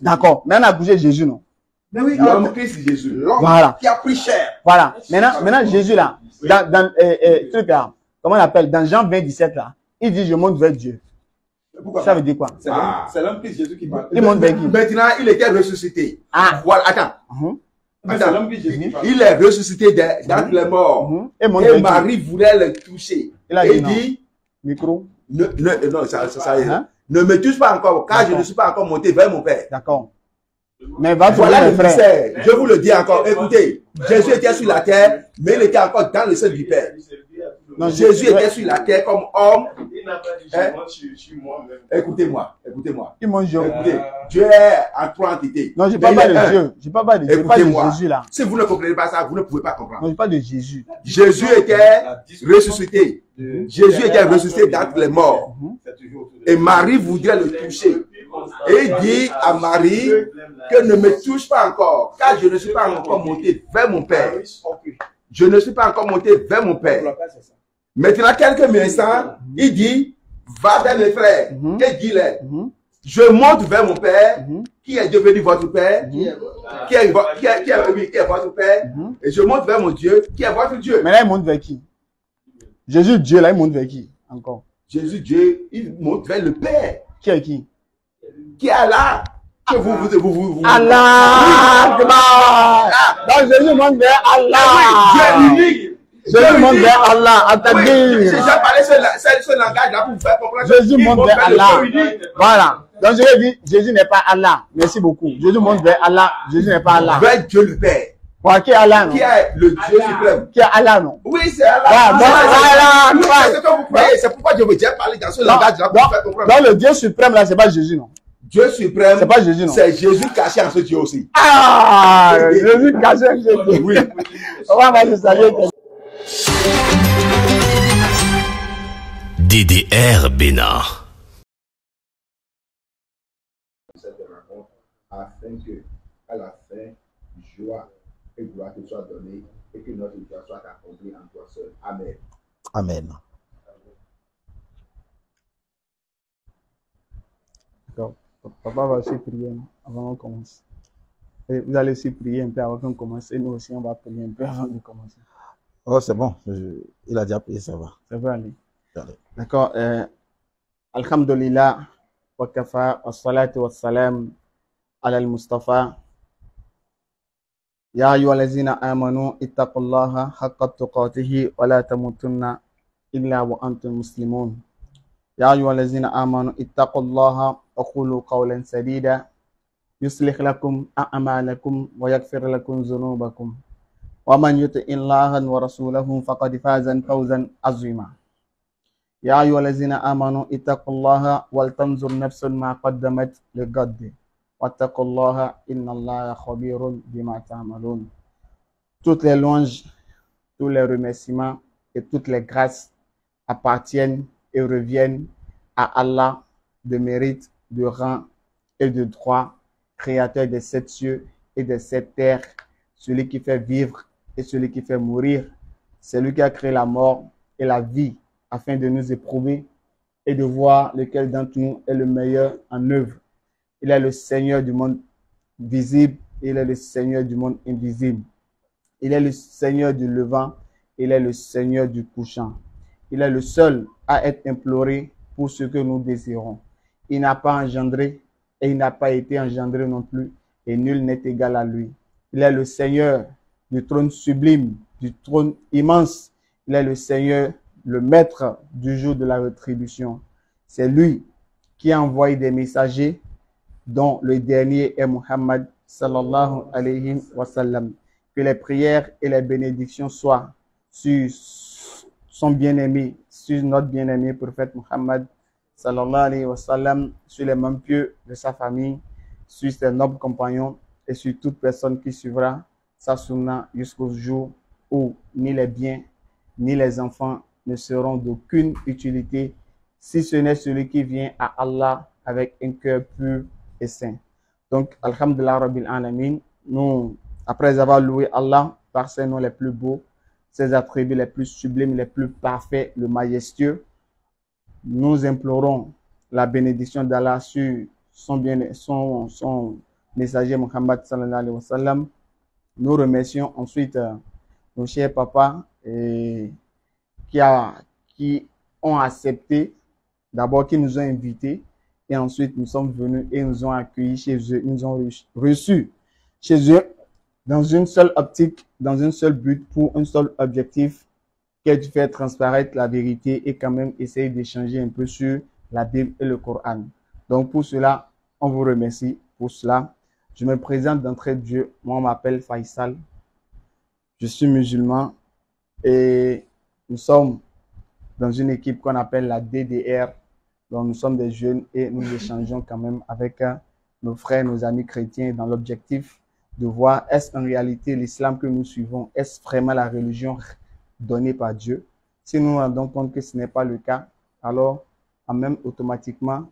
D'accord. Mais on a bougé Jésus, non? Mais oui, l'homme Christ Jésus. L'homme Voilà. qui a pris cher. Voilà. Maintenant Jésus là, dans truc là, comment on appelle, dans Jean 20, 17 là, il dit je monte vers Dieu. Pourquoi ça veut dire quoi? C'est l'homme Christ Jésus qui parle. Il monte vers qui? Maintenant, il était ressuscité. Ah. Voilà, attends. Attends. Il est ressuscité d'entre les morts. Et Marie voulait le toucher. Il dit, micro. Non, ça ne me touche pas encore, car je ne suis pas encore monté vers mon Père. D'accord. Mais va voilà le mystère. Je vous le dis encore. Écoutez, Jésus était sur la terre, mais il était encore dans le sein du Père. Non, Jésus était sur la terre comme homme. Il n'a pas dit je moi-même. Écoutez-moi. Écoutez, Dieu est en trois entités. Non, je ne parle pas de Dieu. Je ne parle pas de Dieu. Je parle de Jésus là. Si vous ne comprenez pas ça, vous ne pouvez pas comprendre. Non, je parle de Jésus. Jésus était ressuscité. Jésus était ressuscité d'entre les morts. Et Marie voudrait le toucher. Et il dit à Marie que ne me touche pas encore, car je ne suis pas encore monté vers mon Père. Je ne suis pas encore monté vers mon Père. Maintenant, quelques instants, il dit, va vers mes frères et dis-leur, je monte vers mon Père, qui est devenu votre Père, qui est votre Père, et je monte vers mon Dieu, qui est votre Dieu. Mais là, il monte vers qui? Jésus, Dieu, là, il monte vers qui? Encore. Jésus, Dieu, il monte vers le Père. Qui est qui? Qui est Allah. Que vous. Allah! Donc, Jésus monte vers Allah. Dieu unique. Jésus monte vers Allah. J'ai déjà parlé ce langage-là pour vous faire comprendre. Jésus monte vers Allah. Voilà. Donc, je vais dire, Jésus n'est pas Allah. Merci beaucoup. Jésus monte vers Allah. Jésus n'est pas Allah. Vers Dieu le Père. Qui est Allah, non? Qui est le Dieu suprême. Qui est Allah, non? Oui, c'est Allah. C'est ce que vous croyez. C'est pourquoi je veux dire parler dans ce langage-là pour vous faire comprendre. Donc, le Dieu suprême, là, c'est pas Jésus, non? Dieu suprême, c'est pas Jésus, non? C'est Jésus caché en ce Dieu aussi. Ah! Jésus caché en ce Dieu. Oui. On va se saluer. DDR Bénin. Cette rencontre afin que, à la fin, joie et gloire te soit donnée et que notre joie soit accomplie en toi seul. Amen. Amen. D'accord. Papa va aussi prier avant qu'on commence. Et vous allez aussi prier un peu avant qu'on commence. Et nous aussi, on va prier un peu avant de commencer. Oh, c'est bon. Il a déjà prié, ça va. Ça va aller. D'accord. Alhamdulillah. Wa kafa wa salatu wa salam ala al-Mustafa. Ya ayyuhallazina amanu ittaqullaha haqqa tuqatihi wa la tamutunna illa wa antum muslimun. يا أيها الذين آمنوا اتقوا الله وقولوا قولا سديدا يصلح لكم أعمالكم ويغفر لكم ذنوبكم ومن يطع الله ورسوله فقد فاز فوزا عظيما يا أيها الذين آمنوا اتقوا الله ولتنظر نفس ما قدمت لغد واتقوا الله إن الله خبير بما تعملون. Toutes les louanges, tous les remerciements et toutes les grâces appartiennent et reviennent à Allah de mérite, de rang et de droit, créateur des 7 cieux et des 7 terres, celui qui fait vivre et celui qui fait mourir. C'est lui qui a créé la mort et la vie afin de nous éprouver et de voir lequel d'entre nous est le meilleur en œuvre. Il est le Seigneur du monde visible, il est le Seigneur du monde invisible. Il est le Seigneur du levant, il est le Seigneur du couchant. Il est le seul à être imploré pour ce que nous désirons. Il n'a pas engendré et il n'a pas été engendré non plus, et nul n'est égal à lui. Il est le Seigneur du trône sublime, du trône immense. Il est le Seigneur, le maître du jour de la rétribution. C'est lui qui a envoyé des messagers, dont le dernier est Muhammad sallallahu alayhi wa sallam. Que les prières et les bénédictions soient sur son bien-aimé, sur notre bien-aimé prophète Muhammad sallallahu alayhi wa sallam, sur les membres pieux de sa famille, sur ses nobles compagnons et sur toute personne qui suivra sa sunna jusqu'au jour où ni les biens ni les enfants ne seront d'aucune utilité, si ce n'est celui qui vient à Allah avec un cœur pur et saint. Donc, alhamdulillah rabbil alamin, nous, après avoir loué Allah par ses noms les plus beaux, ses attributs les plus sublimes, les plus parfaits, le majestueux, nous implorons la bénédiction d'Allah sur son messager Muhammad sallallahu alayhi wa sallam. Nous remercions ensuite nos chers papas qui ont accepté, d'abord qui nous ont invités, et ensuite nous sommes venus et nous ont accueillis chez eux, nous ont reçus chez eux dans une seule optique, dans un seul but, pour un seul objectif, qui est de faire transparaître la vérité et quand même essayer d'échanger un peu sur la Bible et le Coran. Donc pour cela, on vous remercie pour cela. Je me présente d'entrée de jeu. Moi, on m'appelle Faisal. Je suis musulman et nous sommes dans une équipe qu'on appelle la DDR. Donc nous sommes des jeunes et nous échangeons quand même avec nos frères, nos amis chrétiens dans l'objectif de voir est-ce en réalité l'islam que nous suivons, est-ce vraiment la religion donnée par Dieu. Si nous nous rendons compte que ce n'est pas le cas, alors même automatiquement,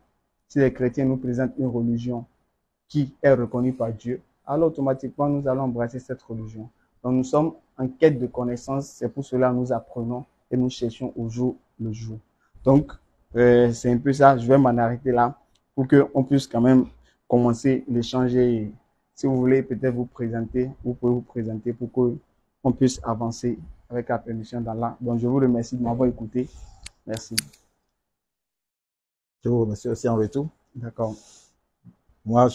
si les chrétiens nous présentent une religion qui est reconnue par Dieu, alors automatiquement nous allons embrasser cette religion. Donc nous sommes en quête de connaissances, c'est pour cela que nous apprenons et nous cherchons au jour le jour. Donc c'est un peu ça, je vais m'en arrêter là pour qu'on puisse quand même commencer l'échange. Si vous voulez peut-être vous présenter, vous pouvez vous présenter pour qu'on puisse avancer avec la permission d'Allah. Donc je vous remercie de m'avoir écouté. Merci. Je vous remercie aussi en retour. D'accord. Moi,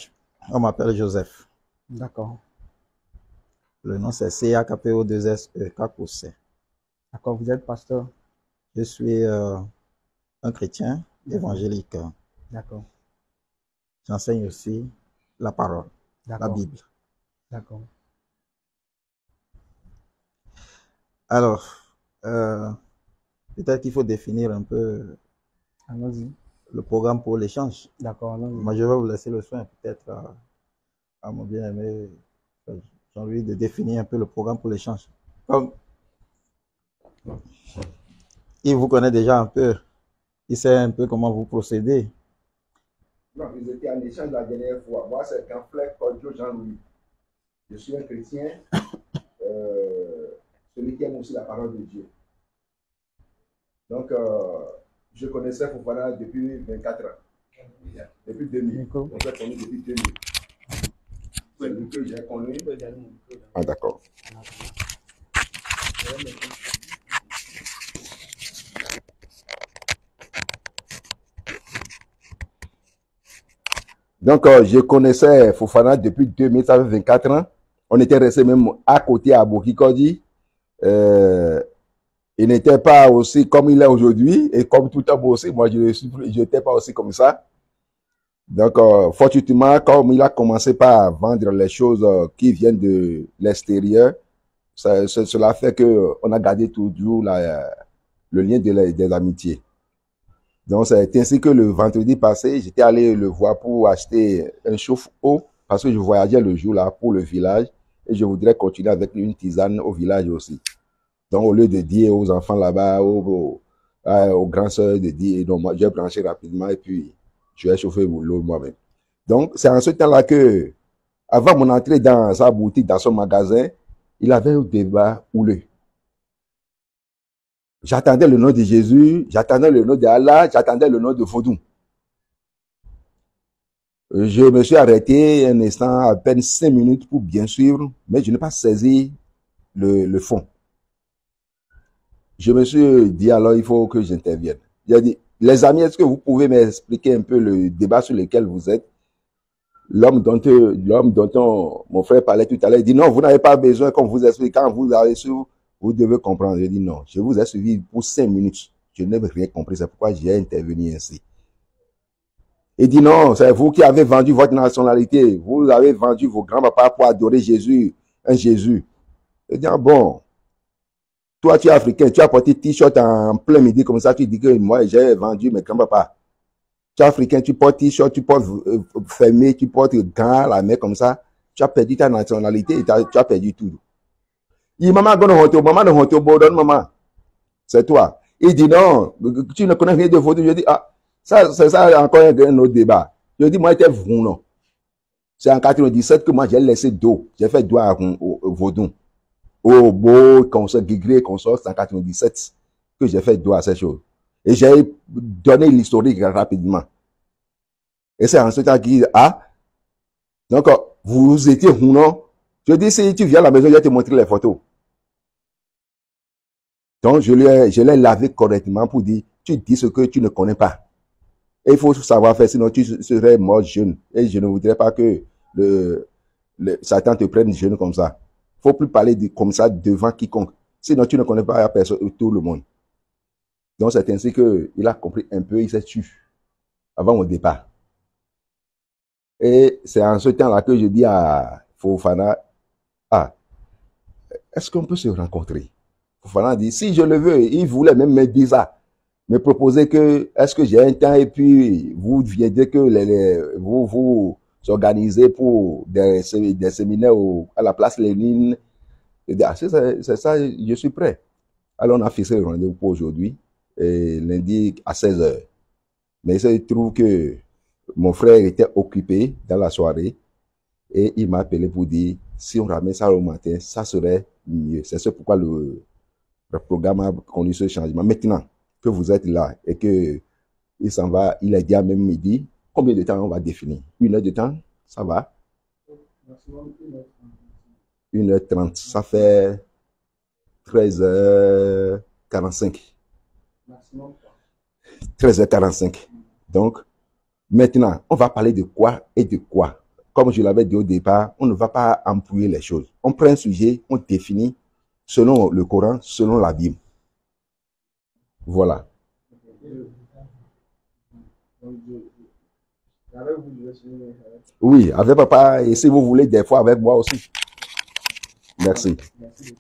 on m'appelle Joseph. D'accord. Le nom c'est CAKPO2SEKC. D'accord, vous êtes pasteur? Je suis un chrétien évangélique. D'accord. J'enseigne aussi la parole, la Bible. D'accord. Alors, peut-être qu'il faut définir un peu le programme pour l'échange. D'accord. Moi, je vais vous laisser le soin peut-être à mon bien-aimé Jean-Louis de définir un peu le programme pour l'échange. Comme il vous connaît déjà un peu, il sait un peu comment vous procédez. Non, ils étaient en échange la dernière fois. Moi, c'est Canfleck Kodjo Jean-Louis. Je suis un chrétien, celui qui aime aussi la parole de Dieu. Donc, je connaissais Fofana depuis 24 ans. Depuis 2000. On s'est connu depuis 2000. C'est lui que j'ai connu. Ah, d'accord. Donc, je connaissais Fofana depuis 2000, ça fait 24 ans. On était restés même à côté à Bokikodi. Il n'était pas aussi comme il est aujourd'hui, et comme tout homme aussi, moi je n'étais pas aussi comme ça. Donc, fortuitement, comme il a commencé par vendre les choses qui viennent de l'extérieur, cela fait qu'on a gardé toujours le lien des amitiés. Donc, c'est ainsi que le vendredi passé, j'étais allé le voir pour acheter un chauffe-eau, parce que je voyageais le jour-là pour le village, et je voudrais continuer avec une tisane au village aussi. Donc, au lieu de dire aux enfants là-bas, aux grands sœurs de dire, donc moi, j'ai branché rapidement et puis je vais chauffer l'eau moi-même. Donc, c'est en ce temps-là que, avant mon entrée dans sa boutique, dans son magasin, il avait un débat houleux. J'attendais le nom de Jésus, j'attendais le nom d'Allah, j'attendais le nom de Vodou. Je me suis arrêté un instant, à peine 5 minutes pour bien suivre, mais je n'ai pas saisi le fond. Je me suis dit, alors il faut que j'intervienne. J'ai dit, les amis, est-ce que vous pouvez m'expliquer un peu le débat sur lequel vous êtes? L'homme dont mon frère parlait tout à l'heure, il dit, non, vous n'avez pas besoin qu'on vous explique. Quand vous avez su, vous devez comprendre. Je dis, non, je vous ai suivi pour 5 minutes. Je n'ai rien compris, c'est pourquoi j'ai intervenu ainsi. Il dit, non, c'est vous qui avez vendu votre nationalité. Vous avez vendu vos grands-papas pour adorer Jésus, un Jésus. Je dis, ah bon. Toi, tu es africain, tu as porté t-shirt en plein midi comme ça, tu dis que moi, j'ai vendu mes grands-papas. Tu es africain, tu portes t-shirt, tu portes fermé, tu portes gants à la main comme ça, tu as perdu ta nationalité, tu as perdu tout. Il dit, maman, donne maman. C'est toi. Il dit, non, tu ne connais rien de Vodou. Je dis, ah, ça, c'est ça encore un autre débat. Je dis, moi, j'étais Vodou, non. C'est en 97 que moi, j'ai laissé dos. J'ai fait dos au Vodou. Au beau, consort, Guigré, consort, c'est en 97 que j'ai fait dos à ces choses. Et j'ai donné l'historique rapidement. Et c'est en ce temps qu'il dit, ah, donc, Vous étiez ou non? Je dis, si tu viens à la maison, je vais te montrer les photos. Donc, je l'ai lavé correctement pour dire, tu dis ce que tu ne connais pas. Et il faut savoir faire, sinon tu serais mort jeune. Et je ne voudrais pas que Satan te prenne jeune comme ça. Il ne faut plus parler comme ça devant quiconque. Sinon, tu ne connais pas personne, tout le monde. Donc, c'est ainsi qu'il a compris un peu, il s'est tué avant mon départ. Et c'est en ce temps-là que je dis à Fofana, ah, est-ce qu'on peut se rencontrer? Fofana dit, si je le veux, il voulait même me dire ça. Me proposer que, est-ce que j'ai un temps et puis vous viendrez que vous organisez pour des séminaires à la place Lénine. C'est ça, je suis prêt. Alors on a fixé le rendez-vous pour aujourd'hui, lundi à 16h. Mais il se trouve que mon frère était occupé dans la soirée et il m'a appelé pour dire, si on ramène ça au matin, ça serait mieux. C'est ce pourquoi le programme a connu ce changement. Maintenant que vous êtes là et que il s'en va, il a dit à même midi, combien de temps on va définir? 1 heure de temps? Ça va? 1h30. Ça fait 13h45. 13h45. Donc, maintenant, on va parler de quoi et de quoi? Comme je l'avais dit au départ, on ne va pas embrouiller les choses. On prend un sujet, on définit selon le Coran, selon la Bible. Voilà. Oui, avec papa, et si vous voulez, des fois avec moi aussi. Merci. Merci.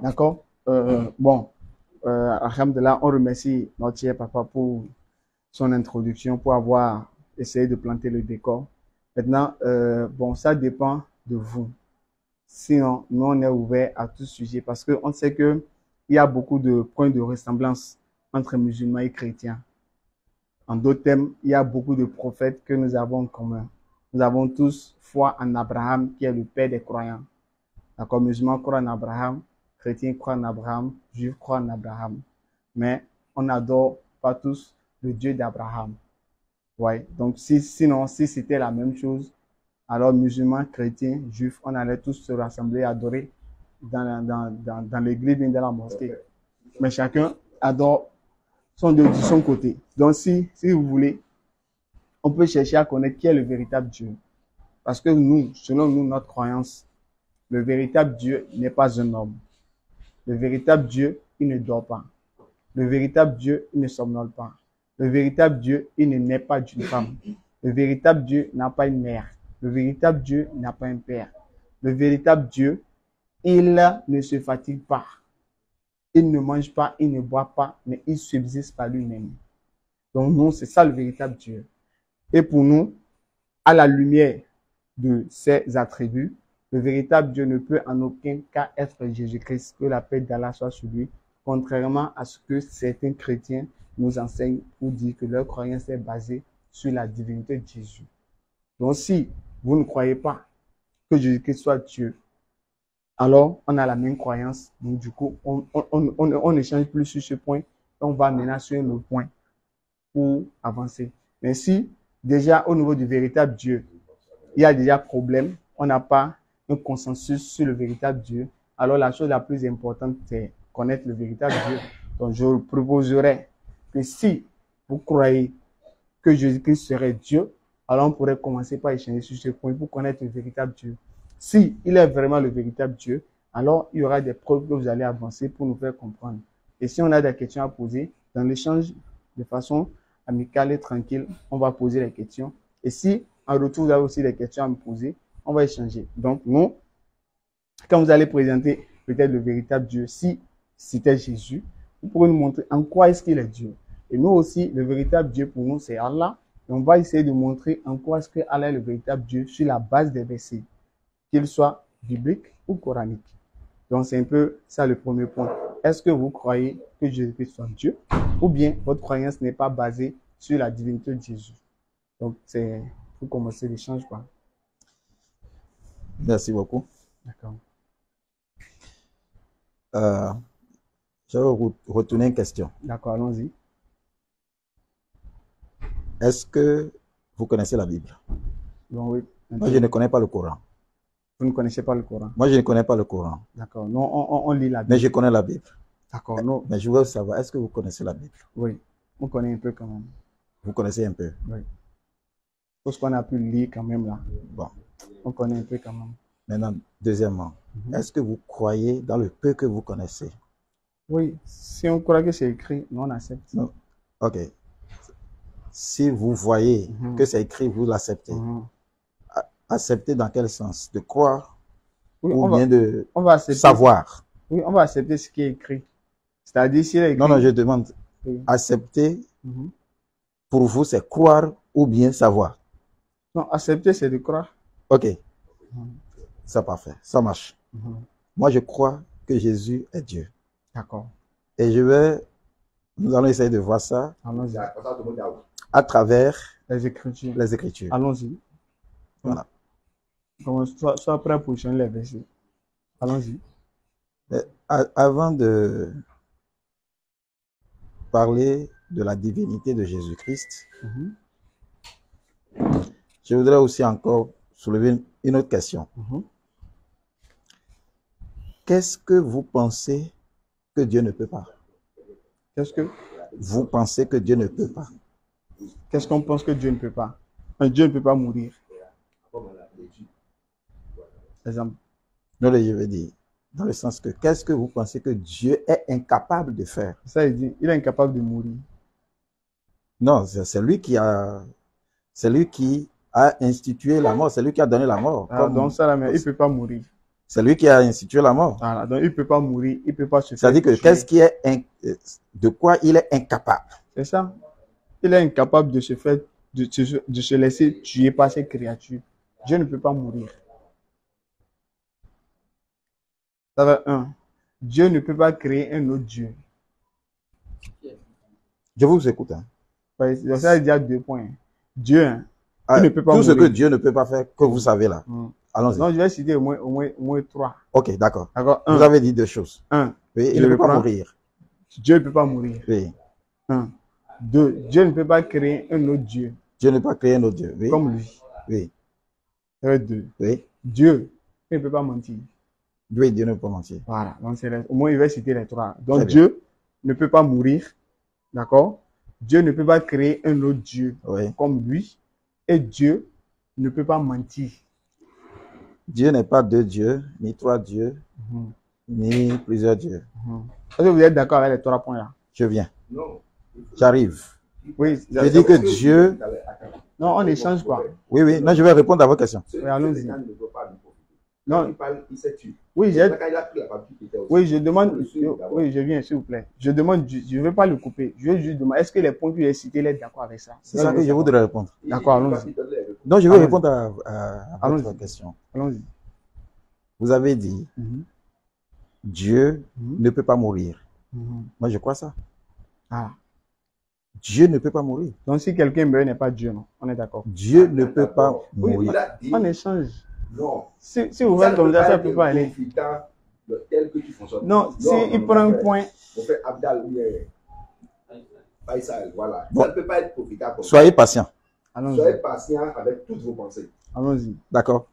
D'accord. Bon, alhamdoulilah, on remercie notre cher papa pour son introduction, pour avoir essayé de planter le décor. Maintenant, bon, ça dépend de vous. Sinon, nous, on est ouvert à tout sujet parce qu'on sait qu'il y a beaucoup de points de ressemblance entre musulmans et chrétiens. En d'autres termes, il y a beaucoup de prophètes que nous avons en commun. Nous avons tous foi en Abraham, qui est le père des croyants. D'accord, musulmans croient en Abraham, chrétiens croient en Abraham, juifs croient en Abraham. Mais on n'adore pas tous le Dieu d'Abraham. Ouais. Donc, sinon, si c'était la même chose, alors musulmans, chrétiens, juifs, on allait tous se rassembler, adorer dans l'église, dans la mosquée. Mais chacun adore son Dieu de son côté. Donc, si vous voulez, on peut chercher à connaître qui est le véritable Dieu. Parce que nous, selon nous, notre croyance, le véritable Dieu n'est pas un homme. Le véritable Dieu, il ne dort pas. Le véritable Dieu, il ne somnole pas. Le véritable Dieu, il ne naît pas d'une femme. Le véritable Dieu n'a pas une mère. Le véritable Dieu n'a pas un père. Le véritable Dieu, il ne se fatigue pas. Il ne mange pas, il ne boit pas, mais il subsiste par lui-même. Donc nous, c'est ça le véritable Dieu. Et pour nous, à la lumière de ces attributs, le véritable Dieu ne peut en aucun cas être Jésus-Christ, que la paix d'Allah soit sur lui, contrairement à ce que certains chrétiens nous enseignent pour dire que leur croyance est basée sur la divinité de Jésus. Donc si vous ne croyez pas que Jésus-Christ soit Dieu, alors on a la même croyance. Donc du coup, on n'échange plus sur ce point. On va maintenant sur le point pour avancer. Mais si déjà au niveau du véritable Dieu, il y a déjà problème, on n'a pas un consensus sur le véritable Dieu, alors la chose la plus importante, c'est connaître le véritable Dieu. Donc je proposerais que si vous croyez que Jésus-Christ serait Dieu, alors on pourrait commencer par échanger sur ce point pour connaître le véritable Dieu. Si il est vraiment le véritable Dieu, alors il y aura des preuves que vous allez avancer pour nous faire comprendre. Et si on a des questions à poser, dans l'échange de façon amicale et tranquille, on va poser les questions. Et si en retour vous avez aussi des questions à me poser, on va échanger. Donc nous, quand vous allez présenter peut-être le véritable Dieu, si c'était Jésus, vous pourrez nous montrer en quoi est-ce qu'il est Dieu. Et nous aussi, le véritable Dieu pour nous, c'est Allah. Et on va essayer de montrer en quoi est-ce que Allah est le véritable Dieu sur la base des versets, qu'ils soient bibliques ou coraniques. Donc c'est un peu ça le premier point. Est-ce que vous croyez que Jésus-Christ soit Dieu ou bien votre croyance n'est pas basée sur la divinité de Jésus? Donc c'est pour commencer l'échange, quoi. Merci beaucoup. D'accord. Je vais retourner une question. D'accord, allons-y. Est-ce que vous connaissez la Bible? Bon, oui. Moi, je ne connais pas le Coran. Vous ne connaissez pas le Coran? Moi, je ne connais pas le Coran. D'accord. Non, on lit la Bible. Mais je connais la Bible. D'accord, non. Mais je veux savoir, est-ce que vous connaissez la Bible? Oui, on connaît un peu quand même. Vous connaissez un peu? Oui. Tout ce qu'on a pu lire quand même là. Bon. On connaît un peu quand même. Maintenant, deuxièmement, est-ce que vous croyez dans le peu que vous connaissez? Oui, si on croit que c'est écrit, nous on accepte. Non. Ok. Si vous voyez que c'est écrit, vous l'acceptez. Accepter dans quel sens? De croire Oui, ou bien de on va accepter, savoir? Oui, on va accepter ce qui est écrit. C'est-à-dire s'il est écrit. Non, non, je demande. Oui. Accepter, pour vous, c'est croire ou bien savoir? Non, accepter, c'est de croire. Ok. C'est parfait. Ça marche. Moi, je crois que Jésus est Dieu. D'accord. Et nous allons essayer de voir ça Allons-y. à travers Les Écritures. les Écritures. Allons-y. Voilà. Sois prêt pour changer les versets. Allons-y. Avant de parler de la divinité de Jésus-Christ, je voudrais aussi encore soulever une autre question. Qu'est-ce que vous pensez que Dieu ne peut pas? Qu'est-ce que vous pensez que Dieu ne peut pas? Qu'est-ce qu'on pense que Dieu ne peut pas? Dieu ne peut pas mourir. Exemple. Non, je veux dire, dans le sens que qu'est-ce que vous pensez que Dieu est incapable de faire? Ça, il dit, il est incapable de mourir. Non, c'est lui qui a institué la mort, c'est lui qui a donné la mort. Donc ça, il ne peut pas mourir. C'est lui qui a institué la mort. Voilà, donc il ne peut pas mourir, il ne peut pas se faire. C'est-à-dire que qu'est-ce qui est de quoi il est incapable? C'est ça. Il est incapable de se faire, de se laisser tuer par ces créatures. Dieu ne peut pas mourir. Ça va, 1. Dieu ne peut pas créer un autre Dieu. Je vous écoute. Hein. Donc ça, il y a 2 points. Dieu, il ne peut pas tout mourir. ce que Dieu ne peut pas faire, que vous savez là. Allons-y. Non, je vais citer au moins 3. Ok, d'accord. D'accord. Vous avez dit 2 choses. 1. Oui, il ne peut pas mourir. Dieu ne peut pas mourir. Oui. 1. 2. Dieu ne peut pas créer un autre Dieu. Dieu ne peut pas créer un autre Dieu. Oui. Comme lui. Oui. 2. Oui. Dieu, il ne peut pas mentir. Oui, Dieu ne peut pas mentir. Voilà. Donc, au moins, il va citer les 3. Donc, Dieu ne peut pas mourir. D'accord? Dieu ne peut pas créer un autre Dieu comme lui. Et Dieu ne peut pas mentir. Dieu n'est pas 2 dieux, ni 3 dieux, ni plusieurs dieux. Est-ce que vous êtes d'accord avec les 3 points là? Je viens. J'arrive. Oui. Je dis que Dieu... Non, on échange quoi? Oui, oui. Non, je vais répondre à vos questions. Oui, allons-y. Non. Oui, je demande. Oui, je viens, s'il vous plaît. Je demande, je ne veux pas le couper. Je veux juste demander, est-ce que les points que j'ai cités, il est d'accord avec ça? C'est ça que je voudrais répondre. D'accord, allons-y. Non, je vais répondre à votre question. Allons-y. Vous avez dit, Dieu ne peut pas mourir. Moi, je crois ça. Dieu ne peut pas mourir. Donc, si quelqu'un meurt, il n'est pas Dieu, non? On est d'accord. Dieu ne peut pas mourir. Oui, on échange. Non. Si vous faites comme ça, ça ne peut pas aller. Tel que tu fonctionnes. Non, s'il prend un point. On fait Abdal ou Faisal, voilà. Ça ne peut pas être profitable. Soyez patient. Soyez patient avec toutes vos pensées. Allons-y. D'accord.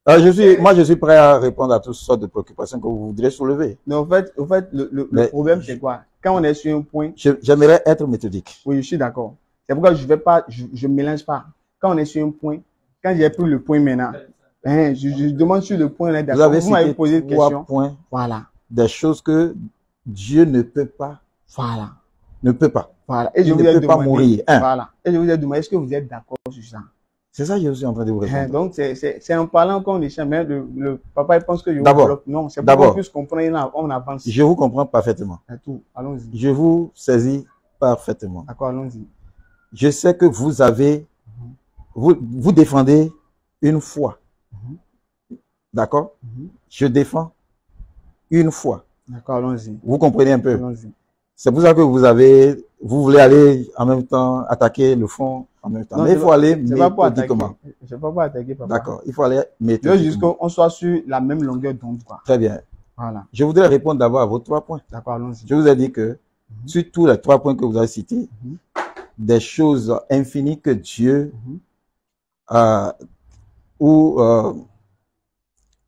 Moi, je suis prêt à répondre à toutes sortes de préoccupations que vous voudrez soulever. Mais au fait, le problème, c'est quoi? Quand on est sur un point. J'aimerais être méthodique. Oui, je suis d'accord. C'est pourquoi je ne mélange pas. Quand on est sur un point, quand j'ai pris le point maintenant, je demande sur le point, vous avez cité posé 3 points. Voilà. Des choses que Dieu ne peut pas. Voilà. Ne peut pas. Voilà. Et il ne peut pas mourir. Voilà. Et je vous ai demandé, est-ce que vous êtes d'accord sur ça? C'est ça que je suis en train de vous répondre. Donc, c'est en parlant qu'on échange. Mais le papa, il pense que je vous bloque. Non, c'est pour qu'on puisse comprendre, on avance. Je vous comprends parfaitement. Tout. Allons-y. Je vous saisis parfaitement. D'accord, allons-y. Je sais que vous avez, vous défendez une foi. D'accord? Je défends une foi. D'accord, allons-y. Vous comprenez un peu? Allons-y. C'est pour ça que vous voulez aller en même temps attaquer le fond en même temps. Non, mais il faut aller méthodiquement. Je ne peux pas attaquer, papa. D'accord, il faut aller méthodiquement. Juste qu'on soit sur la même longueur d'onde, quoi. Très bien. Voilà. Je voudrais répondre d'abord à vos 3 points. D'accord, allons-y. Je vous ai dit que sur tous les 3 points que vous avez cités, des choses infinies que Dieu a, où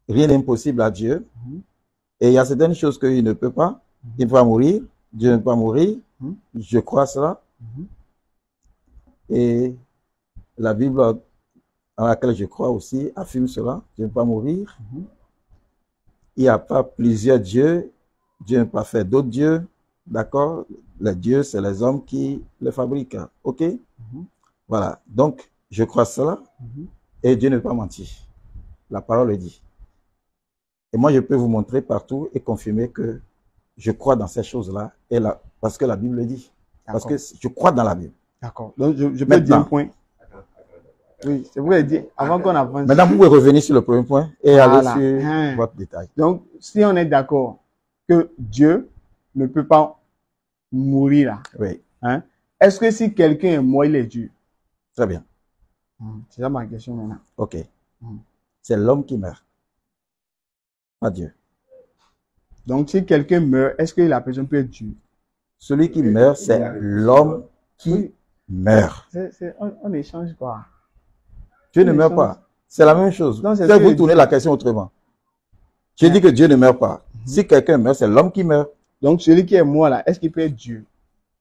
rien n'est impossible à Dieu. Et il y a certaines choses qu'il ne peut pas. Il ne peut pas mourir. Dieu ne peut pas mourir. Je crois cela. Et la Bible à laquelle je crois aussi affirme cela. Dieu ne peut pas mourir. Il n'y a pas plusieurs dieux. Dieu ne peut pas faire d'autres dieux. D'accord? Les dieux, c'est les hommes qui les fabriquent. OK? Voilà. Donc, je crois cela. Et Dieu ne peut pas mentir. La parole le dit. Et moi, je peux vous montrer partout et confirmer que je crois dans ces choses-là. Et là, parce que la Bible le dit. Parce que je crois dans la Bible. D'accord. Donc, je peux dire un point. Oui, c'est vous dire, avant qu'on avance. Maintenant, vous pouvez revenir sur le premier point et Voilà. aller sur votre détail. Donc, si on est d'accord que Dieu ne peut pas mourir là, Oui. Hein, est-ce que si quelqu'un est mort, il est Dieu? Très bien. C'est ça ma question maintenant. OK. C'est l'homme qui meurt. Pas Dieu. Donc, si quelqu'un meurt, est-ce que la personne peut être Dieu? Celui qui meurt, c'est l'homme qui meurt. On échange quoi? Dieu ne meurt pas. C'est la même chose. Non, c'est Peut-être vous tournez la question autrement. J'ai dit que Dieu ne meurt pas. Si quelqu'un meurt, c'est l'homme qui meurt. Donc, celui qui est mort là, est-ce qu'il peut être Dieu?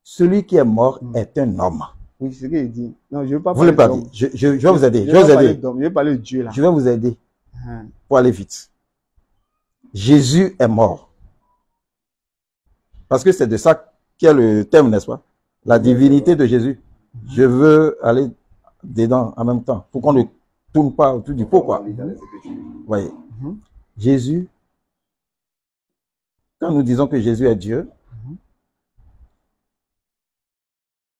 Celui qui est mort est un homme. Oui, c'est ce qu'il dit. Non, je veux pas vous ne parler voulez pas dire. Je vais vous aider. Je vais parler de Dieu là. Je vais vous aider pour aller vite. Jésus est mort. Parce que c'est de ça qu'est le thème, n'est-ce pas? La divinité de Jésus. Je veux aller dedans en même temps. Pour qu'on ne tourne pas autour du pot, quoi. Voyez. Jésus, quand nous disons que Jésus est Dieu,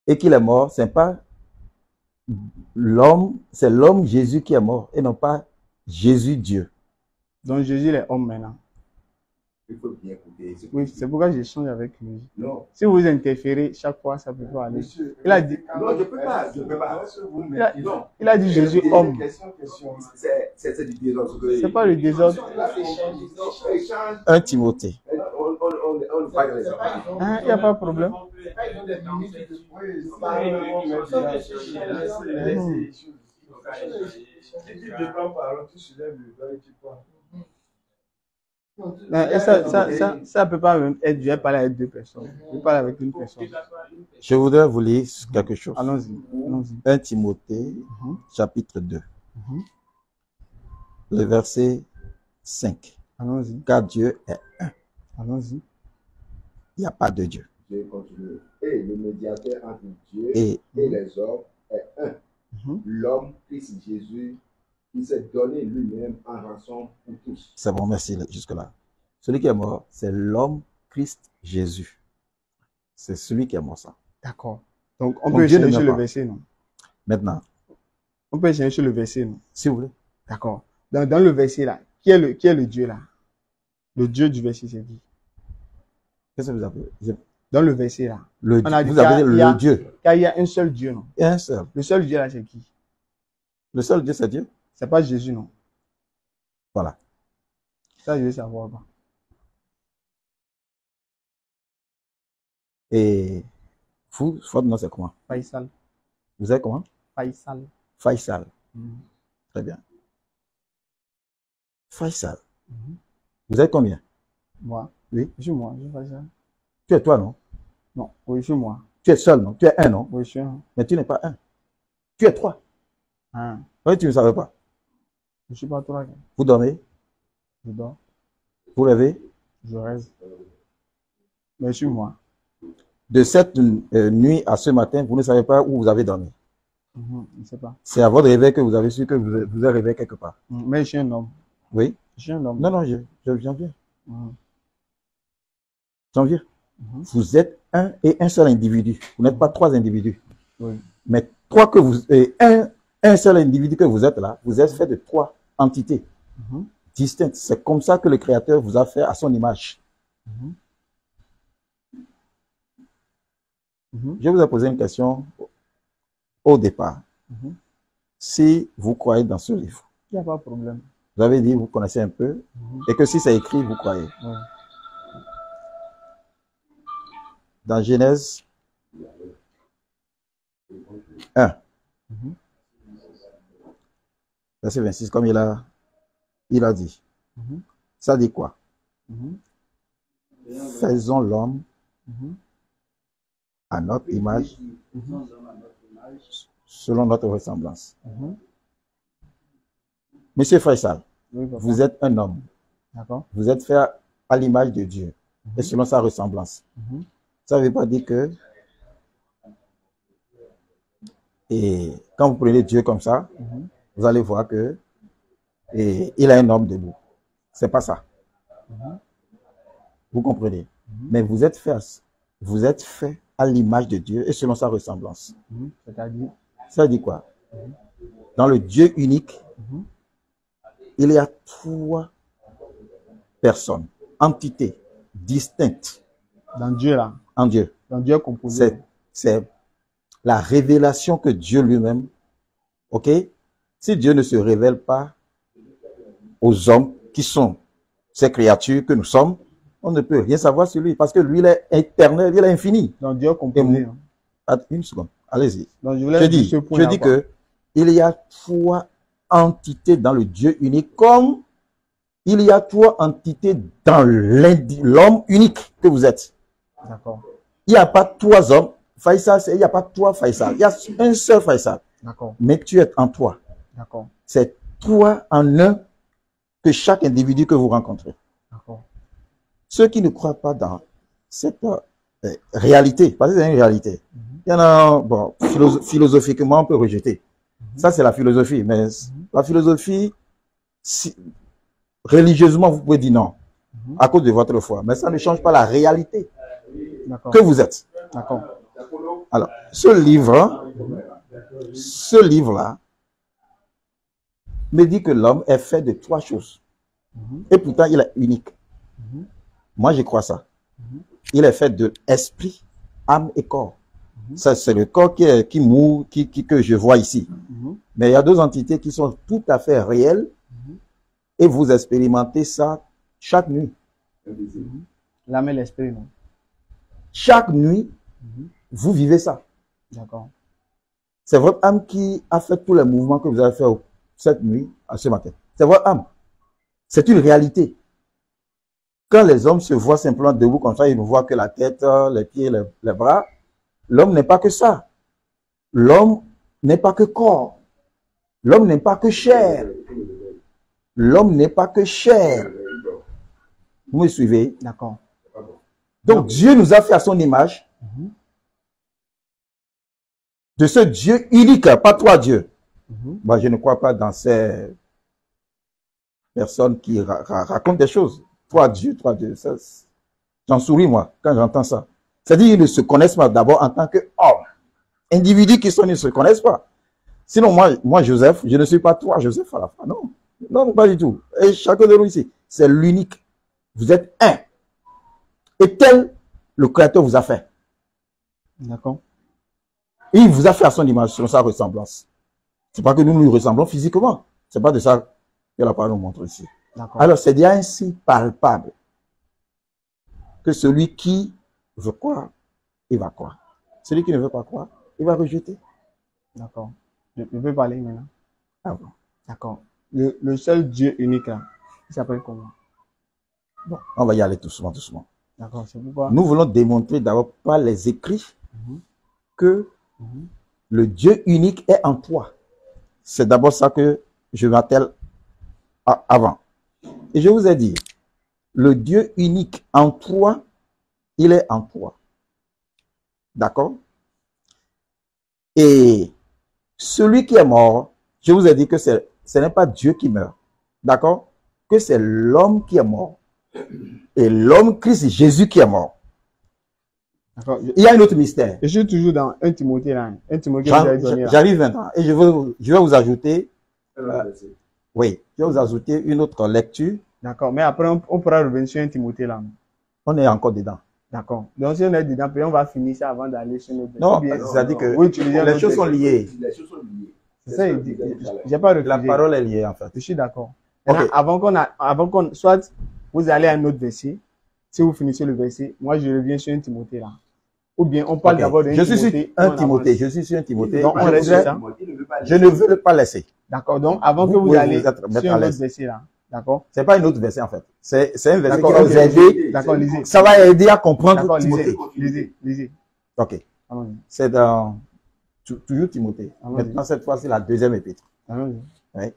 et qu'il est mort, c'est pas l'homme, c'est l'homme Jésus qui est mort, et non pas Jésus Dieu. Donc Jésus est homme maintenant. Il faut bien écouter. Oui, c'est pourquoi j'échange avec lui. Non. Si vous interférez chaque fois, ça peut pas aller. Il a dit. Non, je peux pas. Je peux pas. Il a dit Jésus homme. C'est du désordre. C'est pas le désordre. 1 Timothée. On ne parle pas. Il n'y a pas de problème. Ça peut pas même être, je vais parler avec 2 personnes. Je vais parler avec une personne. Je voudrais vous lire quelque chose. Allons-y. 1 Timothée, chapitre 2. Le verset 5. Allons-y. Car Dieu est un. Allons-y. Il n'y a pas de Dieu. Dieu continue. Et le médiateur entre Dieu et les hommes est un. L'homme, Christ Jésus, qui s'est donné lui-même en rançon pour tous. C'est bon, merci jusque-là. Celui qui est mort, c'est l'homme Christ Jésus. C'est celui qui est mort, ça. D'accord. Donc, on peut échanger sur le verset, non? Maintenant. On peut échanger sur le verset, non? Si vous voulez. D'accord. Dans le verset là, qui est le Dieu là? Le Dieu du verset, c'est qui? Qu'est-ce que vous appelez? Dans le verset là. Vous avez le Dieu. Car il y a un seul Dieu, non? Il y a un seul. Le seul Dieu là, c'est qui? Le seul Dieu, c'est Dieu. C'est pas Jésus, non? Voilà. Ça, je veux savoir. Et vous, votre nom, c'est comment? Faisal. Vous êtes comment? Faisal. Faisal. Très bien. Faisal. Vous êtes combien? Moi. Oui. Je suis moi, je suis Faisal. Tu es toi, non? Non, oui, je suis moi. Tu es seul, non? Tu es un, non? Oui, je suis un. Mais tu n'es pas un. Tu es 3. Oui, tu ne savais pas. Je ne suis pas 3. Vous dormez? Je dors. Vous rêvez? Je rêve. Mais je suis moi. De cette nuit à ce matin, vous ne savez pas où vous avez dormi. Je ne sais pas. C'est à votre réveil que vous avez su que vous êtes réveillé quelque part. Mais je suis un homme. Oui? Je suis un homme. Non, j'en viens. J'en viens. Vous êtes un et un seul individu. Vous n'êtes pas 3 individus. Oui. Mais un seul individu que vous êtes là, vous êtes fait de 3 entités distinctes. C'est comme ça que le Créateur vous a fait à son image. Je vous ai posé une question au départ. Si vous croyez dans ce livre, il n'y a pas de problème. Vous avez dit, vous connaissez un peu, et que si c'est écrit, vous croyez. Ouais. Dans Genèse 1, verset 26, comme il a dit. Ça dit quoi? Faisons l'homme à notre image, selon notre ressemblance. Monsieur Faisal, Oui, papa. vous êtes un homme. D'accord. Vous êtes fait à l'image de Dieu et selon sa ressemblance. Ça ne veut pas dire que, et quand vous prenez Dieu comme ça, vous allez voir que il a un homme debout. C'est pas ça. Vous comprenez? Mais vous êtes fait à l'image de Dieu et selon sa ressemblance. C'est-à-dire? Ça dit quoi? Dans le Dieu unique, il y a 3 personnes, entités distinctes Dans Dieu, là. en Dieu. Dans Dieu composé. C'est la révélation que Dieu lui-même, ok? Si Dieu ne se révèle pas aux hommes qui sont ces créatures que nous sommes, on ne peut rien savoir sur lui parce que lui, il est éternel, il est infini. Dans Dieu composé. Une seconde, allez-y. Donc, Je dis que il y a 3 entités dans le Dieu unique, comme il y a 3 entités dans l'homme unique que vous êtes. D'accord. Il n'y a pas 3 hommes. Faisal, il n'y a pas 3 Faisal. Il y a un seul Faisal. D'accord. Mais tu es en toi. D'accord. C'est 3 en 1 que chaque individu que vous rencontrez. D'accord. Ceux qui ne croient pas dans cette réalité, parce que c'est une réalité. Il y en a, bon, philosophiquement, on peut rejeter. Ça, c'est la philosophie. Mais la philosophie, religieusement, vous pouvez dire non, à cause de votre foi. Mais ça ne change pas la réalité que vous êtes. D'accord. Alors, ce livre-là me dit que l'homme est fait de 3 choses. Et pourtant, il est unique. Moi, je crois ça. Il est fait de esprit, âme et corps. Ça, c'est le corps qui mourut, que je vois ici. Mais il y a 2 entités qui sont tout à fait réelles et vous expérimentez ça chaque nuit. L'âme et l'esprit, non? Chaque nuit, vous vivez ça. D'accord. C'est votre âme qui a fait tous les mouvements que vous avez fait cette nuit à ce matin. C'est votre âme. C'est une réalité. Quand les hommes se voient simplement debout comme ça, ils ne voient que la tête, les pieds, les bras. L'homme n'est pas que ça. L'homme n'est pas que corps. L'homme n'est pas que chair. L'homme n'est pas que chair. Vous me suivez? D'accord. Donc Dieu nous a fait à son image. De ce Dieu unique, pas 3 dieux. Moi, je ne crois pas dans ces personnes qui racontent des choses. 3 dieux, 3 dieux. J'en souris, moi, quand j'entends ça. C'est-à-dire qu'ils ne se connaissent pas d'abord en tant qu'hommes. Individus qui sont, ils ne se connaissent pas. Sinon, moi, Joseph, je ne suis pas toi, Joseph, à la fin. Non. Non, pas du tout. Et chacun de nous ici, c'est l'unique. Vous êtes un. Et tel le Créateur vous a fait. D'accord. Et il vous a fait à son image, selon sa ressemblance. C'est pas que nous lui ressemblons physiquement. C'est pas de ça que la parole nous montre ici. Alors, c'est déjà ainsi palpable que celui qui veut croire, il va croire. Celui qui ne veut pas croire, il va rejeter. D'accord. Je peux parler maintenant. Ah bon. D'accord. Le seul Dieu unique, là, il s'appelle comment? Bon, on va y aller doucement, doucement. D'accord, c'est pourquoi. Nous voulons démontrer d'abord par les écrits que le Dieu unique est en toi. C'est d'abord ça que je m'attelle avant. Et je vous ai dit, le Dieu unique en toi, il est en toi. D'accord? Et celui qui est mort, je vous ai dit que ce n'est pas Dieu qui meurt. D'accord? Que c'est l'homme qui est mort. Et l'homme Christ Jésus qui est mort. Il y a un autre mystère. Je suis toujours dans 1 Timothée là. 1 Timothée, j'arrive maintenant. Et je vais vous ajouter. Oui, je vais vous ajouter une autre lecture. D'accord, mais après on pourra revenir sur 1 Timothée là. On est encore dedans. D'accord. Donc si on est dedans, puis on va finir ça avant d'aller sur notre. Non, c'est-à-dire que oui, les choses sont liées. Les choses sont liées. C'est ça, il dit. J'ai pas refusé. La parole est liée en fait. Je suis d'accord. Maintenant, avant qu'on, soit vous allez à un autre verset, si vous finissez le verset, moi je reviens sur 1 Timothée là. Ou bien on parle d'abord de 1 Timothée. Je suis sur 1 Timothée. Donc, je ne veux pas laisser. D'accord, donc avant que vous allez sur un autre verset là. D'accord. C'est pas une autre verset en fait. C'est un verset qui va vous aider. D'accord, lisez. Ça va aider à comprendre Timothée. Lisez. Ok. C'est dans toujours Timothée. Maintenant, cette fois, c'est la deuxième épître. Oui.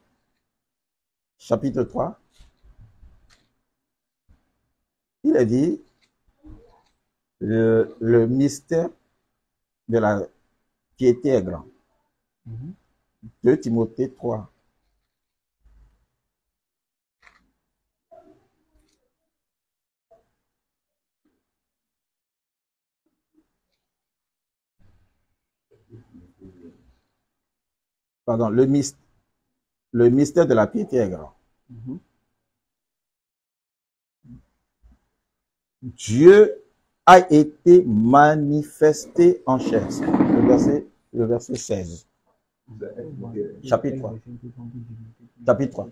Chapitre 3. Il est dit le mystère de la piété est grand. 2 Timothée 3. Pardon, le mystère de la piété est grand. Dieu a été manifesté en chair. Le verset 16. Chapitre 3. Chapitre 3.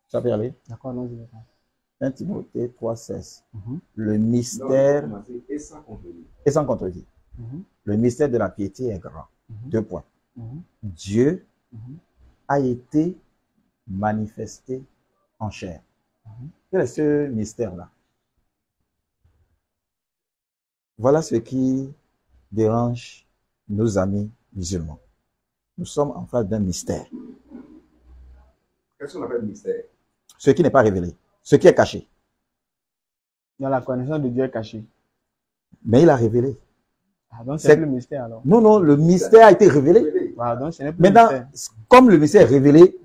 Ça peut aller? D'accord, non, je vais pas. 1 Timothée 3, 16. Le mystère, et sans contredit. Le mystère de la piété est grand. 2 points. Dieu a été manifesté en chair. Quel est ce mystère-là? Voilà ce qui dérange nos amis musulmans. Nous sommes en face d'un mystère. Qu'est-ce qu'on appelle mystère? Ce qui n'est pas révélé, ce qui est caché. Dans la connaissance de Dieu est cachée. Mais il a révélé. Ah, donc c'est le mystère alors. Non, le mystère a été révélé. Ah, donc ce n'est plus maintenant, le mystère. Comme le mystère est révélé,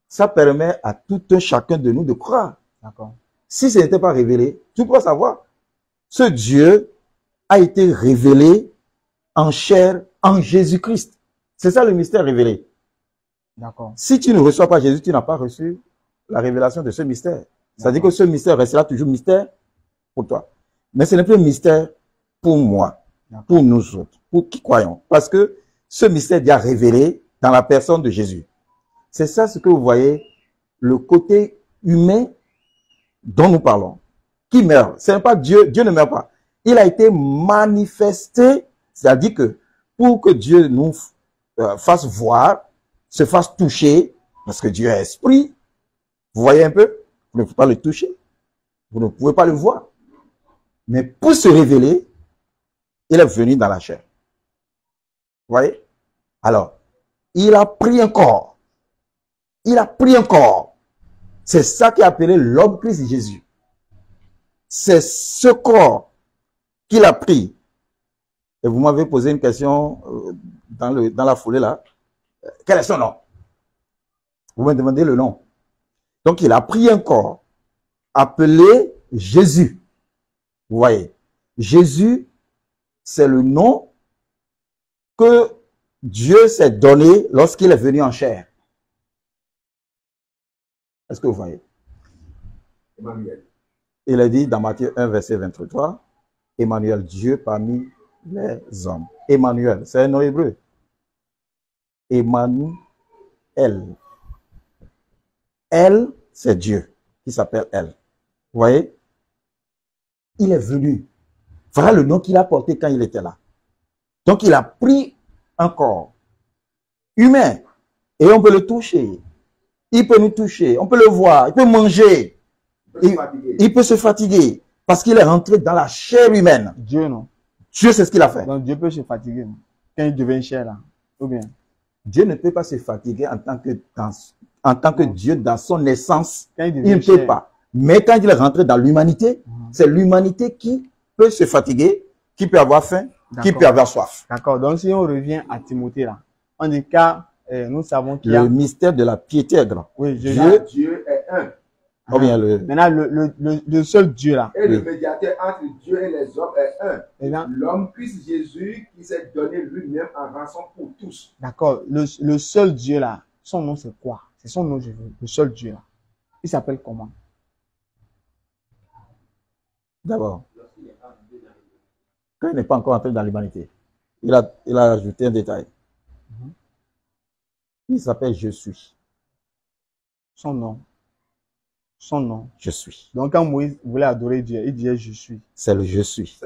ça permet à tout un chacun de nous de croire. D'accord. Si ce n'était pas révélé, tu peux savoir. Ce Dieu a été révélé en chair en Jésus-Christ. C'est ça le mystère révélé. D'accord. Si tu ne reçois pas Jésus, tu n'as pas reçu la révélation de ce mystère. C'est-à-dire que ce mystère restera toujours mystère pour toi. Mais ce n'est plus un mystère pour moi, pour nous autres, pour qui croyons. Parce que ce mystère est déjà révélé dans la personne de Jésus. C'est ça ce que vous voyez, le côté humain dont nous parlons, qui meurt. Ce n'est pas Dieu, Dieu ne meurt pas. Il a été manifesté, c'est-à-dire que pour que Dieu nous fasse voir, se fasse toucher, parce que Dieu est esprit, vous voyez un peu, vous ne pouvez pas le toucher, vous ne pouvez pas le voir. Mais pour se révéler, il est venu dans la chair. Vous voyez? Alors, il a pris un corps. Il a pris un corps. C'est ça qui est appelé l'homme Christ Jésus. C'est ce corps qu'il a pris. Et vous m'avez posé une question dans la foulée là. Quel est son nom? Vous me demandez le nom. Donc, il a pris un corps appelé Jésus. Vous voyez, Jésus, c'est le nom que Dieu s'est donné lorsqu'il est venu en chair. Est-ce que vous voyez? Emmanuel. Il est dit dans Matthieu 1, verset 23, Emmanuel, Dieu parmi les hommes. Emmanuel, c'est un nom hébreu. Emmanuel. Elle, c'est Dieu qui s'appelle elle. Vous voyez? Il est venu. Voilà le nom qu'il a porté quand il était là. Donc, il a pris un corps humain et on peut le toucher. Il peut nous toucher, on peut le voir, il peut manger. Il peut se fatiguer parce qu'il est rentré dans la chair humaine. Dieu, non. Dieu, c'est ce qu'il a fait. Donc, Dieu peut se fatiguer non? Quand il devient chair, là. Ou bien? Dieu ne peut pas se fatiguer en tant que Dieu dans son essence. Il ne peut chair. pas. Mais quand il est rentré dans l'humanité, c'est l'humanité qui peut se fatiguer, qui peut avoir faim, qui peut avoir soif. D'accord. Donc, si on revient à Timothée, là, on dit car nous savons qu'il y a... Le mystère de la piété est grand. Oui, Dieu est un. Ou bien Maintenant, le seul Dieu, là. Et le médiateur entre Dieu et les hommes est un. L'homme Christ Jésus qui s'est donné lui-même en rançon pour tous. D'accord. Le seul Dieu, là, son nom, c'est quoi? C'est son nom, je veux. Le seul Dieu, là. Il s'appelle comment? D'abord, quand il n'est pas encore entré dans l'humanité, il a ajouté un détail. Il s'appelle Je suis. Son nom. Son nom. Je suis. Donc quand Moïse voulait adorer Dieu, il disait je suis. C'est le Je suis.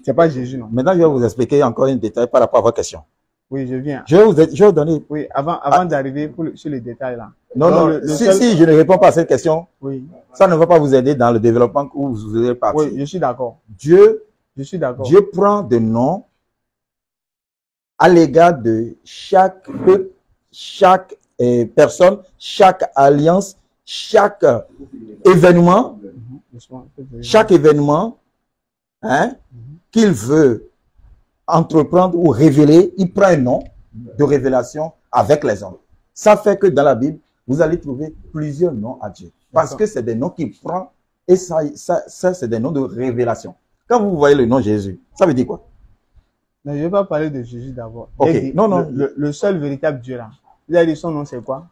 C'est pas Jésus, non? Maintenant, je vais vous expliquer encore un détail par rapport à votre question. Oui, je viens. Je vais vous donner. Oui, avant d'arriver sur les détails là. Non, Donc, non, si je ne réponds pas à cette question, oui. ça ne va pas vous aider dans le développement où vous allez partir. Oui, je suis d'accord. Dieu Prend des noms à l'égard de chaque peuple, chaque personne, chaque alliance, chaque événement, hein, qu'il veut entreprendre ou révéler, il prend un nom de révélation avec les hommes. Ça fait que dans la Bible, vous allez trouver plusieurs noms à Dieu. Parce que c'est des noms qu'il prend et ça c'est des noms de révélation. Quand vous voyez le nom Jésus, ça veut dire quoi? Non, je ne vais pas parler de Jésus d'abord. Ok, non. Le seul véritable Dieu là. Vous avez dit son nom c'est quoi?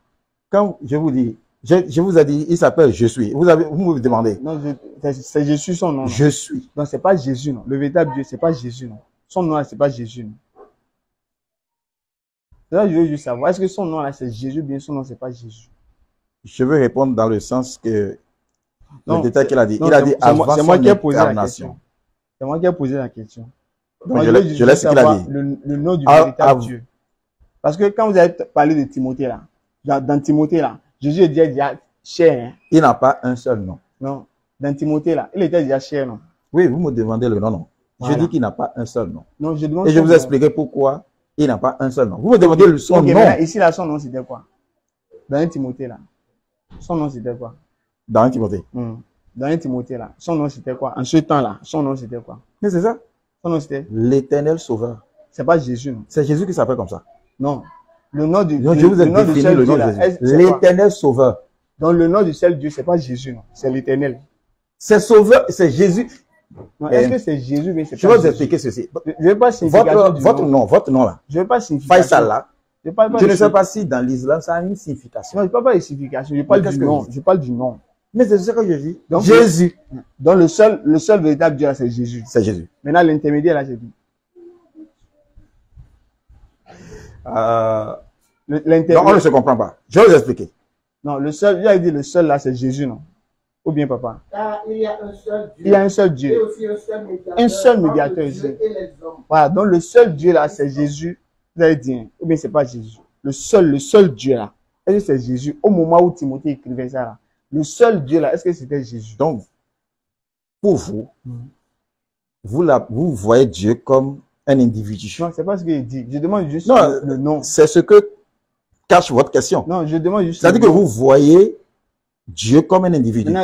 Quand je vous dis, je vous ai dit, il s'appelle Je suis. Vous me demandez. Non, c'est Jésus son nom. Non. Je suis. Non, c'est pas Jésus, non. Le véritable Dieu, c'est pas Jésus, non. Son nom là, c'est pas Jésus, non. Là, je veux juste savoir, est-ce que son nom là, c'est Jésus, bien son nom, c'est pas Jésus? Je veux répondre dans le sens que non, le détail qu'il a dit. Non, il a dit avant c'est moi qui ai posé la incarnation. question. C'est moi qui ai posé la question. Donc, je laisse ce qu'il a dit. Le nom du véritable Dieu. Parce que quand vous avez parlé de Timothée là, dans Timothée là, Jésus était déjà cher. Hein? Il n'a pas un seul nom. Non. Dans Timothée là, il était déjà cher, non? Oui, vous me demandez le nom, non. Voilà. Je dis qu'il n'a pas un seul nom. Non, je demande. Et je vous ai expliqué pourquoi il n'a pas un seul nom. Vous me demandez son nom. Là, ici là, son nom c'était quoi? Dans un Timothée là. Son nom c'était quoi? Dans un Timothée. Dans un Timothée là. Son nom c'était quoi? En ce temps là, son nom c'était quoi? Mais c'est ça. Son nom c'était l'Éternel Sauveur. C'est pas Jésus, non? C'est Jésus qui s'appelle comme ça. Non. Le nom du non, je vous ai défini le nom de Jésus. L'Éternel Sauveur. Donc le nom du seul Dieu, c'est pas Jésus, non. C'est l'Éternel. C'est Sauveur, c'est Jésus. Est-ce que c'est Jésus, mais c'est je vais vous expliquer ceci. Je vais pas votre nom là. Je vais pas signification. Faisal là. Je ne sais pas si dans l'islam ça a une signification. Non, je ne parle pas de signification, je parle du nom. Je parle du nom. Mais c'est ce que je dis. Donc, Jésus. Donc le seul véritable Dieu là, c'est Jésus. C'est Jésus. Maintenant l'intermédiaire là, c'est qui? Non, on ne se comprend pas. Je vais vous expliquer. Non, le seul, il a dit le seul là, c'est Jésus, non? Ou bien papa? Il y a un seul Dieu. Il y a un seul Dieu. Et aussi un seul médiateur ici. Voilà, donc le seul Dieu là, c'est Jésus. Vous allez dire, ou bien c'est pas Jésus. Le seul Dieu là. Est-ce que c'est Jésus? Au moment où Timothée écrivait ça là. Le seul Dieu là, est-ce que c'était Jésus? Donc, pour vous, vous voyez Dieu comme un individu. Non, c'est pas ce qu'il dit. Je demande juste le nom. C'est ce que cache votre question. Non, je demande juste. C'est-à-dire que vous voyez Dieu comme un individu. Ne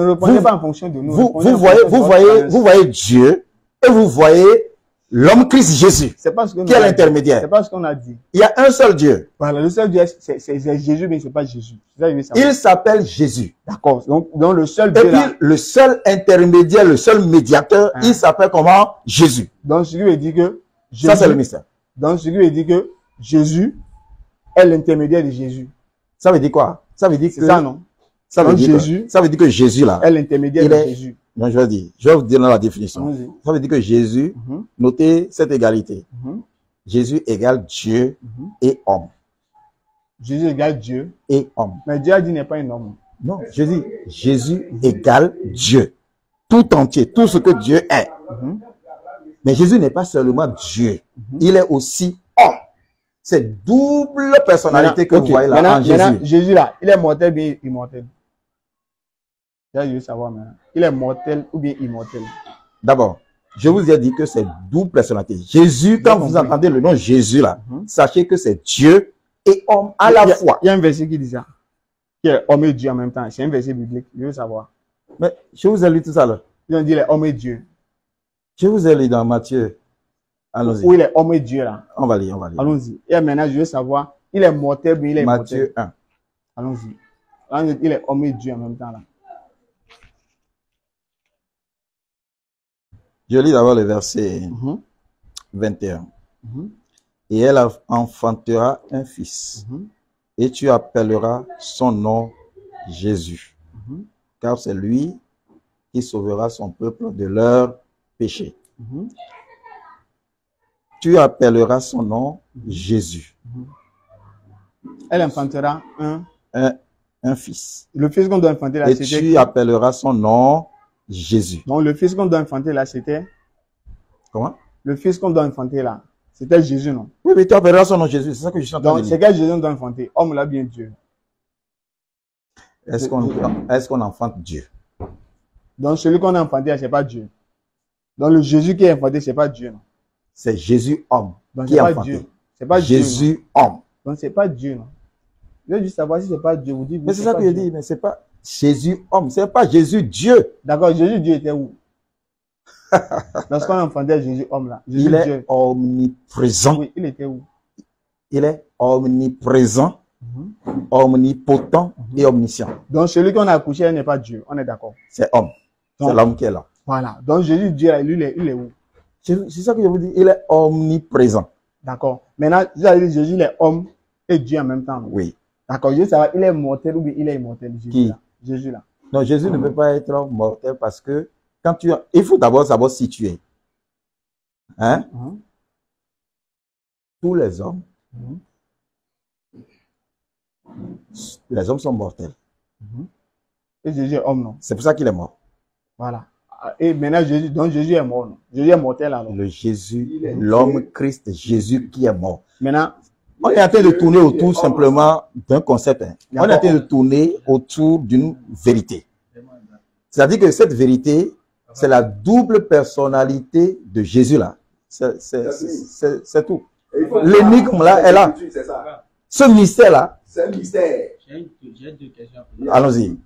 répondez pas en fonction de nous. Vous voyez Dieu et vous voyez l'homme Christ Jésus. C'est pas ce que qui est l'intermédiaire. C'est pas ce qu'on a dit. Il y a un seul Dieu. Voilà, le seul Dieu, c'est Jésus, mais c'est pas Jésus. Il s'appelle Jésus. D'accord. Donc le seul Dieu. Et puis le seul intermédiaire, le seul médiateur, il s'appelle comment? Jésus. Donc ce qui veut dire que Jésus, ça c'est le mystère. Donc ce qui veut dire que Jésus est l'intermédiaire de Jésus. Ça veut dire quoi? Ça veut dire que ça, non? Ça veut dire que Jésus là est l'intermédiaire de Jésus. Non, je vais vous dire dans la définition. Ça veut dire que Jésus, notez cette égalité. Jésus égale Dieu et homme. Jésus égale Dieu et homme. Mais Dieu a dit n'est pas un homme. Non, je dis Jésus égale Dieu. Tout entier, tout ce que Dieu est. Mais Jésus n'est pas seulement Dieu. Il est aussi homme. C'est double personnalité que vous voyez là en Jésus. Jésus là, il est mortel ou bien immortel? Je veux savoir maintenant. Il est mortel ou bien immortel? D'abord, je vous ai dit que c'est double personnalité. Jésus, quand vous entendez le nom Jésus là, sachez que c'est Dieu et homme à la fois. Il y a un verset qui dit ça. Qui est homme et Dieu en même temps. C'est un verset biblique. Je veux savoir. Mais je vous ai lu tout à l'heure. Ils ont dit les hommes et Dieu. Je vous ai lu dans Matthieu. Allons-y. Où il est homme et Dieu là. On va lire. Allons-y. Et maintenant, je veux savoir, il est mortel, mais il est immortel. Matthieu 1. Allons-y. Il est homme et Dieu en même temps là. Je lis d'abord le verset 21. Et elle enfantera un fils. Et tu appelleras son nom Jésus. Car c'est lui qui sauvera son peuple de leurs péchés. Tu appelleras son nom Jésus. Elle enfantera Un fils. Le fils qu'on doit enfanter là, Et c'était... tu appelleras son nom Jésus. Donc le fils qu'on doit enfanter là, c'était... Comment? Le fils qu'on doit enfanter là, c'était Jésus, non? Oui, mais tu appelleras son nom Jésus. C'est ça que je suis en train de Donc dire. c'est quel Jésus qu'on doit enfanter? Homme là, bien Dieu. Est-ce qu'on enfante Dieu? Donc celui qu'on a enfanté là, c'est pas Dieu. Donc le Jésus qui est enfanté, c'est pas Dieu, non? C'est Jésus homme Donc qui c'est est pas enfanté. Dieu. C'est pas Dieu. Jésus homme. Donc c'est pas Dieu, non? Je veux juste savoir si c'est pas Dieu. Vous dites, Mais c'est ça que je dis, mais c'est pas Jésus homme, c'est pas Jésus Dieu. D'accord, Jésus Dieu était où? Lorsqu'on enfantait Jésus homme là. Jésus Il est Dieu. omniprésent. Oui, il était où? Il est omniprésent, omnipotent et omniscient. Donc celui qu'on a accouché, il n'est pas Dieu. On est d'accord. C'est homme. C'est Donc, l'homme qui est là. voilà. Donc Jésus Dieu là, lui, il est où? C'est ça que je vous dis. Il est omniprésent. D'accord. Maintenant, vous avez dit Jésus il est homme et Dieu en même temps. Oui. D'accord. Je veux savoir, il est mortel ou bien il est immortel, Jésus Qui? là. Jésus là. Non, Jésus ne peut pas être mortel parce que quand il faut d'abord savoir situer. Hein? Tous les hommes, sont mortels. Et Jésus est homme, non? C'est pour ça qu'il est mort. Voilà. Et maintenant, Jésus, donc Jésus est mort, non? Jésus est mortel alors. Le Jésus, l'homme Christ, Jésus qui est mort. Maintenant, On est en train de tourner autour simplement d'un concept. Hein. On est en train de tourner autour d'une vérité. C'est-à-dire que cette vérité, c'est la double personnalité de Jésus là. C'est tout. L'énigme là est là. Ce mystère là. C'est un mystère. J'ai deux questions. Allons-y.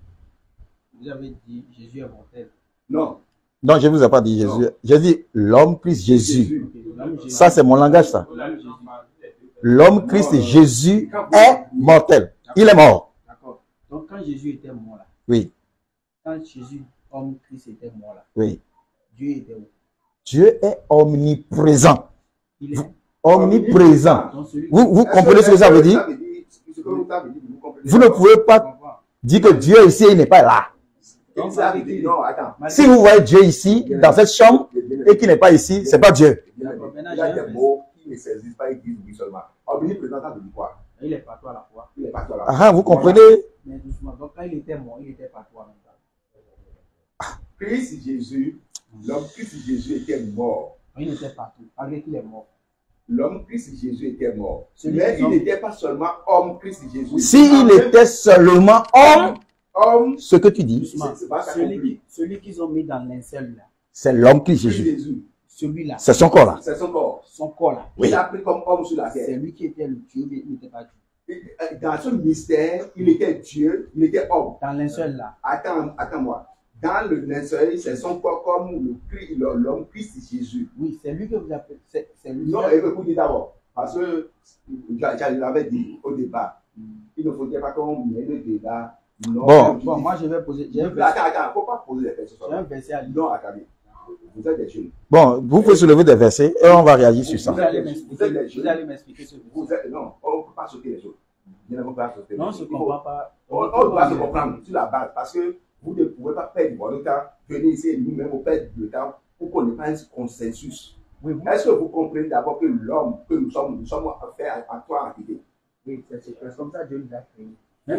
Vous avez dit Jésus est mortel. Non. Non, je ne vous ai pas dit Jésus. Non. J'ai dit l'homme Christ Jésus. L'homme Jésus- Ça, c'est mon langage, ça. l'homme Jésus- L'homme Christ Jésus est mortel. Il est mort. D'accord. Donc quand Jésus était mort là, Oui, quand Jésus, homme Christ, était mort là, oui. Dieu était où? Dieu est omniprésent. Il est. Omniprésent. Donc celui Vous comprenez ce que ça veut dire? Vous ne pouvez pas dire que Dieu est ici et il n'est pas là. Non, attends. Si vous voyez Dieu ici, dans cette chambre, et qu'il n'est pas ici, c'est pas Dieu. Il y a des mots qui ne saisissent pas et qui disent seulement. Omniprésent, ça veut dire quoi? il est partout à la fois. Il est partout là. Ah, vous comprenez? Mais doucement. Donc quand il était mort, il était partout en même temps. Christ Jésus, l'homme Christ Jésus était mort. Il était partout. Malgré qu'il est mort. L'homme Christ Jésus était mort. Celui Mais qui il homme. n'était pas seulement homme Christ Jésus. S'il était seulement homme, homme, ce que tu dis, Doucement. c'est pas ça Celui compris. celui qu'ils ont mis dans linceul là, c'est l'homme Christ Christ Jésus. Jésus, celui-là, C'est son corps là. c'est son corps. son corps là, Oui. Il a pris comme homme sur la c'est terre. lui qui était le Dieu, mais il n'était pas Dieu. Dans ce mystère, il était Dieu, il était homme. Dans linceul là, Attends-moi. Dans le linceul, c'est son corps comme l'homme Christ Jésus. oui, c'est lui que vous appelez. C'est lui. Non, écoutez d'abord. Parce que, je l'avais dit au départ, il ne faudrait pas qu'on mette le débat. Non, Bon. Moi je vais poser. J'ai un verset, Attends, il ne faut pas poser les questions. j'ai un verset à lire. Non, attendez. Vous êtes des jeunes. Bon, vous pouvez soulever des versets et on va réagir sur ça. Vous allez m'expliquer ce verset. Non, on ne peut pas sauter les choses. Bien, on ne peut pas sauter. Non, on ne se comprend pas. On doit se comprendre sur la base parce que vous ne pouvez pas perdre votre temps, venir ici et nous-mêmes, on perd le temps pour qu'on n'ait pas un consensus. Oui, Est-ce que vous comprenez d'abord que l'homme que nous sommes fait à toi en idée? oui, c'est comme ça Dieu nous a créés.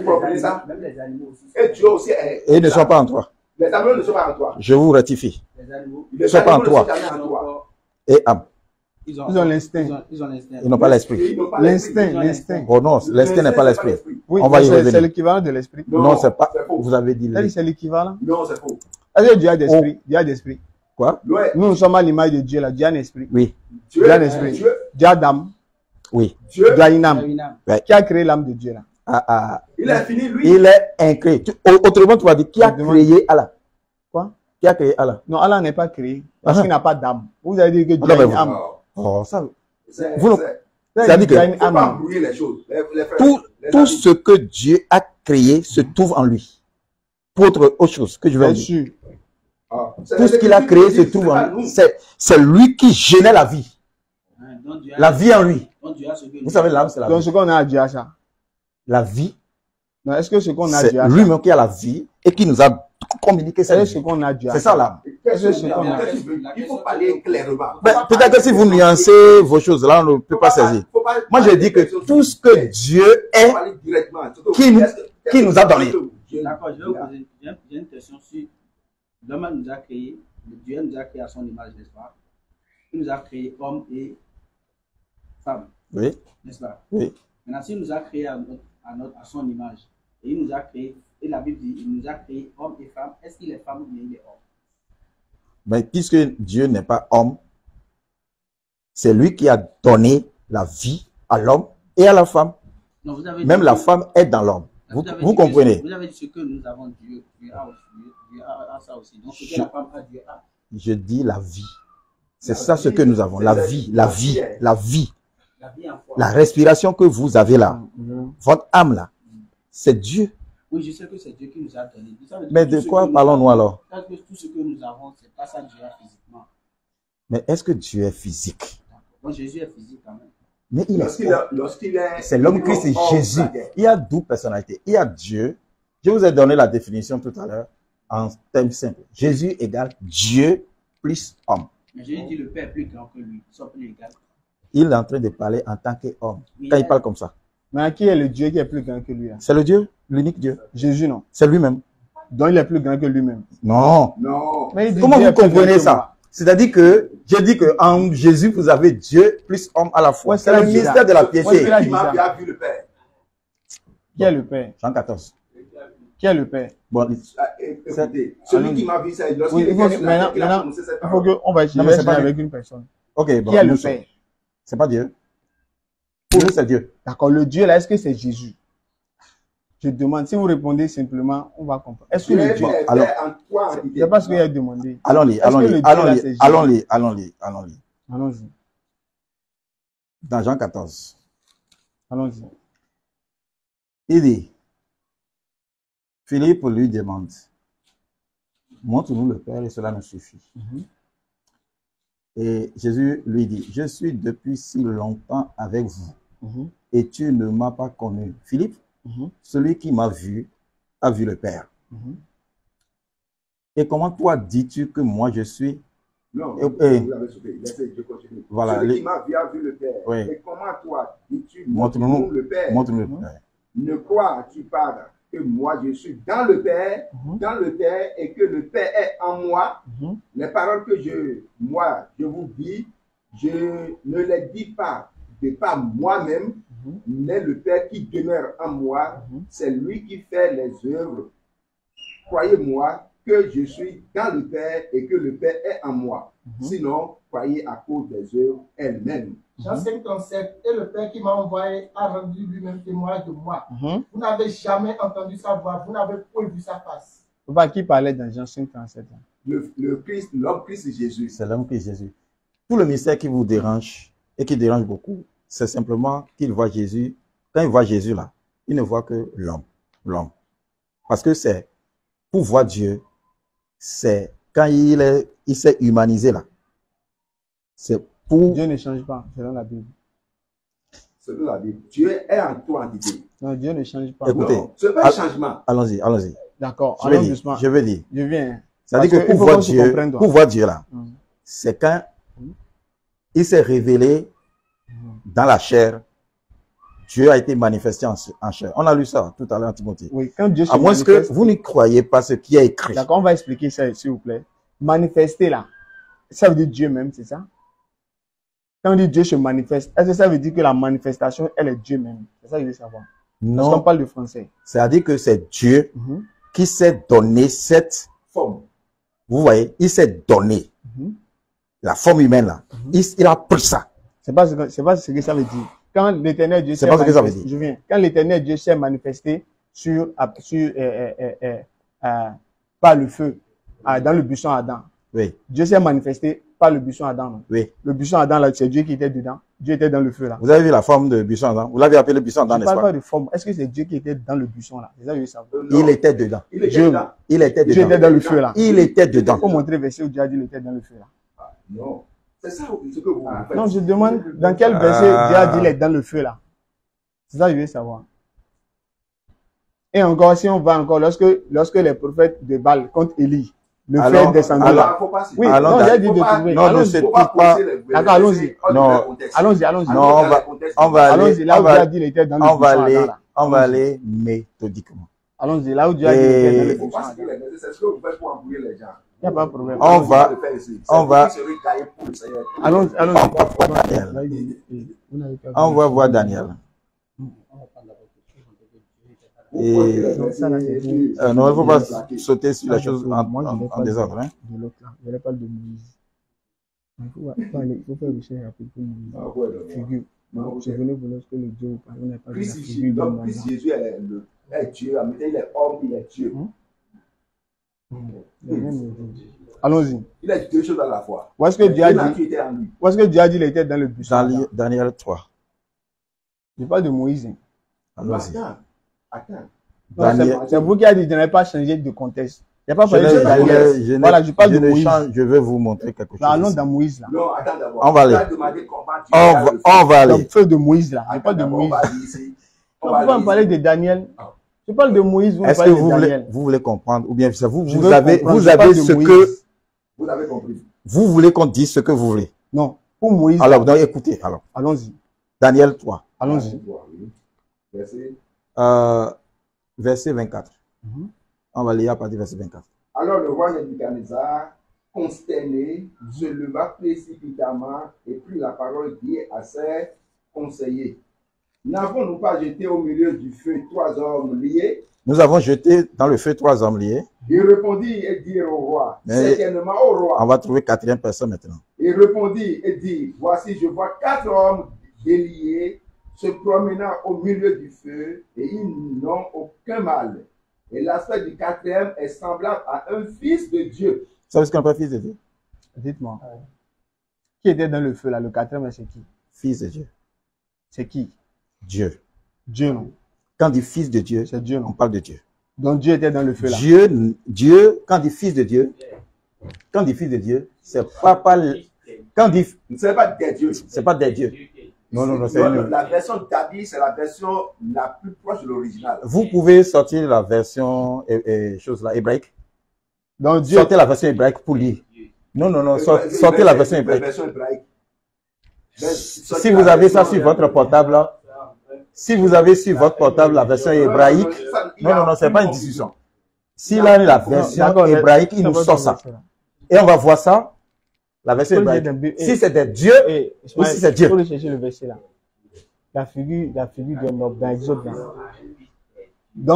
Vous comprenez ça? Même les animaux aussi. Et Dieu aussi est. Et ils ne sont pas en toi. Les animaux ne sont pas en toi. Je vous rectifie. Les animaux, Les sont pas en animaux ne toi. sont jamais en toi. Et âme. ils Ils ont l'instinct. Ils ont l'instinct. Ils n'ont pas l'esprit. Et ils n'ont pas L'instinct, l'esprit. l'instinct. Oh non, l'instinct n'est pas l'esprit. Oui, On va y c'est revenir. l'équivalent de l'esprit. Non, c'est pas. c'est faux. Vous avez dit Elle dit c'est l'équivalent. Non, c'est faux. Elle dit Dieu a d'esprit. Dieu a d'esprit. quoi? Ouais. Nous, nous sommes à l'image de Dieu là. Dieu a un esprit. Oui, Dieu, Dieu a un esprit. Dieu a d'âme. oui. Dieu, Dieu a une Il y a âme. une âme. Qui a créé l'âme de Dieu là? il a fini, lui. Il est incréé. Autrement, tu vas dire qui a créé Allah? Quoi? Qui a créé Allah? Non, Allah n'est pas créé parce Ah. qu'il n'a pas d'âme. Vous avez dit que Dieu Non, a mais une vous- âme. Oh, ça. C'est- Vous ne- c'est- C'est-à-dire Dieu a que une faut pas âme. embrouiller les choses. Les frères, tout les amis. ce que Dieu a créé se trouve en lui. Pour autre chose que je vais Bien dire. sûr. Ah, Tout ce qu'il a créé se trouve en lui. C'est lui qui génère la vie. Hein, donc Dieu a- La vie en lui. donc Dieu a ce que Vous savez, l'âme, c'est la Donc vie. ce qu'on a à Dieu à ça. La vie, Non, est-ce que ce qu'on a à c'est Dieu à ça? lui-même qui a la vie et qui nous a communiquer C'est cette ce vie. qu'on a dû. C'est ça l'âme. Il faut parler clairement. Peut-être que si vous nuancez vos choses là, on ne peut pas saisir. Moi, je dis que tout ce que Dieu est, qui nous a donné. D'accord, je vais vous poser j'ai une question sur l'homme nous a créé, Dieu nous a créé à son image, n'est-ce pas? Il nous a créé homme et femme, Oui, n'est-ce pas? oui. Maintenant, s'il nous a créé à son image, et il nous a créé, et la Bible dit, il nous a créé homme et femme, est-ce qu'il est femme ou bien il est homme? Mais puisque Dieu n'est pas homme, c'est lui qui a donné la vie à l'homme et à la femme. Non, vous avez Même dit la que- femme est dans l'homme. Vous avez dit comprenez? Vous avez dit ce que nous avons, Dieu a ça aussi. Donc, ce que la femme a, Dieu a. Je dis la vie. C'est ça ce que nous avons. La vie, la vie, la vie. La vie en foi. La respiration que vous avez là, votre âme là, c'est Dieu. Oui, je sais que c'est Dieu qui nous a donné. Ça veut dire Mais que de tout ce quoi que parlons-nous alors? parce que tout ce que nous avons, c'est pas ça Dieu a physiquement. Mais est-ce que Dieu est physique? Donc, Jésus est physique quand même. Mais il est. Lorsqu'il est. C'est l'homme Christ, c'est Jésus. Il y a 12 personnalités. Il y a Dieu. Je vous ai donné la définition tout à l'heure en termes simples. Jésus égale Dieu plus homme. Mais Jésus dit le Père est plus grand que lui. Ils sont plus égaux. Il est en train de parler en tant qu'homme. Quand il parle comme ça. Mais qui est le Dieu qui est plus grand que lui? C'est le Dieu, l'unique Dieu. Jésus, non. C'est lui-même. Donc il est plus grand que lui-même. Non. Non. Mais il dit Comment Dieu vous est plus grand comprenez que ça? moi. C'est-à-dire que j'ai dit que en Jésus, vous avez Dieu plus homme à la fois. Ouais, c'est le c'est mystère de la piété. Ouais, Celui qui m'a vu a vu le Père. Qui est le Père? Jean 14. Qui est le Père? Bon, Écoutez, celui qui m'a vu, c'est Oui, lorsqu'il il faut était que, sur la terre qu'il a maintenant, prononcé cette il faut parole. qu'on va Non, mais échanger c'est pas avec une personne. ok, bon. Qui est le nous Père? sommes- C'est pas Dieu. Pour nous, c'est Dieu. D'accord, le Dieu là, est-ce que c'est Jésus? Je demande, si vous répondez simplement, on va comprendre. Est-ce que Dieu le Dieu, est alors- fait en toi en je idée. sais pas ce qu'il a demandé. Allons-y, Est-ce que le allons-y, Dieu, là, c'est allons-y, Jésus? allons-y, allons-y, allons-y. Allons-y, Dans Jean 14, allons-y. il dit, Philippe lui demande, montre-nous le Père et cela nous suffit. Et Jésus lui dit, je suis depuis si longtemps avec vous et tu ne m'as pas connu. Philippe, celui qui m'a vu a vu le Père. Et comment toi dis-tu que moi je suis? Non, Et- vous l'avez sauvé. Laissez, je continue. Voilà, Celui les- qui m'a vu a vu le Père. Oui. Et comment toi dis-tu Montre-nous montre-nous le Père? montre-nous le Père. Ne crois-tu pas que moi je suis dans le Père et que le Père est en moi? Les paroles que je vous dis, je ne les dis pas de par moi-même, mais le Père qui demeure en moi, c'est lui qui fait les œuvres. Croyez-moi que je suis dans le Père et que le Père est en moi. Sinon, croyez à cause des œuvres elles-mêmes. Jean 5,37, et le Père qui m'a envoyé a rendu lui-même témoignage de moi. Vous n'avez jamais entendu sa voix, vous n'avez point vu sa face. Papa, qui parlait dans Jean 5,37? Le Christ, l'homme Christ Jésus. C'est l'homme qui est Jésus. Tout le mystère qui vous dérange et qui dérange beaucoup, c'est simplement qu'il voit Jésus. Quand il voit Jésus là, il ne voit que l'homme. L'homme. Parce que c'est, pour voir Dieu, c'est quand il s'est humanisé là. C'est pour... Dieu ne change pas, selon la Bible. Selon la Bible, Dieu est en toi en idée. Non, Dieu ne change pas. Écoutez, Non, ce n'est pas un changement. Allons-y, allons-y. D'accord, Je vais allons dire, doucement. je vais dire. Je viens. C'est-à-dire Parce que qu'il pour faut voir qu'on se Dieu, comprenne, toi. pour voir Dieu là, c'est quand il s'est révélé dans la chair. Dieu a été manifesté en chair. On a lu ça tout à l'heure en Timothée. Oui, quand Dieu se À moins que manifeste. vous ne croyez pas ce qui est écrit. D'accord, on va expliquer ça, s'il vous plaît. Manifester là, ça veut dire Dieu même, c'est ça? Quand on dit Dieu se manifeste, est-ce que ça veut dire que la manifestation, elle est Dieu même? C'est ça que je veux savoir. Parce qu'on Non, parle de français. c'est-à-dire que c'est Dieu qui s'est donné cette Forme. Vous voyez, il s'est donné la forme humaine là. Il a pris ça. C'est pas ce que ça veut dire. Quand l'éternel Dieu C'est pas ce que ça veut manifesté- dire. Je viens. Quand l'éternel Dieu s'est manifesté par le feu, dans le buisson Adam. Oui, Dieu s'est manifesté par le buisson Adam. Non? oui. Le buisson Adam là, c'est Dieu qui était dedans. Dieu était dans le feu là. Vous avez vu la forme de buisson Adam? Vous l'avez appelé buisson Adam, Je n'est-ce parle pas? pas de forme. Est-ce que c'est Dieu qui était dans le buisson là? C'est ça que je veux savoir. Il était dedans. Il est Dieu, dedans. Il était Dieu était dedans. dans le feu là. Il était dedans. Il faut montrer verset où Dieu a dit qu'il était dans le feu là. Non. C'est ça ce que vous faites. Non, je demande dans quel verset Dieu a dit qu'il est dans le feu là. C'est ça que je veux savoir. Et encore, si on va encore, lorsque les prophètes de Baal contre Élie, le Alors, fait descendre alors, là. Faut pas citer. Oui, alors, non, j'ai dit faut de pas- trouver. non, ne Allons-y, se Faut pas pique pas. pousser les versets D'accord, allons-y. hors de Non. leur contexte. allons-y. Allons Non, dans on va- le contexte on va biblique. Allons-y, là on où va- Dieu a dit il était dans le on va buisson aller, Adam, là. on va Allons-y. aller méthodiquement. Allons-y, là où Dieu a dit il était dans le Faut buisson pas citer Adam. les versets, c'est ce que vous faites pour embrouiller les gens. Il n'y a pas de problème. On va- le faire ici. on C'est va- vous qui serez taillés pour le Seigneur. Allons-y. On va voir Daniel. On va voir Daniel. Et Vous prenez les versets non, il ne faut pas plaqués. sauter sur la chose Moi, je en n'ai pas désordre. Hein. de l'autre là. Je n'ai pas de Moïse. Il faut faire recherche rapide pour Moïse. Ah ouais, non. Figure. Non, Souvenez-vous lorsque le Dieu vous parle, on n'a pas de la Christ ici, figure d'un donc homme. Christ Jésus est Dieu, il est homme, il est Dieu. Allons-y. Il est deux choses à la fois. Où est-ce que Dieu a Il a dit, qui était en lui. où est-ce que Dieu a dit il était dans le buisson Adam? Daniel 3. Je parle de Moïse. Hein. Allons-y. Attends. Non, Daniel- c'est vous qui avez dit, je n'avais pas changé de contexte. Il n'y a pas Je parlé de Daniel. Voilà, je parle de Moïse. je vais vous montrer quelque chose. Non, allons ici. dans Moïse là. Non, attends d'abord. On va aller. Tu as demandé comment tu On va Dans aller. le feu de Moïse là. Je Attends parle de d'abord, Moïse. on va aller ici. On On va peut pas aller me parler ici. de Daniel. Je parle de Moïse, vous me Est-ce que parlez de vous Daniel. voulez comprendre ou bien ça, vous Je veux avez comprendre, vous je parle avez de ce Moïse. que Vous avez compris. vous voulez qu'on dise ce que vous voulez. Non, pour Moïse. Alors donc écoutez alors. Allons-y. Daniel 3 Allons-y. Verset. verset 24. Mhm. On va lire à partir du verset 24. Alors le roi Nebuchadnezzar, consterné, se leva précipitamment et prit la parole, dit à ses conseillers: N'avons-nous pas jeté au milieu du feu 3 hommes liés? Nous avons jeté dans le feu 3 hommes liés. Il répondit et dit au roi: Mais- Certainement au roi. On va trouver 4e personne maintenant. Il répondit et dit: Voici, je vois 4 hommes déliés se promenant au milieu du feu, et ils n'ont aucun mal. Et l'aspect du 4e est semblable à un fils de Dieu. Vous savez ce qu'on appelle fils de Dieu? Dites-moi. Qui était dans le feu là, le 4e, c'est qui? Fils de Dieu. C'est qui? Dieu. Dieu, non? Quand on dit fils de Dieu, C'est Dieu, on non? parle de Dieu. Donc Dieu était dans le feu là. Dieu, quand on dit fils de Dieu, c'est pas quand on dit, Ce n'est pas des dieux. c'est pas des dieux. Non, c'est une. La version d'Abi, c'est la version la plus proche de l'original. Vous pouvez sortir la version chose là, hébraïque. Donc Dieu, Sortez la version hébraïque pour lire. Non, sortez la version hébraïque. Si vous avez ça sur votre portable, là, si vous avez sur votre portable la version hébraïque, non, c'est pas une discussion. Si là, la version D'accord, hébraïque, il nous sort ça. Et on va voir ça, la version hébraïque. Si c'est des dieux, ou si c'est Dieu. Il faut aller chercher le verset là. La figure de Nob dans Exode là.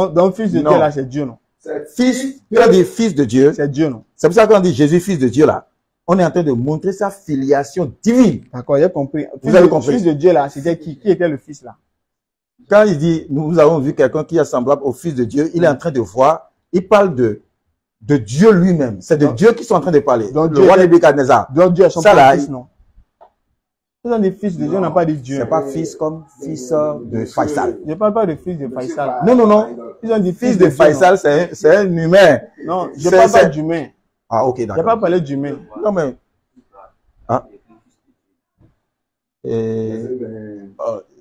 Donc fils de Non. Dieu là, c'est Dieu, non? Fils, quand on dit fils de Dieu, C'est Dieu, non? c'est pour ça qu'on dit Jésus, fils de Dieu là. On est en train de montrer sa filiation divine. D'accord, j'ai compris. Vous avez compris. Fils de Dieu là, c'était qui? Qui était le fils là? Quand il dit, nous avons vu quelqu'un qui est semblable au fils de Dieu, il est en train de voir, il parle de Dieu lui-même. C'est de Dieu qu'ils sont en train de parler. Donc Le Dieu roi était- Nebuchadnezzar. Donc Dieu est son Ça, là, fils, non? Ils ont des fils de Dieu, on n'a pas de Dieu. C'est pas fils comme fils de Faisal. Je ne parle pas de fils de Faisal. Non. Ils ont dit Fils de Dieu, non? Faisal, c'est un humain. Non, je C'est- ne parle pas c'est- d'humain. Ah, ok, Je n'ai pas d'accord. parlé d'humain. Non, mais. Ah.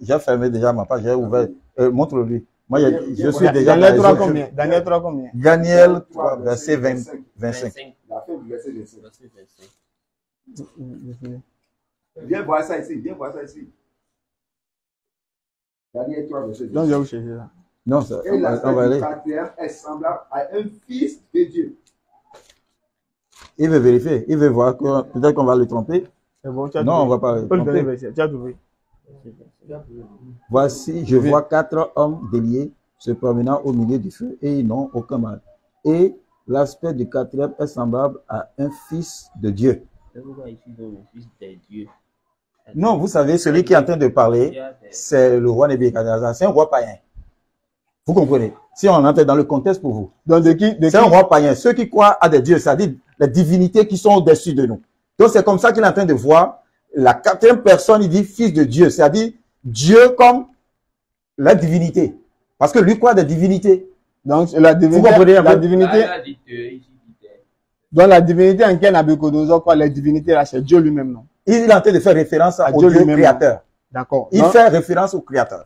J'ai fermé déjà ma page, j'ai ouvert. Montre-lui. Moi, je suis déjà. Daniel dans 3 les autres. combien? Daniel 3 combien? Daniel 3, verset 25. La fin du verset 25. Viens voir ça ici. Daniel 3, verset 25. Donc je vais vous chercher là. Non, Et on va l'aspect du aller. 4e est semblable à un fils de Dieu. Il veut vérifier. Il veut voir que peut-être qu'on va le tromper. C'est bon, tu as Non, trouvé. on va pas Tu peux le donner le tromper. verset. Tu as trouvé. Voici, je vois 4 hommes déliés se promenant au milieu du feu et ils n'ont aucun mal. Et l'aspect du 4e est semblable à un fils de Dieu. Non, vous savez, celui qui est en train de parler, c'est le roi Nebuchadnezzar. C'est un roi païen. Vous comprenez? Si on entre dans le contexte pour vous. Donc de qui? C'est un roi païen. Ceux qui croient à des dieux, c'est-à-dire les divinités qui sont au-dessus de nous. Donc c'est comme ça qu'il est en train de voir la 4e personne, il dit fils de Dieu, c'est-à-dire Dieu comme la divinité. Parce que lui croit à des divinités. Donc la divinité. Vous comprenez un La peu? divinité. Donc la divinité en quelle Nabucodonosor croit, la divinité là, c'est Dieu lui-même, non? Il est en train de faire référence À au Dieu Dieu lui-même. créateur. D'accord. Il fait référence au créateur.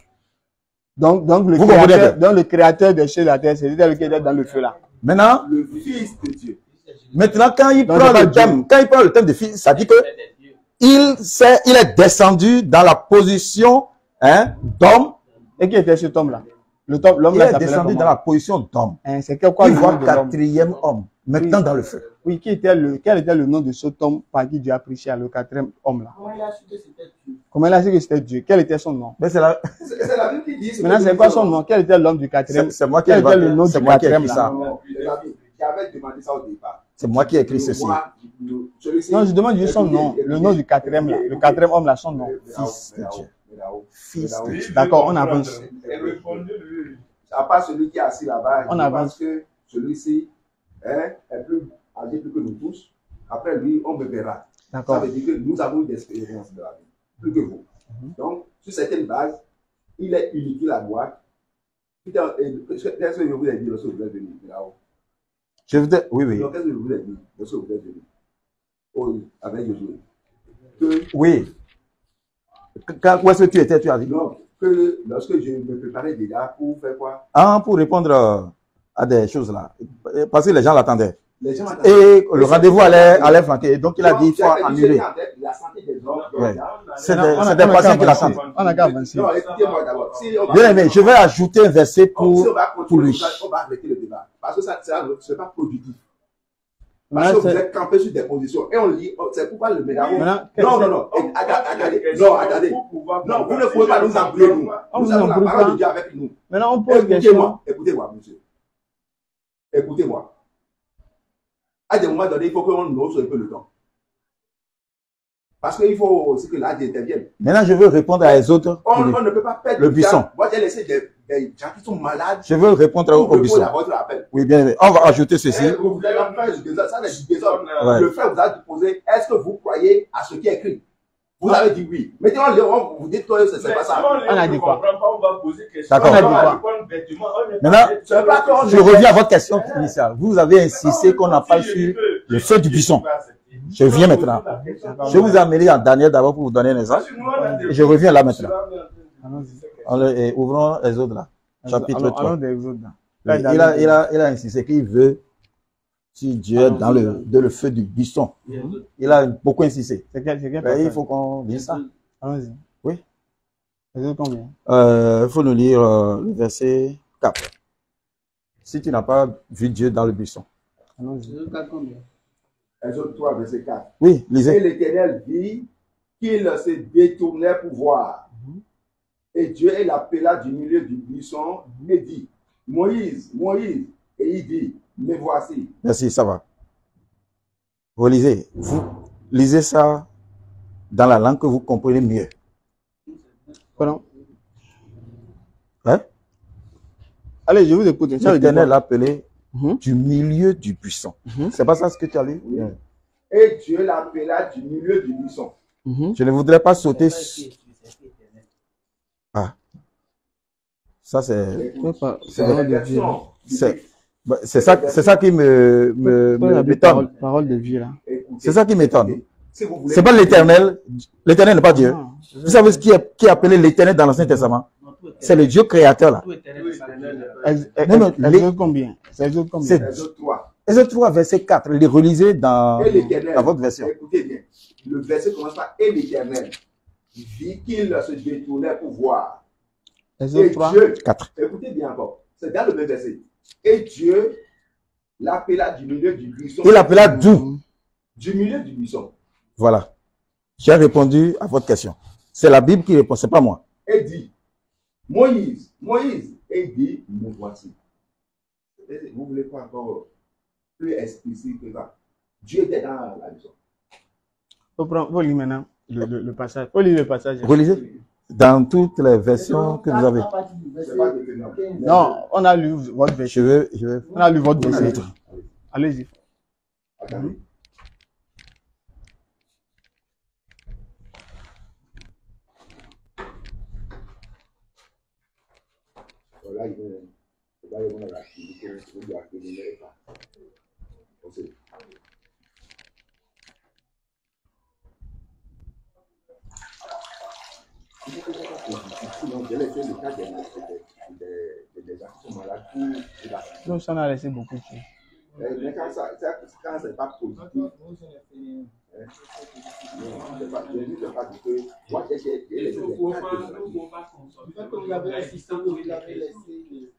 Donc Vous comprenez un peu? le créateur des cieux et de la terre, c'est lui qui était dans le feu là. Maintenant, Le Fils de Dieu. maintenant, quand il Donc, prend c'est pas le thème, quand il prend le thème de fils, ça dit que il est descendu dans la position, hein, d'homme. Et qui était cet homme là? L'homme Il là est s'appelait descendu comment? dans la position d'homme. Hein, c'est quoi Il le voit nom de l'homme? quatrième homme, maintenant dans le feu. Oui, quel était le nom de cet homme par qui Dieu a prêché à le quatrième homme là? Comment il a su que c'était Dieu? Comment il a su que c'était Dieu? Quel était son nom? Mais c'est la, C'est la Bible qui dit. Maintenant, c'est quoi son nom? Quel était l'homme du quatrième? c'est moi qui Quel ai était le nom c'est du moi qui ai quatrième écrit là? ça. Non, j'avais demandé ça au départ. C'est moi qui ai écrit ceci. Non, je demande juste son nom, le nom du quatrième là. Le quatrième homme là, son nom. Fils de Dieu. Fils de Dieu. D'accord, on avance. À part celui qui est assis là-bas, On je avance. pense que celui-ci est plus âgé plus que nous tous. Après lui, on me verra. Ça D'accord. veut dire que nous avons une expérience de la vie, plus que vous. Donc, sur certaines bases, il est unique, il a droit. Qu'est-ce que je vous ai dit lorsque vous êtes venu là-haut? Je vous dis, oui, oui. Donc, qu'est-ce que je vous ai dit lorsque vous êtes venu? Oui, avec Josué. Que, Oui. Où est-ce que tu étais, tu as dit? donc, que lorsque je me préparais déjà pour faire quoi? Ah, pour répondre à des choses là. Parce que les gens l'attendaient. Les gens attendaient. Et le rendez-vous allait flanquer. Donc il a dit, il faut annuler. La santé des hommes. Ouais. C'est On a des qu'à patients qui avancer. l'attendent. On a qu'à avancer. Non, écoutez-moi d'abord. Si on va- Bien aimé, je vais ajouter un verset si on va pour continuer, lui. on va arrêter le débat. Parce que ça c'est pas productif. Maintenant, Parce que vous c'est- êtes campé sur des positions. Et on lit, c'est pourquoi le médaillon. Maintenant, Non. Attendez. Non, attendez. Non, vous ne pouvez pas nous embrouiller, nous. On Nous vous avons la embrouille parole pas. de Dieu avec nous. Maintenant, on pose question. Écoutez-moi, monsieur. Écoutez-moi. À des moments donnés, il faut qu'on ose un peu le temps. Parce qu'il faut aussi que l'âge intervienne. Maintenant, je veux répondre à les autres. On ne peut pas perdre Le du buisson. temps. Moi, j'ai laissé des gens qui sont malades. Je veux répondre pour au répondre buisson. à votre appel. Oui, bien aimé. On va ajouter ceci. Et vous allez faire du désordre. Ça, c'est du désordre. Ouais. Le frère vous a posé, est-ce que vous croyez à ce qui est écrit? Vous avez dit oui. Maintenant, vous dites que c'est pas ça. On a dit quoi? D'accord. On a dit quoi? Maintenant, C'est pas qu'on je reviens à votre question initiale. Vous avez insisté qu'on n'a pas su le feu du buisson. Je viens maintenant. Je vous ai amené en Daniel d'abord pour vous donner un exemple. Et je reviens là maintenant. Et ouvrons les autres là. Chapitre Allons 3. des autres là. Oui, il a insisté qu'il veut, si Dieu est dans le feu du buisson. Il a beaucoup insisté. C'est quel Mais passage? il faut qu'on dise ça. Allons-y. Oui. Les autres combien? Il faut nous lire le verset 4. Si tu n'as pas vu Dieu dans le buisson. Allons-y. Exode 3, verset 4. Oui, Et lisez. l'Éternel vit qu'il se détournait pour voir. Et Dieu l'appela du milieu du buisson et dit, Moïse, Moïse. Et il dit, me voici. Merci, ça va. Vous lisez. Vous lisez ça dans la langue que vous comprenez mieux. Pardon. Hein? Allez, je vous écoute. Ça veut dire L'Éternel quoi? l'a appelé Mhm. du milieu du buisson. C'est pas ça ce que tu as lu? Oui. Et Dieu l'appela du milieu du buisson. Mhm. Je ne voudrais pas sauter. Ah. Ça, c'est. C'est la de Dieu. C'est ça qui m'étonne. Parole de Dieu là. C'est ça qui m'étonne. Si vous voulez- C'est pas l'Éternel. L'Éternel n'est pas Dieu. Vous savez ce qui est appelé l'Éternel dans l'Ancien Testament? C'est le Dieu créateur là. Non, Exode combien? C'est Exode combien? C'est Exode 3. Exode 3, verset 4. Les relisez dans Et l'Éternel, votre version. écoutez bien, le verset commence par et l'Éternel vit qu'il se détournait pour voir. Exode Et 3. Dieu, 4. écoutez bien encore, c'est dans le même verset. Et Dieu l'appela du milieu du buisson. Il l'appela d'où? Du milieu du buisson. Voilà. J'ai répondu à votre question. C'est la Bible qui répond, c'est pas moi. Et dit, Moïse, Moïse. Et il dit, me voici. Vous voulez pas encore plus explicite que ça? Dieu était dans la maison. Faut lire maintenant le passage. Faut lire le passage. Relisez. Dans toutes les versions que vous avez. À partir du verset C'est pas déterminant. 15. Non, on a lu votre verset. Je vais. On a lu votre verset. Allez-y. Attendez. Voilà, il va y avoir l'activité, vous doit accumuler pas. Aussi. Sinon, je l'ai fait le cas des gens qui sont malades pour la Donc, ça, on a laissé beaucoup de choses. mais quand c'est pas positif, non, je ne dis pas que moi j'ai laissé des cas Vous avez assisté, vous avez laissé.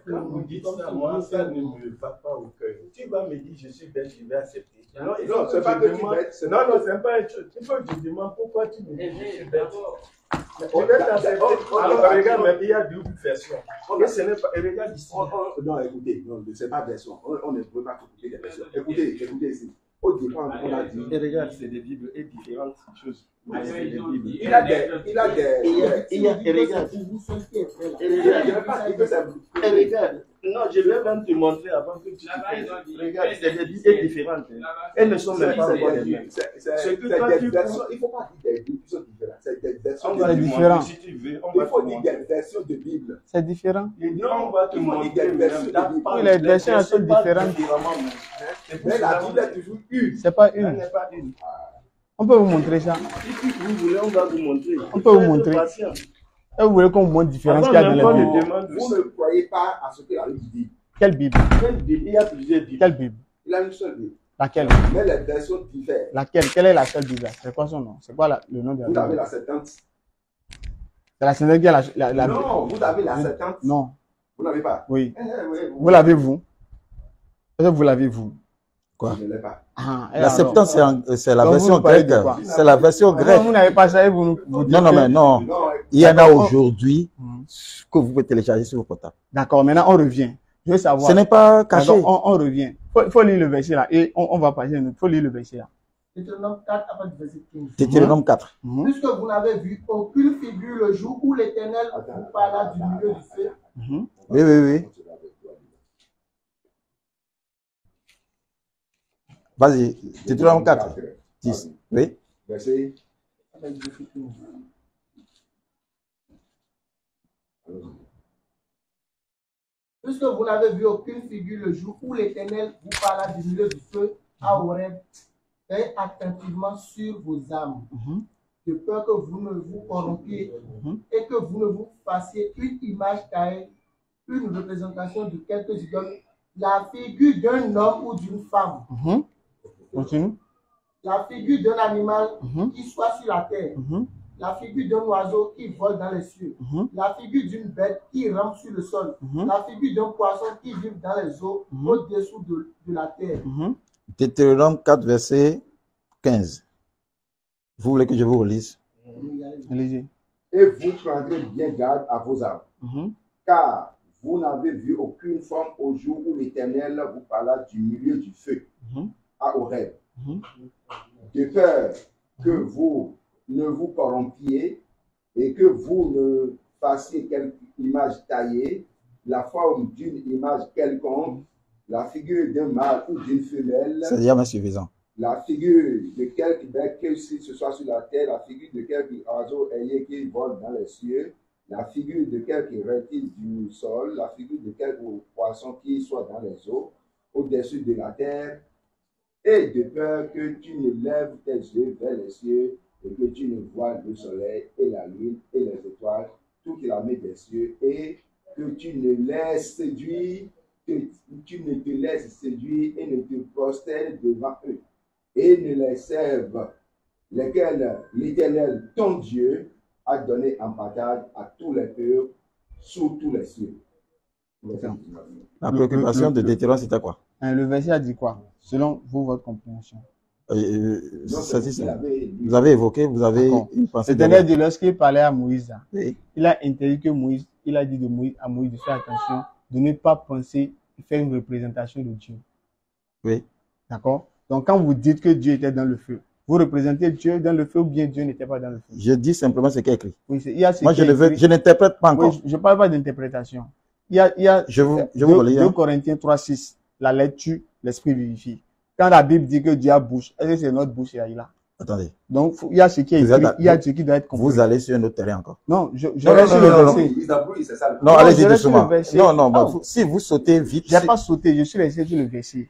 Quand vous dites ça, moi, ça ne me va pas au cœur. Tu vas me dire, je suis bête, je vais accepter. Non, c'est pas que tu bête. Non, c'est pas une chose. Il faut que je demande pourquoi tu me dis, je suis bête. On est accepté. Alors, regarde, mais il y a double version. Et ce n'est pas. Regarde ici. Non, écoutez, non, c'est pas version. On ne peut pas écouter des versions. Écoutez ici. Au départ, on a dit. Et regarde, c'est des Bibles et différentes choses. Il a des. Regarde. Non, je vais même te montrer avant que tu te regarde, c'est des Bibles différentes. Elles ne sont même pas les mêmes. C'est des versions. Il ne faut pas dire des Bibles qui sont différentes. C'est des versions. On va te différent. montrer si tu veux. Il faut dire des versions de Bible. C'est différent. Non, on va te montrer des versions de Bible. Oui, les versions sont différentes. Mais la Bible est toujours une. C'est pas Elle une. n'est pas une. On peut vous montrer ça. Si vous voulez, on va vous montrer. On peut vous montrer. Et vous voulez qu'on vous montre la différence qu'il y a dans les Bibles. Vous ne croyez pas à ce que la Bible dit. Quelle Bible? Il y a plusieurs Bibles. Quelle Bible? Il a une seule Bible. Laquelle? Mais les versions diffèrent. Laquelle? Quelle est la seule Bible? C'est quoi son nom? C'est quoi le nom de la Vous avez Bible? la Septante. C'est la Septante qui a la Bible. Non, vous avez la Septante. Non. Vous n'avez pas. Oui. Oui, Vous l'avez vous? Est-ce que vous l'avez vous? Quoi? Je ne l'ai pas. Ah, et La alors? Septante, c'est la Donc, version vous parlez grecque. de quoi? C'est la version Non, grecque. vous n'avez pas ça et vous dites Non, non, que- mais non. Non, Il y en a D'accord. aujourd'hui que vous pouvez télécharger sur vos portables. D'accord, maintenant on revient. Je veux savoir. Ce n'est pas caché. D'accord, on revient. Il faut lire le verset là et on va passer. Il faut lire le verset là. Deutéronome 4 à partir du verset 15. Deutéronome 4. Puisque vous n'avez vu aucune figure le jour où l'Éternel vous parla du milieu du feu, Mhm. Oui, oui, oui. Vas-y. Deutéronome 4. 10. Oui. Verset. puisque vous n'avez vu aucune figure le jour où l'Éternel vous parla du milieu du feu à Horeb, veillez attentivement sur vos âmes, de peur que vous ne vous corrompiez et que vous ne vous fassiez une image taillée, une représentation de quelques idoles, la figure d'un homme ou d'une femme, Continue. la figure d'un animal qui soit sur la terre, Mhm. la figure d'un oiseau qui vole dans les cieux, la figure d'une bête qui rampe sur le sol, la figure d'un poisson qui vit dans les eaux au-dessous de la terre. Mhm. Deutéronome 4, verset 15. Vous voulez que je vous relise? Allez-y. Et vous prendrez bien garde à vos âmes, Mhm. car vous n'avez vu aucune forme au jour où l'Éternel vous parla du milieu du feu Mhm. à Horeb, Mhm. de peur que vous ne vous corrompiez et que vous ne fassiez quelque image taillée, la forme d'une image quelconque, la figure d'un mâle ou d'une femelle, C'est déjà suffisant. la figure de quelque bête que ce soit sur la terre, la figure de quelque oiseau ailé qui vole dans les cieux, la figure de quelque reptile du sol, la figure de quelque poisson qui soit dans les eaux, au-dessus de la terre, et de peur que tu ne lèves tes yeux vers les cieux et que tu ne vois le soleil et la lune et les étoiles, toute l'armée des cieux, et que tu ne laisses séduire, que tu ne te laisses séduire et ne te prosternes devant eux, et ne les serves, lesquels l'Éternel, ton Dieu, a donné en partage à tous les peuples sous tous les cieux. La préoccupation de Deutéronome, c'était quoi? Le verset a dit quoi? Selon vous, votre compréhension. Ça dit ça. Vous Vous avez évoqué, vous avez D'accord. une pensée. C'est-à-dire, dit, lorsqu'il parlait à Moïse, là, Oui. il a interdit que Moïse, il a dit à Moïse de faire attention, de ne pas penser faire une représentation de Dieu. Oui. D'accord? Donc, quand vous dites que Dieu était dans le feu, vous représentez Dieu dans le feu ou bien Dieu n'était pas dans le feu? Je dis simplement ce qui est écrit. Oui, il y a ce Moi, qui est écrit. je n'interprète pas encore. Oui, je ne parle pas d'interprétation. Il y a Je vous 2 relis. Hein. Corinthiens 3:6, la lecture, l'esprit vivifie. Quand la Bible dit que Dieu a bouche, est-ce que c'est notre bouche là? Attendez. Donc, il y a ce qui est Vous écrit, êtes- il y a ce qui doit être compris. Vous allez sur un autre terrain encore. Non, je Non, reste non, sur le non, non, verset. Ils abrouillent, c'est ça. Non, Non, allez-y je reste sur doucement. le verset. Non, non, Ah. si vous sautez vite, Je n'ai pas sauté, je suis resté sur le verset.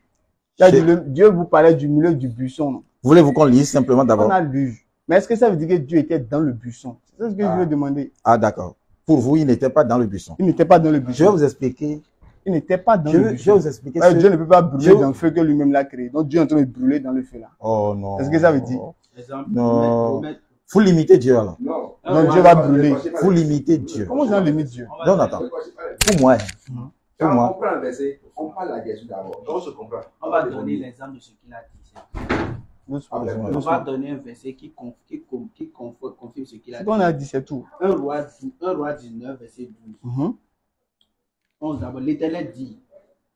Il a dit, Dieu vous parlait du milieu du buisson. Non? voulez-vous qu'on lise simplement On d'abord? a lu. Mais est-ce que ça veut dire que Dieu était dans le buisson? C'est ce que je veux demander. Ah, d'accord. Pour vous, il n'était pas dans le buisson. Il n'était pas dans le buisson. Je vais vous expliquer. Il n'était pas dans le buisson. Je vais vous expliquer. Ouais, Dieu ne peut pas brûler dans le feu que lui-même l'a créé. Donc Dieu est en train de brûler dans le feu là. Oh non. C'est ce que ça veut dire. Exemple, Non. Faut limiter Dieu alors. Non. Donc Dieu va brûler. Faut limiter Dieu. Comment ça limite Dieu? Non, attends. Pour moi, Quand pour on moi, comprend le verset, on parle de la guérison d'abord. Donc on se comprend. on va donner l'exemple de ce qu'il a dit. On va donner un verset qui confirme ce qu'il a Ce dit. qu'on a dit, c'est tout. 1 roi 19, verset 12. 11 d'abord, l'Éternel dit,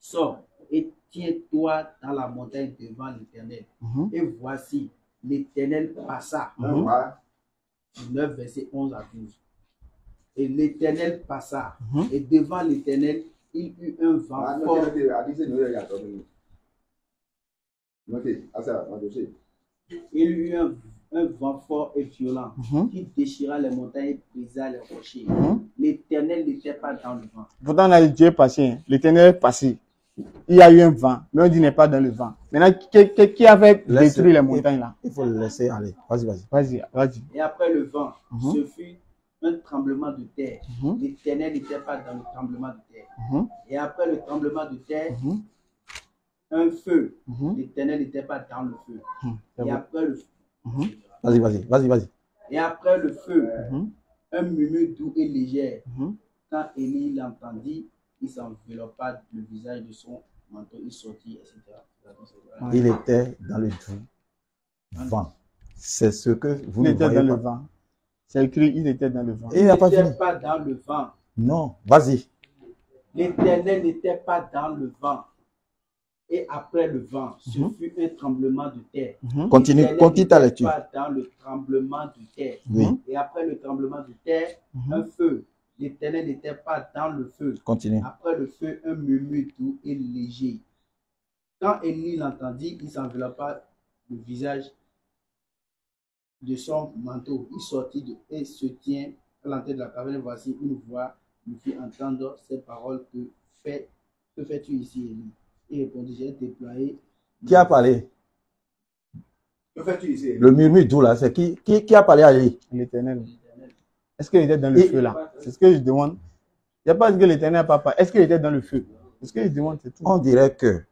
sors et tiens-toi dans la montagne devant l'Éternel. Et voici, l'Éternel passa. 1 roi 19, verset 11 à 12. Et l'Éternel passa. Et devant l'Éternel, il eut un vent fort. Il eut un vent fort et violent qui déchira les montagnes et brisa les rochers. L'Éternel n'était pas dans le vent. Pourtant, on a dit Dieu est passé. L'Éternel est passé. Il y a eu un vent, mais on dit n'est pas dans le vent. Maintenant, qui avait détruit les montagnes là? il faut le laisser aller. Vas-y, vas-y. Vas-y, vas-y. Et après le vent, ce fut un tremblement de terre. L'Éternel n'était pas dans le tremblement de terre. Et après le tremblement de terre, un feu. L'Éternel n'était pas dans le feu. Et après le Vas-y, vas-y, vas-y, vas-y. Et après le feu, un murmure doux et léger. Quand Élie l'entendit, il s'enveloppa le visage de son manteau, il sortit, etc. Il était dans le vent. C'est ce que vous Il ne était voyez dans le pas. vent. C'est écrit, il était dans le vent. Il n'a pas fini. n'était pas dans le vent. Non, vas-y. L'Éternel n'était pas dans le vent. Et après le vent, ce fut un tremblement de terre. Continue, L'Éternel continue ta n'était lecture. pas dans le tremblement de terre. Oui. Et après le tremblement de terre, un feu. L'Éternel n'était pas dans le feu. Continue. Après le feu, un murmure doux et léger. Quand Élie l'entendit, il s'enveloppa le visage de son manteau. Il sortit et se tient à l'entrée de la caverne. Voici une voix lui fit entendre ces paroles. Que fais-tu ici, Élie? Il répondit, j'ai déployé. Qui a parlé? Que fais-tu ici? Le murmure doux là, c'est qui a parlé à lui? L'Éternel. Est-ce qu'il était dans le feu là? C'est ce que je demande. Il n'y a pas ce que l'Éternel n'a pas parlé. Est-ce qu'il était dans le feu? C'est ce que je demande, c'est tout. On dirait que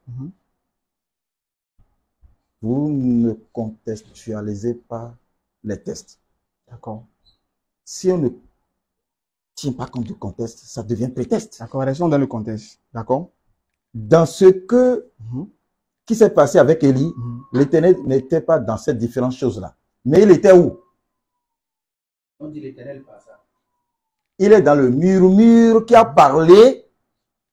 vous ne contextualisez pas les tests. D'accord. Si on ne tient pas compte du contexte, ça devient prétexte. D'accord, restons dans le contexte. D'accord? Dans ce qui s'est passé avec Élie, l'Éternel n'était pas dans ces différentes choses-là. Mais il était où? On dit l'Éternel passa. Il est dans le murmure qui a parlé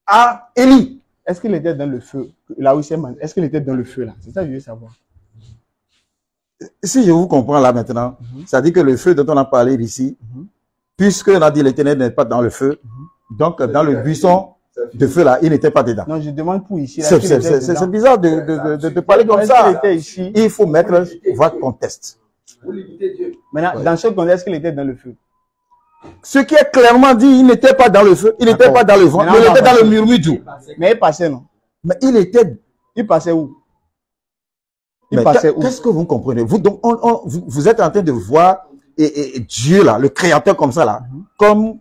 à Élie. Est-ce qu'il était dans le feu? Là où c'est est-ce qu'il était dans le feu là? C'est ça que je veux savoir. Si je vous comprends là maintenant, ça dit que le feu dont on a parlé ici, puisque on a dit l'Éternel n'est pas dans le feu, donc dans le buisson de feu là, il n'était pas dedans. Non, je demande pour ici. C'est bizarre de parler comme ça. Était ici? Il faut mettre votre contexte. Vous limitez Dieu. Maintenant, dans ce contexte, est-ce qu'il était dans le feu? Ce qui est clairement dit, il n'était pas dans le feu, il n'était pas dans le vent, mais il était dans le murmure doux. Mais il passait, non? Mais il était... Il passait où? Il Mais passait où? qu'est-ce que vous comprenez? Vous, donc, vous êtes en train de voir et Dieu là, le créateur comme ça là, comme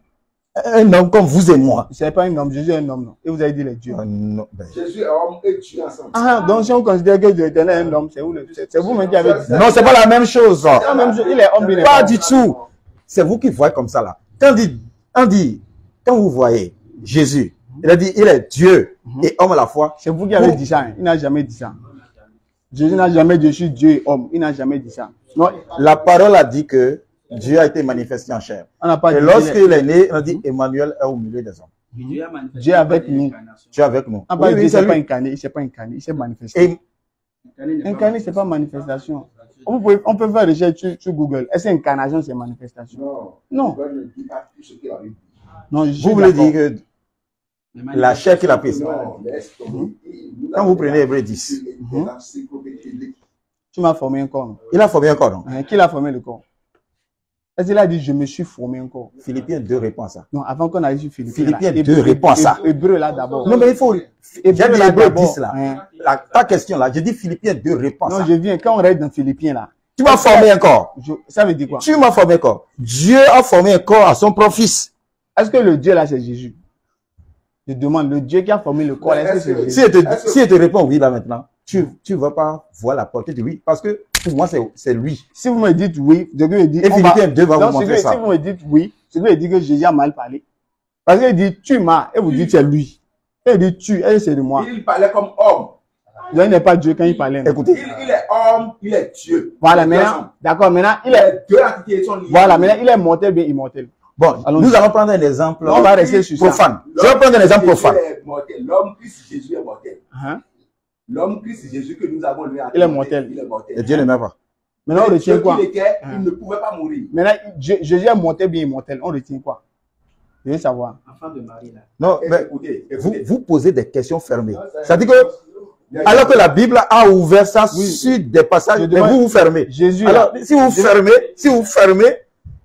un homme comme vous et moi. Ce n'est pas un homme, Jésus est un homme, non? Et vous avez dit les dieux. Non, ben, Jésus est homme et Dieu ensemble. Ah, donc si on considère que Dieu est un homme, c'est vous-même qui avez dit ça. non, c'est pas la même chose. La même chose, il est homme, il est Pas homme. du tout. C'est vous qui voyez comme ça là. Quand vous voyez Jésus, il a dit, il est Dieu et homme à la fois. C'est vous qui avez dit ça. Hein. Il n'a jamais dit ça. Jésus n'a jamais dit je suis Dieu et homme. Il n'a jamais dit ça. Non, La parole a dit que Dieu a été manifesté en chair. on n'a pas Et dit. lorsqu'il est né, on a dit Emmanuel est au milieu des hommes. Dieu a manifesté Dieu avec nous. l'incarnation. Tu es avec nous. On n'a pas Oui, dit oui, c'est c'est pas lui. incarné. Il s'est pas incarné. Il s'est manifesté. Et Incarné, c'est pas manifestation. On peut faire recherche sur Google. Est-ce qu'incarnation, c'est manifestation? Non. Dieu ne dit pas tout ce qu'il a dit. Non, je suis vous voulez d'accord. dire que la chair qu'il a prise. Non, laisse tomber. Quand vous prenez Hébreu 10, Tu m'as formé un corps. Non? il a formé un corps, non? Hein, qui l'a formé le corps? Est-ce qu'il a dit je me suis formé un corps? Philippiens 2 répond à ça. Non, avant qu'on aille sur Philippiens. Philippiens là, 2 répond à ça. Hébreu là d'abord. Non, mais il faut. J'ai Hébreu dit là Hébreu d'abord. 10 là. Hein. Ta question là, j'ai dit Philippiens 2 répond à Non, ça. je viens. Quand on reste dans Philippiens là, Tu m'as formé un corps. Ça veut dire quoi? Tu m'as formé un corps. Dieu a formé un corps à son propre fils. Est-ce que le Dieu là, c'est Jésus? Je demande, le Dieu qui a formé le corps, est-ce que c'est Jésus? Si elle te répond oui là maintenant, tu ne vas pas voir la portée de oui. Parce que pour moi, c'est lui. Si vous me dites oui, je vais dire. Et Philippiens 2 va vous montrer ça. Si vous me dites oui, je vais dire que Jésus a mal parlé. Parce qu'il dit tu m'as, et vous dites c'est lui. Et il dit tu, et c'est de moi. Il parlait comme homme. Donc il n'est pas Dieu quand il parlait. Écoutez. Il est homme, il est Dieu. Voilà, maintenant, d'accord, maintenant, il est. Deux entités sont liées. Voilà, maintenant, il est mortel, bien immortel. Bon, nous allons prendre un exemple. On va rester sur ça. Profane. Je vais prendre un exemple profane. L'homme Christ Jésus est mortel. Hein? L'homme Christ Jésus que nous avons lui il est mortel. Il est mortel. Et Dieu ne m'aime pas. Maintenant, on retient quoi? Il ne pouvait pas mourir. Maintenant, Jésus est mortel, bien immortel. On retient quoi? Je veux savoir. Enfant de Marie, là. Non, mais Écoutez. vous posez des questions fermées. C'est-à-dire que, alors que la Bible a ouvert ça sur des passages, mais vous fermez. Jésus. Alors, si vous fermez,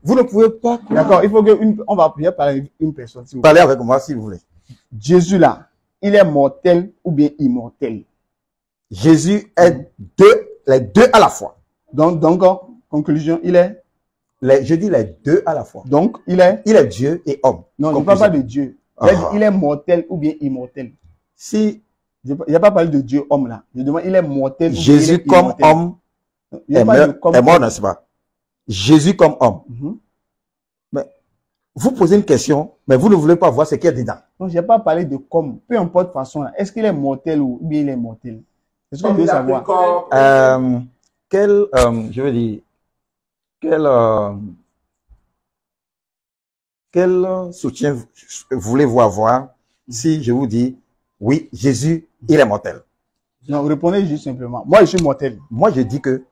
vous ne pouvez pas. D'accord, il faut on va parler avec une personne. Si vous Parlez avec moi si vous voulez. Jésus là, il est mortel ou bien immortel? Jésus est les deux à la fois. Donc, conclusion, il est? Je dis les deux à la fois. Donc, il est Dieu et homme. Non, je ne parle pas de Dieu. Il est mortel ou bien immortel? Si. Je n'ai pas parlé de Dieu homme là. Je demande, il est mortel ou bien Jésus il est comme immortel? homme est mort, n'est-ce pas? Jésus comme homme. Mais vous posez une question, mais vous ne voulez pas voir ce qu'il y a dedans. Non, je n'ai pas parlé de comme. Peu importe façon là. Est-ce qu'il est mortel ou bien il est mortel? C'est ce que je veux savoir. Je veux dire, quel soutien voulez-vous avoir si je vous dis, oui, Jésus, il est mortel? Non, répondez juste simplement. Moi, je suis mortel. Moi, je dis que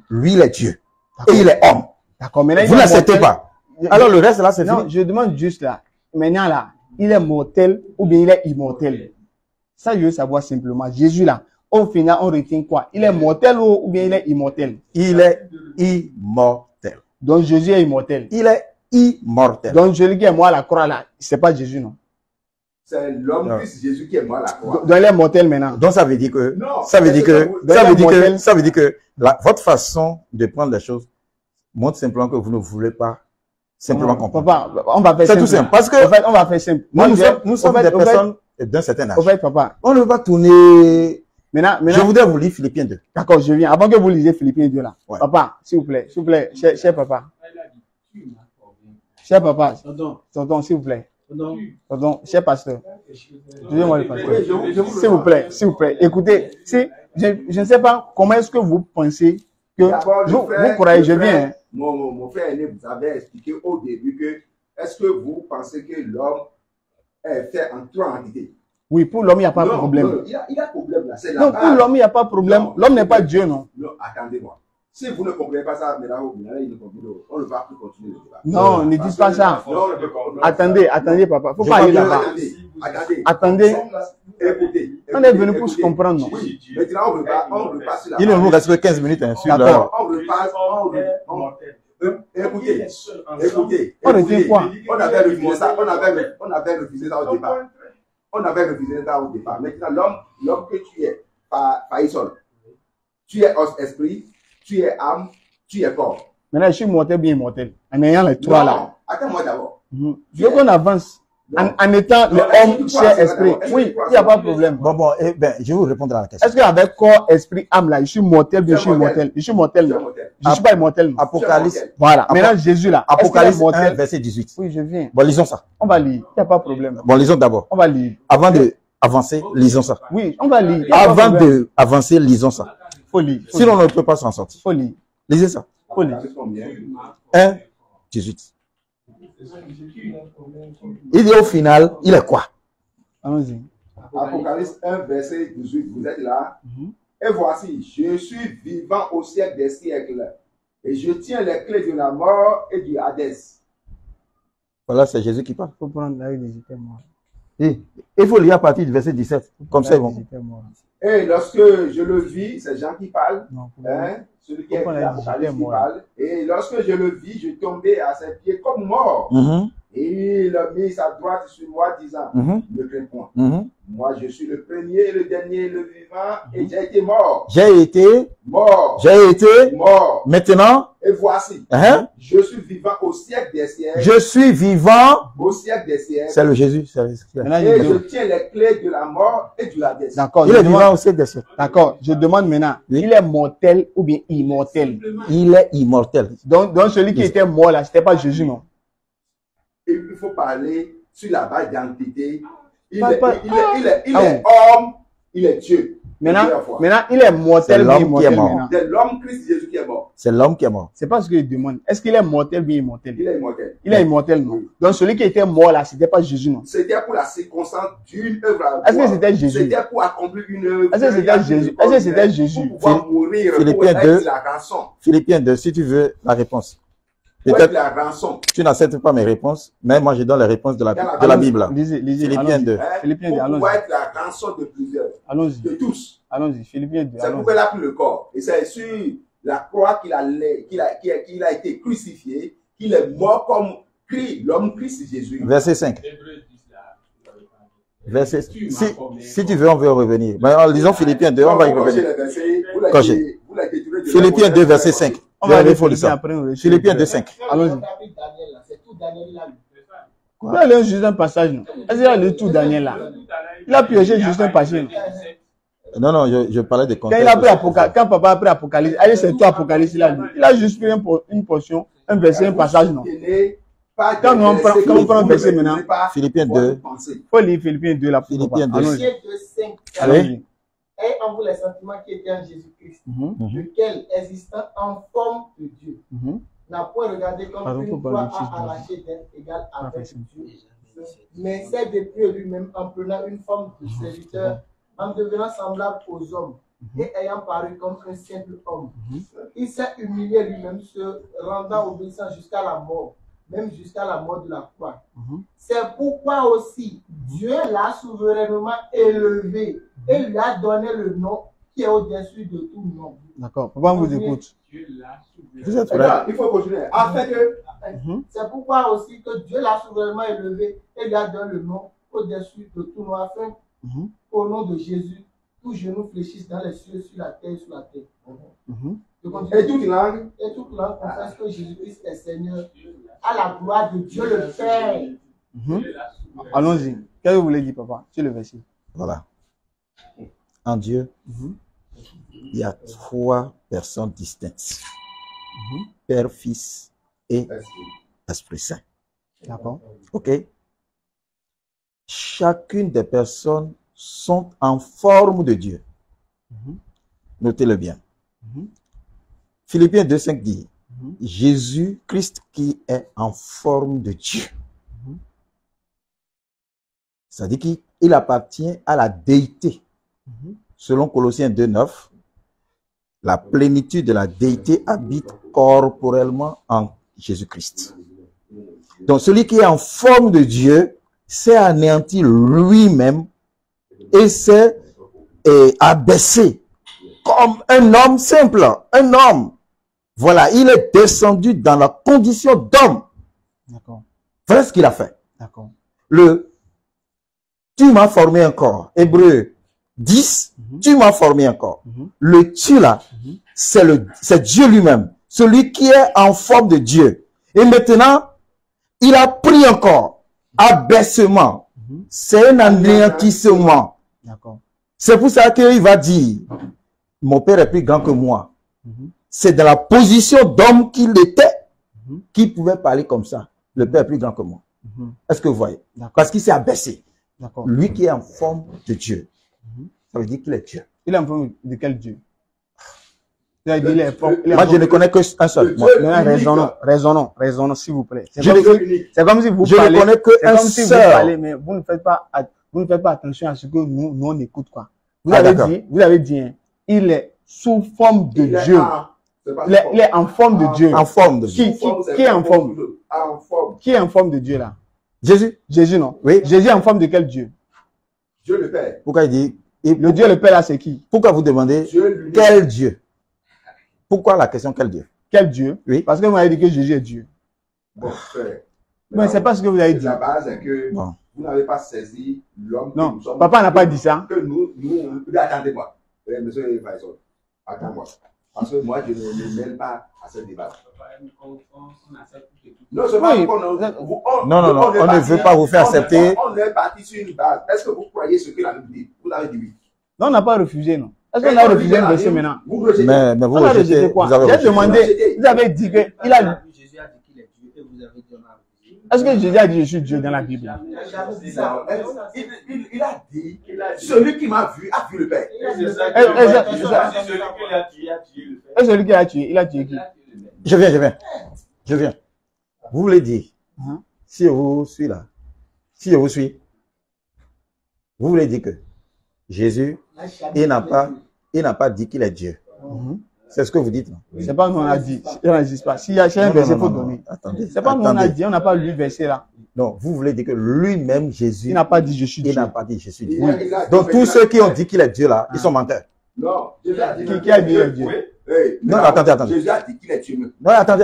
lui, il est Dieu. Et il est homme. D'accord, maintenant, vous n'acceptez pas. Alors, le reste, là, c'est fini. Non, je demande juste là. Maintenant, là, il est mortel ou bien il est immortel? Ça, je veux savoir simplement. Jésus, là, au final, on retient quoi? Il est mortel ou bien il est immortel? Il est immortel. Donc, Jésus est immortel. Il est immortel. Donc, celui qui est mort à la croix, là, c'est pas Jésus, non? C'est l'homme Christ Jésus qui est mort à la croix. Donc, il est mortel maintenant. Donc, ça veut dire que, non, ça veut dire que votre façon de prendre les choses montre simplement que vous ne voulez pas simplement comprendre. Papa, on va faire simple. C'est tout simple. Parce que, en fait, on va faire simple. Nous sommes des personnes d'un certain âge. Au fait, papa. On ne veut pas tourner. Maintenant, je voudrais vous lire Philippiens 2. D'accord, je viens. Avant que vous lisiez Philippiens 2 là. Ouais. Papa, s'il vous plaît, cher papa. Cher papa, tonton, s'il vous plaît. Tonton, cher pasteur. Excusez-moi le pasteur. S'il vous plaît. Écoutez, je ne sais pas comment est-ce que vous pensez que vous croyez, je viens. Mon frère aîné vous avait expliqué au début que est-ce que vous pensez que l'homme est fait en trois entités? Oui, pour l'homme, il n'y a pas de problème. Non, il y a problème là. Non, pour l'homme, il n'y a pas de problème. L'homme n'est pas Dieu, non? Non, attendez-moi. Si vous ne comprenez pas ça, on ne va plus continuer le débat. Non, ne dites pas ça. Non, attendez, papa. Faut pas aller là-bas. Attendez. Écoutez. On est venu pour se comprendre, non? Oui. Maintenant, on repasse là. Il ne nous reste que 15 minutes. D'accord. On repasse. Écoutez. On retient quoi? On avait refusé ça. On avait refusé ça au départ. Maintenant, l'homme que tu es, par Isol, tu es esprit, tu es âme, tu es corps. Maintenant, je suis mortel, bien mortel. En ayant les trois là. Attends-moi d'abord. Je veux qu'on avance. En étant l'homme, cher, esprit. Oui, il n'y a pas de problème. Bon, je vais vous répondre à la question. Est-ce qu'avec corps, esprit, âme là, je suis mortel, bien je suis immortel? Je suis mortel, non? Je ne suis pas immortel, non? Apocalypse. Voilà. Maintenant, Jésus là. Apocalypse 1, verset 18. Oui, je viens. Bon, lisons ça. On va lire. Il n'y a pas de problème. Bon, lisons d'abord. On va lire. Avant d'avancer, lisons ça. Oui, on va lire. Avant d'avancer, lisons ça. Faut lire. Sinon, on ne peut pas s'en sortir. Faut lire. Lisez ça. Faut lire. 1, 18. Il dit au final, il est quoi? Allons-y. Apocalypse 1, verset 18. Vous êtes là? Et voici, je suis vivant au siècle des siècles. Et je tiens les clés de la mort et du Hadès. Voilà, c'est Jésus qui parle. Il faut prendre la il était mort. Il faut lire à partir du verset 17. Comme ça, bon. Et lorsque je le vis, c'est Jean qui parle. Non, celui qui est l'Apocalypse qui parle. Et lorsque je le vis, je tombais à ses pieds comme mort. Et il a mis sa droite sur moi, disant, ne crains point. Moi, je suis le premier, le dernier, le vivant, et j'ai été mort. J'ai été, Mort. j'ai été, Mort. maintenant, Et voici, hein, je suis vivant au siècle des siècles. je suis vivant. Au siècle des siècles. C'est le Jésus. Maintenant, Et je tiens les clés de la mort et de la destinée. D'accord, Il je est vivant demande, au siècle des siècles. d'accord, je demande maintenant, Oui. il est mortel ou bien immortel? Il est immortel. Donc celui qui était mort là, c'était pas Jésus, non? Il faut parler sur la base d'identité. Il Pas- est pas- homme, il est Dieu. Maintenant, Plusieurs fois. maintenant, il est mortel C'est ou bien l'homme qui est immortel mort. maintenant? C'est l'homme Christ Jésus qui est mort. C'est l'homme qui est mort. C'est pas ce que je demande. Est-ce qu'il est mortel ou bien immortel? Il est immortel. Il est immortel, non? Donc celui qui était mort là, c'était pas Jésus, non? C'était pour la circonstance d'une œuvre à Est-ce que c'était Jésus? C'était pour accomplir une œuvre. Est-ce que c'était Jésus? Est-ce que c'était Jésus? Pour pouvoir mourir, pour Philippiens être 2. la rançon. Philippiens 2, si tu veux la réponse. Pour être Peut-être la rançon. tu n'acceptes pas mes réponses, mais moi je donne les réponses de la Bible. Lisez, Philippiens allons-y. 2. Hein, Philippiens pour 2, pouvoir allons-y. être la rançon de plusieurs. Allons-y. De tous. Allons-y. Philippiens 2, C'est allons-y. pourquoi il a pris le corps. Et c'est sur la croix qu'il a été crucifié, qu'il est mort comme l'homme Christ Jésus. Verset 5. Verset, si tu veux, on veut revenir. Mais en lisant Philippiens 2, on va y revenir. Coché. Philippiens 2, verset 5. On va aller Il faut le Philippiens sang. après. on va- Philippiens 2, 5. Allons-y. C'est tout Daniel là. Il a lu juste un passage, non? Est-ce qu'il a lu tout Daniel là? Il a pioché juste un passage, non? Non, non, je parlais de Quand il a pris Apocalypse, quand papa a pris Apocalypse, allez, c'est tout Apocalypse, il a lu. Il a juste pris une portion, un verset, un passage, non? Quand on prend un verset maintenant, Philippiens 2. il faut lire Philippiens 2 là. pour Philippiens voir. 2. Allons-y. Philippiens 2, 5. Allons-y. Et en vous les sentiments qui étaient en Jésus-Christ, Mhm, lequel, existant en forme de Dieu, mhm. n'a point regardé comme Pardon, faut une pas croix le titre, à arracher d'être égal avec Parfait. Dieu, mais s'est dépouillé lui-même en prenant une forme de serviteur, en devenant semblable aux hommes, et ayant paru comme un simple homme. Il s'est humilié lui-même, se rendant obéissant jusqu'à la mort, même jusqu'à la mort de la croix. C'est pourquoi aussi Dieu l'a souverainement élevé et lui a donné le nom qui est au-dessus de tout nom. D'accord. Papa vous écoute. Vous êtes Et prêts? là, il faut continuer. Afin que C'est pourquoi aussi que Dieu l'a souverainement élevé et lui a donné le nom au-dessus de tout nom, afin Mhm, qu'au nom de Jésus, tous genoux fléchissent dans les cieux, sur la terre, sous la terre. mhm. Je continue. et toute langue Et toute langue confesse que Jésus-Christ est Seigneur, à la gloire de Dieu le Père. Mhm. Allons-y. Qu'est-ce que vous voulez dire, papa? Sur le verset. Voilà. En Dieu, il y a trois personnes distinctes. Père, Fils et Esprit Saint. D'accord. OK? Chacune des personnes sont en forme de Dieu. Notez-le bien. Philippiens 2, 5 dit, Jésus Christ qui est en forme de Dieu. C'est-à-dire qu'il appartient à la déité. Selon Colossiens 2, 9, la plénitude de la déité habite corporellement en Jésus-Christ. Donc celui qui est en forme de Dieu s'est anéanti lui-même et s'est abaissé comme un homme simple, un homme. Voilà, il est descendu dans la condition d'homme. D'accord. Voilà ce qu'il a fait. D'accord. Tu m'as formé un corps. Hébreu 10, tu m'as formé un corps. Le tu là, c'est Dieu lui-même, celui qui est en forme de Dieu. Et maintenant, il a pris un corps. Abaissement. C'est un anéantissement. D'accord. C'est pour ça qu'il va dire, mon père est plus grand que moi. C'est dans la position d'homme qu'il était, qu'il pouvait parler comme ça. Le père est plus grand que moi. Est-ce que vous voyez? Parce qu'il s'est abaissé. D'accord. Lui qui est en forme de Dieu. Ça veut dire qu'il est Dieu. Il est en forme de quel Dieu? Il a dit, il est en forme. Moi, je ne connais qu'un seul. Moi. Raisonnons, s'il vous plaît. C'est Je comme si vous je parlez. ne connais C'est qu'un comme si vous seul. parlez, mais vous ne faites pas attention à ce que nous on écoute, quoi. Vous Ah, avez d'accord. dit, hein, il est sous forme de il est Dieu. c'est pas Il est en forme de Dieu. En forme de Dieu. Qui est en forme? En forme. Qui est en forme de Dieu, là? Jésus. Jésus, non? Oui. Jésus est en forme de quel Dieu? Dieu le Père. Pourquoi il dit, et Le Dieu le Père, là, c'est qui? pourquoi vous demandez Dieu lui. quel Dieu? Pourquoi la question quel Dieu? Quel Dieu? Oui. Parce que vous m'avez dit que Jésus est Dieu. Bon, frère. Mais c'est pas ce que vous avez dit. La base est que Bon. vous n'avez pas saisi l'homme que Non, nous sommes. papa n'a pas dit ça. Que nous, attendez-moi. Monsieur Faisal, attends-moi. Parce que moi, je ne me mêle pas à ce débat. Non, seulement Oui. Non, on ne veut pas vous faire accepter. On est parti sur une base. Est-ce que vous croyez ce que la Bible dit? Vous avez dit oui. Non, on n'a pas refusé, non. Est-ce qu'on a refusé le verset maintenant? Vous rejetez. Mais vous On a rejetez, rejeté quoi? vous avez J'ai rejeté. demandé, vous avez dit que il a. Jésus a dit qu'il est Dieu et vous avez dit on a refusé. Est-ce que Jésus a dit je suis Dieu dans la Bible? Il a dit, celui qui m'a vu a vu le Père. Et celui qui l'a tué, il a tué qui? Je viens. Vous voulez dire, Hein? si je vous suis là, si je vous suis, vous voulez dire que Jésus, il n'a pas dit qu'il est Dieu. C'est ce que vous dites, non? C'est pas nous on a dit. Il n'existe pas. S'il y a un verset, il faut donner. Attendez. C'est pas nous on a dit, on n'a pas lu le verset là. Non, vous voulez dire que lui-même, Jésus, Il n'a pas dit je suis il Dieu. n'a pas dit je suis Dieu. Donc tous ceux qui ont dit qu'il est Dieu là, ils sont menteurs. Non, Jésus a dit Qui a dit Dieu? Hey, Non, attendez. Jésus a dit qu'il est Dieu. Non, attendez.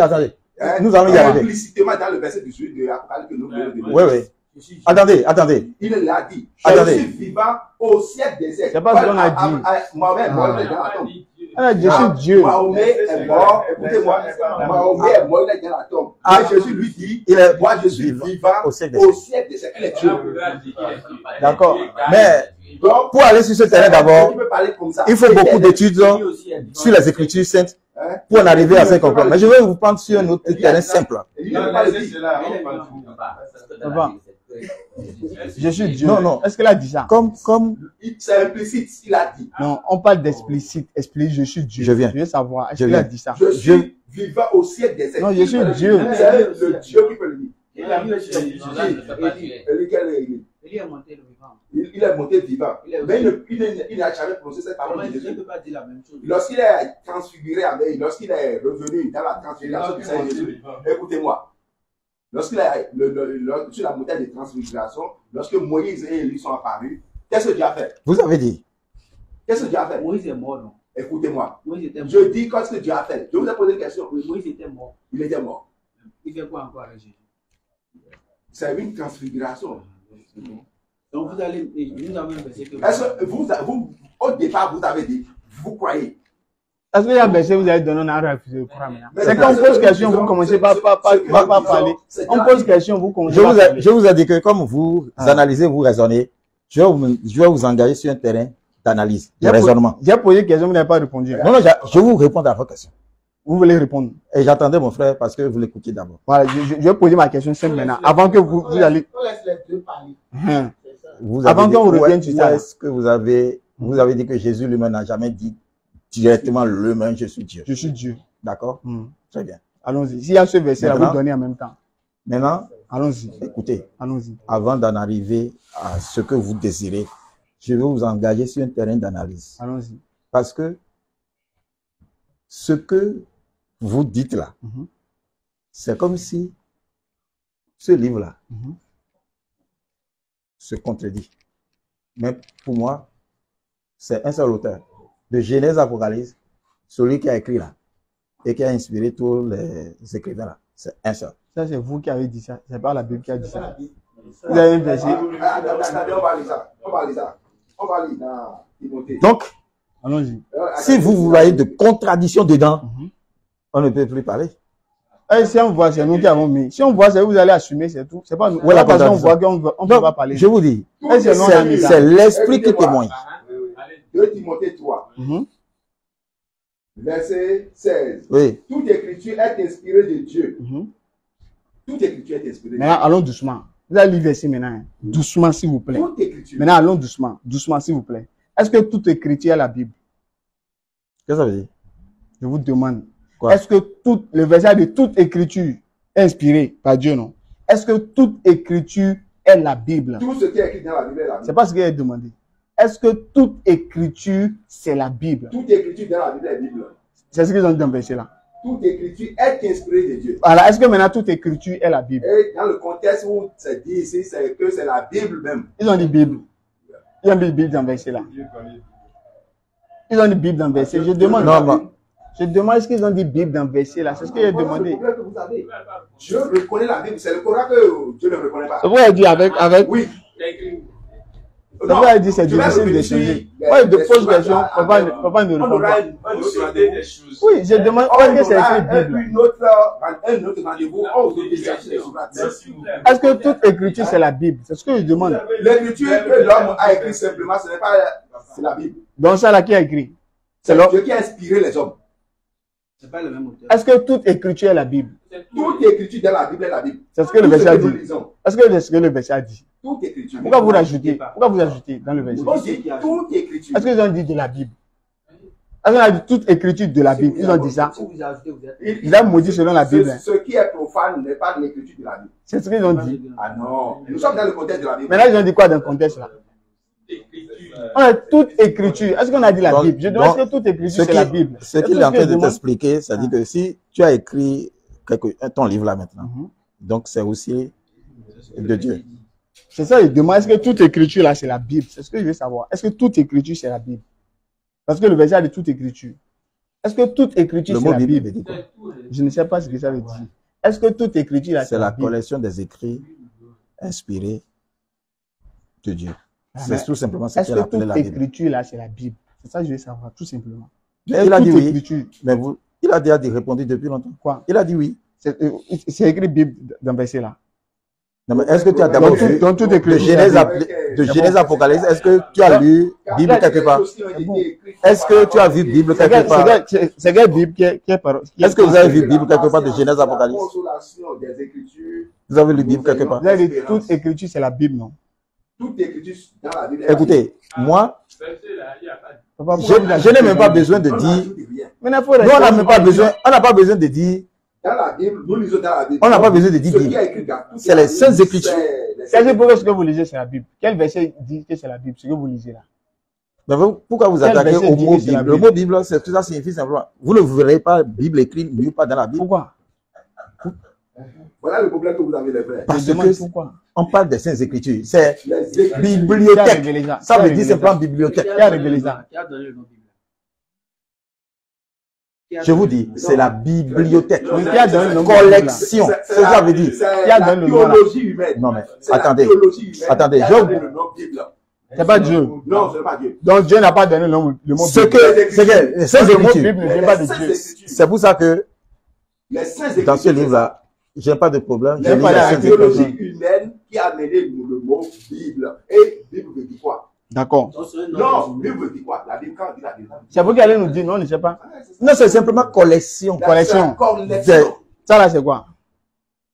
Hein? Nous allons y arriver. Implicitement dans le verset du suite de l'Apocalypse que nous venons de lire. Oui. Attendez. Il l'a dit. Attendez. Je suis vivant au siècle des siècles. C'est pas ce qu'on a dit. Mahomet est mort, il est dans la tombe. Elle a dit je suis Dieu. Mahomet est mort, écoutez-moi. Mahomet est mort, il est dans la tombe. Et Jésus lui dit, moi je suis vivant au siècle des siècles. Il est Dieu. D'accord. Mais Donc, pour aller sur ce terrain d'abord, il peut parler comme ça. il faut beaucoup d'études sur les Écritures saintes pour en arriver à cette conclusion. Mais je vais vous prendre sur un autre terrain simple. Il ne peut pas le dire. Papa, je suis Dieu. Non. Est-ce qu'elle a dit ça? Comme c'est implicite, il a dit. Non, on parle d'explicite. Explicite, je suis Dieu. Je viens. Je veux savoir. Est-ce Je qu'il a viens. dit ça? Je suis vivant au siècle des siècles. Non, je suis Dieu. C'est le Dieu qui peut le dire. Il est monté le vivant. Il est monté vivant. Mais il n'a jamais prononcé cette parole de Je ne Jésus. peux pas dire la même chose. Lorsqu'il est transfiguré avec, lorsqu'il est revenu dans la transfiguration du Seigneur Jésus, écoutez-moi. Lorsqu'il est sur la montagne de transfiguration, lorsque Moïse et Élie sont apparus, qu'est-ce que Dieu a fait? Vous avez dit. Qu'est-ce que Dieu a fait? Moïse est mort, non? Écoutez-moi. Moïse était mort. Je dis qu'est-ce que Dieu a fait. Je vous ai posé une question. Oui, Moïse était mort. Il était mort. Il fait quoi encore avec Jésus? C'est une transfiguration. Donc vous allez, nous avons un verset que Est-ce que vous, au départ, vous avez dit, vous croyez? Est-ce qu'il y a un verset que vous avez donné, on a refusé de croire maintenant? Mais C'est quand on pose question, vous commencez pas parler. On pose question, vous commencez pas parler. Je vous ai dit que comme vous analysez, vous raisonnez, je vais vous engager sur un terrain d'analyse, de raisonnement. J'ai posé une question, vous n'avez pas répondu. Non, je vous réponds à votre question. Vous voulez répondre? Et j'attendais mon frère parce que vous l'écoutiez d'abord. Voilà, je vais poser ma question simple maintenant. Avant que vous allez. On laisse les deux parler. Vous Avant avez dit, qu'on revienne sur ça. est-ce que vous avez dit que Jésus lui-même n'a jamais dit directement lui-même, je suis Dieu. Je suis Dieu. D'accord? Très bien. Allons-y. S'il y a ce verset-là, Maintenant, vous donnez en même temps. Maintenant, Allons-y. écoutez, Allons-y. avant d'en arriver à ce que vous désirez, je vais vous engager sur un terrain d'analyse. Allons-y. Parce que ce que vous dites là, c'est comme si ce livre-là se contredit. Mais pour moi, c'est un seul auteur. De Genèse à Apocalypse, celui qui a écrit là, et qui a inspiré tous les écrivains là, c'est un seul. Ça, c'est vous qui avez dit ça. C'est pas la Bible qui a dit ça. Vous avez un verset. Attendez, on va lire ça. On va lire dans Timothée. Donc, Allons-y. si vous voyez de contradictions dedans, on ne peut plus parler. Et si on voit, c'est nous qui avons mis. Si on voit, c'est vous allez assumer, c'est tout. C'est pas nous. Ouais, la Parce qu'on contradiction. voit qu'on ne peut pas parler. Je vous dis, c'est c'est l'esprit qui témoigne. 2 Timothée 3, verset 16. Oui. Toute écriture est inspirée de Dieu. Toute écriture est inspirée de Dieu. Maintenant, allons doucement. Vous allez lire verset maintenant. Doucement, s'il vous plaît. Toute écriture. Maintenant, allons doucement. Doucement, s'il vous plaît. Est-ce que toute écriture est la Bible? Qu'est-ce que ça veut dire? Je vous demande. Quoi? Est-ce que le verset de toute écriture est inspiré par Dieu, non? Est-ce que toute écriture est la Bible? Tout ce qui est écrit dans la Bible est la Bible. C'est pas ce qu'il a demandé. Est-ce que toute écriture, c'est la Bible? Toute écriture dans la Bible est la Bible. C'est ce qu'ils ont dit dans le verset là. Toute écriture est inspirée de Dieu. Voilà. Est-ce que maintenant toute écriture est la Bible? Et dans le contexte où c'est dit ici, c'est que c'est la Bible même. Ils ont dit Bible. Ils ont dit Bible dans le verset là. Ils ont dit Bible dans le verset. Je demande. Je demande est-ce qu'ils ont dit Bible dans le verset là. C'est ce qu'il a demandé. C'est le problème que vous avez. Je reconnais la Bible. C'est le Coran que Dieu ne reconnaît pas. C'est pourquoi il dit avec. Oui. Papa a dit c'est difficile de changer. Moi, je te pose question, papa ne répond pas. Oui, je demande est-ce que c'est écrit Bible. Un autre rendez-vous, on vous dit Est-ce que toute écriture c'est la Bible? C'est ce que je demande. l'écriture que l'homme a écrit simplement, ce n'est pas c'est la Bible. Donc ça là qui a écrit? C'est Dieu qui a inspiré les hommes. C'est pas le même auteur. Est-ce que toute écriture est la Bible? Toute écriture dans la Bible est la Bible. C'est ce que le verset a dit. Est-ce que c'est ce que le verset a dit? Toute écriture. Pourquoi vous rajoutez? Pourquoi vous ajoutez dans le verset? On dit toute écriture. Est-ce qu'ils ont dit de la Bible? Est-ce qu'on a dit toute écriture de la Bible? Ils ont dit ça. Ils ont maudit selon la Bible. Ce qui est profane n'est pas de l'écriture de la Bible. C'est ce qu'ils ont dit. Ah non. Nous sommes dans le contexte de la Bible. Maintenant, ils ont dit quoi dans le contexte là? On a toute écriture. Est-ce qu'on a dit la Bible? Je demande est-ce que toute écriture c'est la Bible? Ce qu'il est en train de t'expliquer, c'est-à-dire que si tu as écrit ton livre là maintenant, donc c'est aussi de Dieu. C'est ça, il demande est-ce que toute écriture là c'est la Bible? C'est ce que je veux savoir. Est-ce que toute écriture c'est la Bible? Parce que le verset a dit toute écriture. Est-ce que toute écriture c'est la Bible? Je ne sais pas ce que ça veut dire. Est-ce que toute écriture là c'est la collection des écrits inspirés de Dieu? C'est tout simplement ce qu'il a appelé la Bible. Est-ce que toute écriture là c'est la Bible? C'est ça que je veux savoir, tout simplement. Mais il a dit oui. Mais il a déjà répondu depuis longtemps. Quoi? Il a dit oui. C'est écrit Bible dans le verset là. Non, mais est-ce que tu as d'abord vu de Genèse Apocalypse, est-ce que tu as lu Bible quelque part? Est-ce que tu as vu Bible quelque part? C'est quelle Bible qui est parole? Est-ce que vous avez vu Bible quelque part de Genèse Apocalypse? Vous avez lu Bible quelque part? Vous avez dit toute écriture c'est la Bible, non? Toute écriture dans la Bible. Écoutez, moi, je n'ai même pas besoin de dire. On n'a pas besoin de dire. Dans la Bible, nous lisons dans la Bible. On n'a pas besoin de dire. C'est les saintes écritures. C'est pourquoi ce que vous lisez c'est la Bible. Quel verset dit que c'est la Bible? Ce que vous lisez là. Mais pourquoi vous attaquez au mot Bible? Le mot Bible, c'est tout ça signifie simplement. Vous ne verrez pas Bible écrite nulle part dans la Bible. Pourquoi? Voilà le problème que vous avez, les frères. Parce que on parle des saintes écritures. C'est bibliothèque. Ça veut dire simplement bibliothèque. Qui a révélé ça? Je vous dis, c'est la bibliothèque. Qui a donné le nom? Collection. C'est ça que ça veut dire. Qui a donné le nom? Théologie humaine. Non, mais attendez. Attendez. C'est pas Dieu. Non, c'est pas Dieu. Donc Dieu n'a pas donné le mot Bible. C'est que les saintes écritures. Ne vient pas de Dieu. C'est pour ça que dans ce livre-là, j'ai pas de problème. C'est la théologie humaine qui a amené le mot Bible. Et Bible veut dire quoi? D'accord. Non, Bible veut dire quoi? La Bible, quand on dit la Bible. C'est vous qui allez nous dire, non, on ne sait pas. Non, c'est simplement collection. Collection. Ça là, c'est quoi?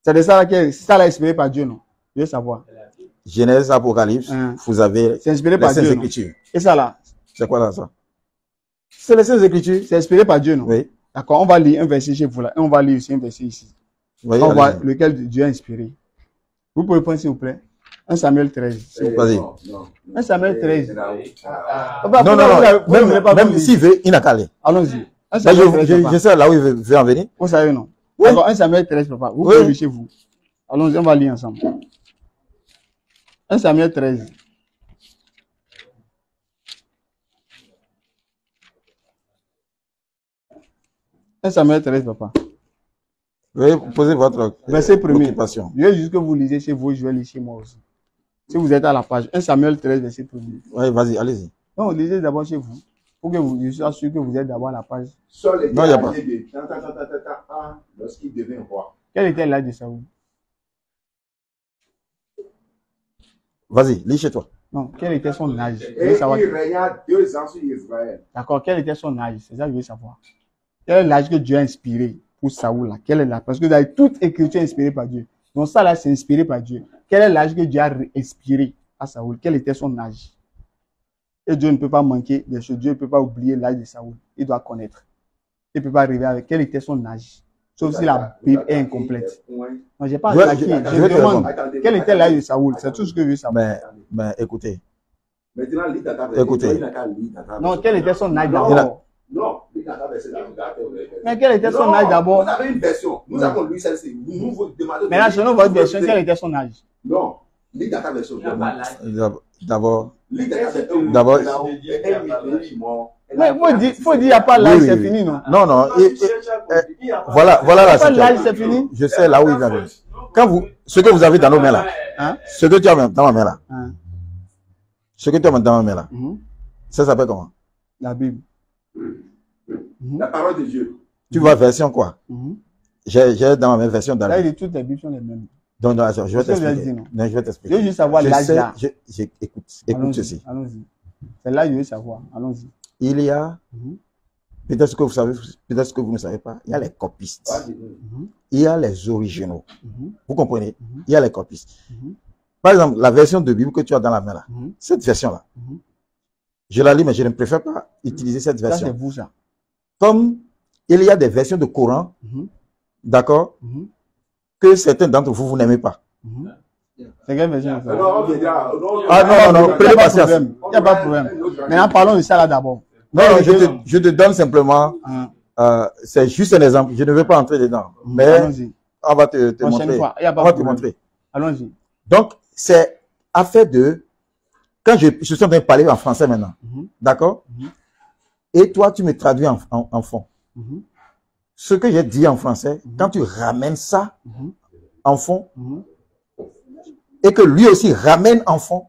C'est de ça là qui est inspiré par Dieu, non? Je veux savoir. Genèse, Apocalypse, vous avez. C'est inspiré par Dieu. Écritures. Et ça là? C'est quoi là, ça? C'est les Saintes Écritures. C'est inspiré par Dieu, non? Oui. D'accord, on va lire un verset chez vous là. Et on va lire aussi un verset ici. Voyez, on voit lequel Dieu a inspiré. Vous pouvez prendre, s'il vous plaît. 1 Samuel 13. Vas-y. 1 Samuel 13. Non, même s'il veut, il n'a qu'à aller. Allons-y. Je sais là où il veut en venir. Vous savez, non? Oui. Alors, 1 Samuel 13, papa. Vous pouvez lire chez vous. Allons-y, on va lire ensemble. 1 Samuel 13. Samuel 13, papa. Oui, posez votre verset premier. occupation. Je veux juste que vous lisez chez vous, je vais lire chez moi aussi. Si vous êtes à la page 1 Samuel 13, verset premier. Oui, vas-y, allez-y. Non, lisez d'abord chez vous. Pour que je sois sûr que vous êtes d'abord à la page. Non, il n'y a pas. Lorsqu'il devient roi. Quel était l'âge de Saoul? Vas-y, lis chez toi. Non, quel était son âge? Et il régna 2 ans sur Israël. D'accord, quel était son âge? C'est ça que je veux savoir. Quel est l'âge que Dieu a inspiré pour Saoul là? Quel est l'âge? Parce que vous avez toute écriture inspirée par Dieu. Donc ça là, c'est inspiré par Dieu. Quel est l'âge que Dieu a inspiré à Saoul? Quel était son âge? Et Dieu ne peut pas manquer de ce Dieu ne peut pas oublier l'âge de Saoul. Il doit connaître. Il ne peut pas arriver avec quel était son âge. Sauf si la Bible est incomplète. Non, j'ai pas attaqué. Je demande quel était l'âge de Saoul. C'est tout ce que je veux savoir. Mais écoutez. Écoutez. Non, quel était son âge d'abord? Non, mais quel était son âge d'abord? Vous avez une version. Nous avons lu celle-ci. Nous vous demandons. Mais là, selon votre version, quel était son âge? Non, lis dans ta version. D'abord. Mais il faut dire, il n'y a pas l'âge, c'est fini, non? Non, non. Voilà la situation. L'âge, c'est fini? Je sais là où il vient. Quand vous, ce que vous avez dans nos mains là, ce que tu as dans ma main là, Ce que tu as dans ma main là, ça s'appelle comment? La Bible. La parole de Dieu. Tu vois version quoi? J'ai dans ma main version Là, d'Albert. toutes les Bibles sont les mêmes. Donc, je vais C'est ce que je t'expliquer. vais dire, non? Non, je vais Je veux t'expliquer. juste savoir Je l'âge sais, là. écoute Allons-y, ceci. allons-y. C'est là que je veux savoir. Allons-y. Il y a, Mhm. peut-être que vous savez, peut-être que vous ne savez pas, il y a les copistes. Il y a les originaux. Vous comprenez? Il y a les copistes. Par exemple, la version de Bible que tu as dans la main là, cette version-là, je la lis, mais je ne préfère pas utiliser cette Ça, c'est version. vous, ça. Comme il y a des versions de Coran, d'accord, que certains d'entre vous, vous n'aimez pas. C'est quelle version ça? Non, on viendra. Ah non, prenez patience. Il n'y a pas de problème. Maintenant, parlons de ça là d'abord. Non, je te donne simplement, c'est juste un exemple. Je ne vais pas entrer dedans. Mais Allons-y. on va te Prochaine montrer. fois. Il n'y a On pas va de te problème. montrer. Allons-y. Donc, c'est affaire de, quand je suis en train de parler en français maintenant, d'accord? Et toi, tu me traduis en fond. Ce que j'ai dit en français, quand tu ramènes ça en fond, et que lui aussi ramène en fond,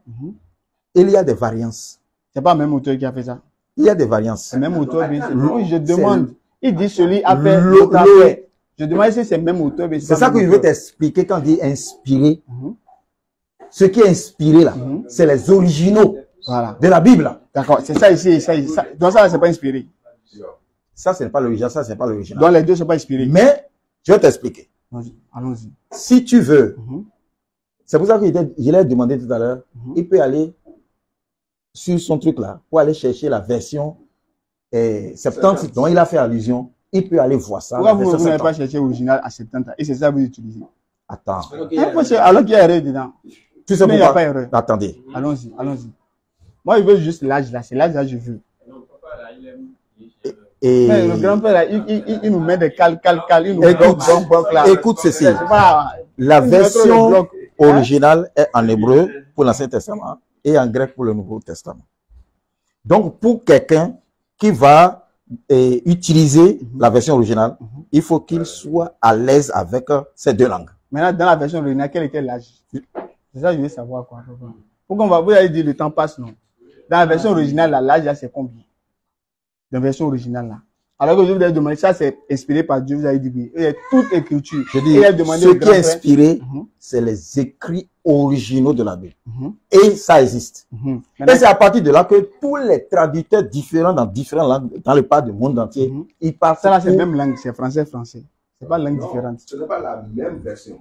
il y a des variances. C'est pas le même auteur qui a fait ça. Il y a des variances. C'est le même auteur, bien sûr. Le- Oui, je demande. Il dit celui a fait Le- l'autre a le- fait. Je demande si c'est le même auteur. mais C'est pas ça le que je même veux auteur. t'expliquer quand on dit inspiré. Ce qui est inspiré là, c'est les originaux Voilà. de la Bible. Là. D'accord. C'est ça ici. Ça, ça. Donc ça, c'est pas inspiré. Ça, ce n'est pas l'original, ça, ce n'est pas l'original. Donc les deux, c'est pas inspiré. Mais, je vais t'expliquer. Allons-y. Allons-y. Si tu veux, c'est pour ça que je l'ai demandé tout à l'heure, il peut aller sur son truc là, pour aller chercher la version 70 dont il a fait allusion. Il peut aller voir ça. Pourquoi la version vous n'avez 70. pas cherché original à 70 et c'est ça que vous utilisez? Attends. Alors qu'il y a erreur dedans. Tu sais Mais il n'y a pas pourquoi? erreur. Attendez. Allons-y. Allons-y. Moi, je veux juste l'âge là. C'est l'âge là que je veux. Et Mais le grand-père là, il nous met des cal. Il nous Écoute, bloque là. écoute ceci. C'est pas. La Il nous met trop de version blocs. originale est en hébreu pour l'Ancien Testament et en grec pour le Nouveau Testament. Donc, pour quelqu'un qui va utiliser la version originale, il faut qu'il soit à l'aise avec ces deux langues. Maintenant, dans la version originale, quel était l'âge? C'est ça que je veux savoir, quoi. Pourquoi vous avez dit le temps passe, non? Dans la version originale, là, l'âge, là, c'est combien? Dans la version originale, là. Alors que je vous ai demandé, ça, c'est inspiré par Dieu, vous avez dit oui. Il y a toute écriture. Je dis, Il a demandé ce au qui est grand-père. inspiré, c'est les écrits originaux de la Bible. Et ça existe. Et c'est à partir de là que tous les traducteurs différents dans différentes langues, dans le pas du monde entier, ils parlent Ça, là, c'est la pour- même langue, c'est français. C'est pas langue Non, différente. ce n'est pas la même version.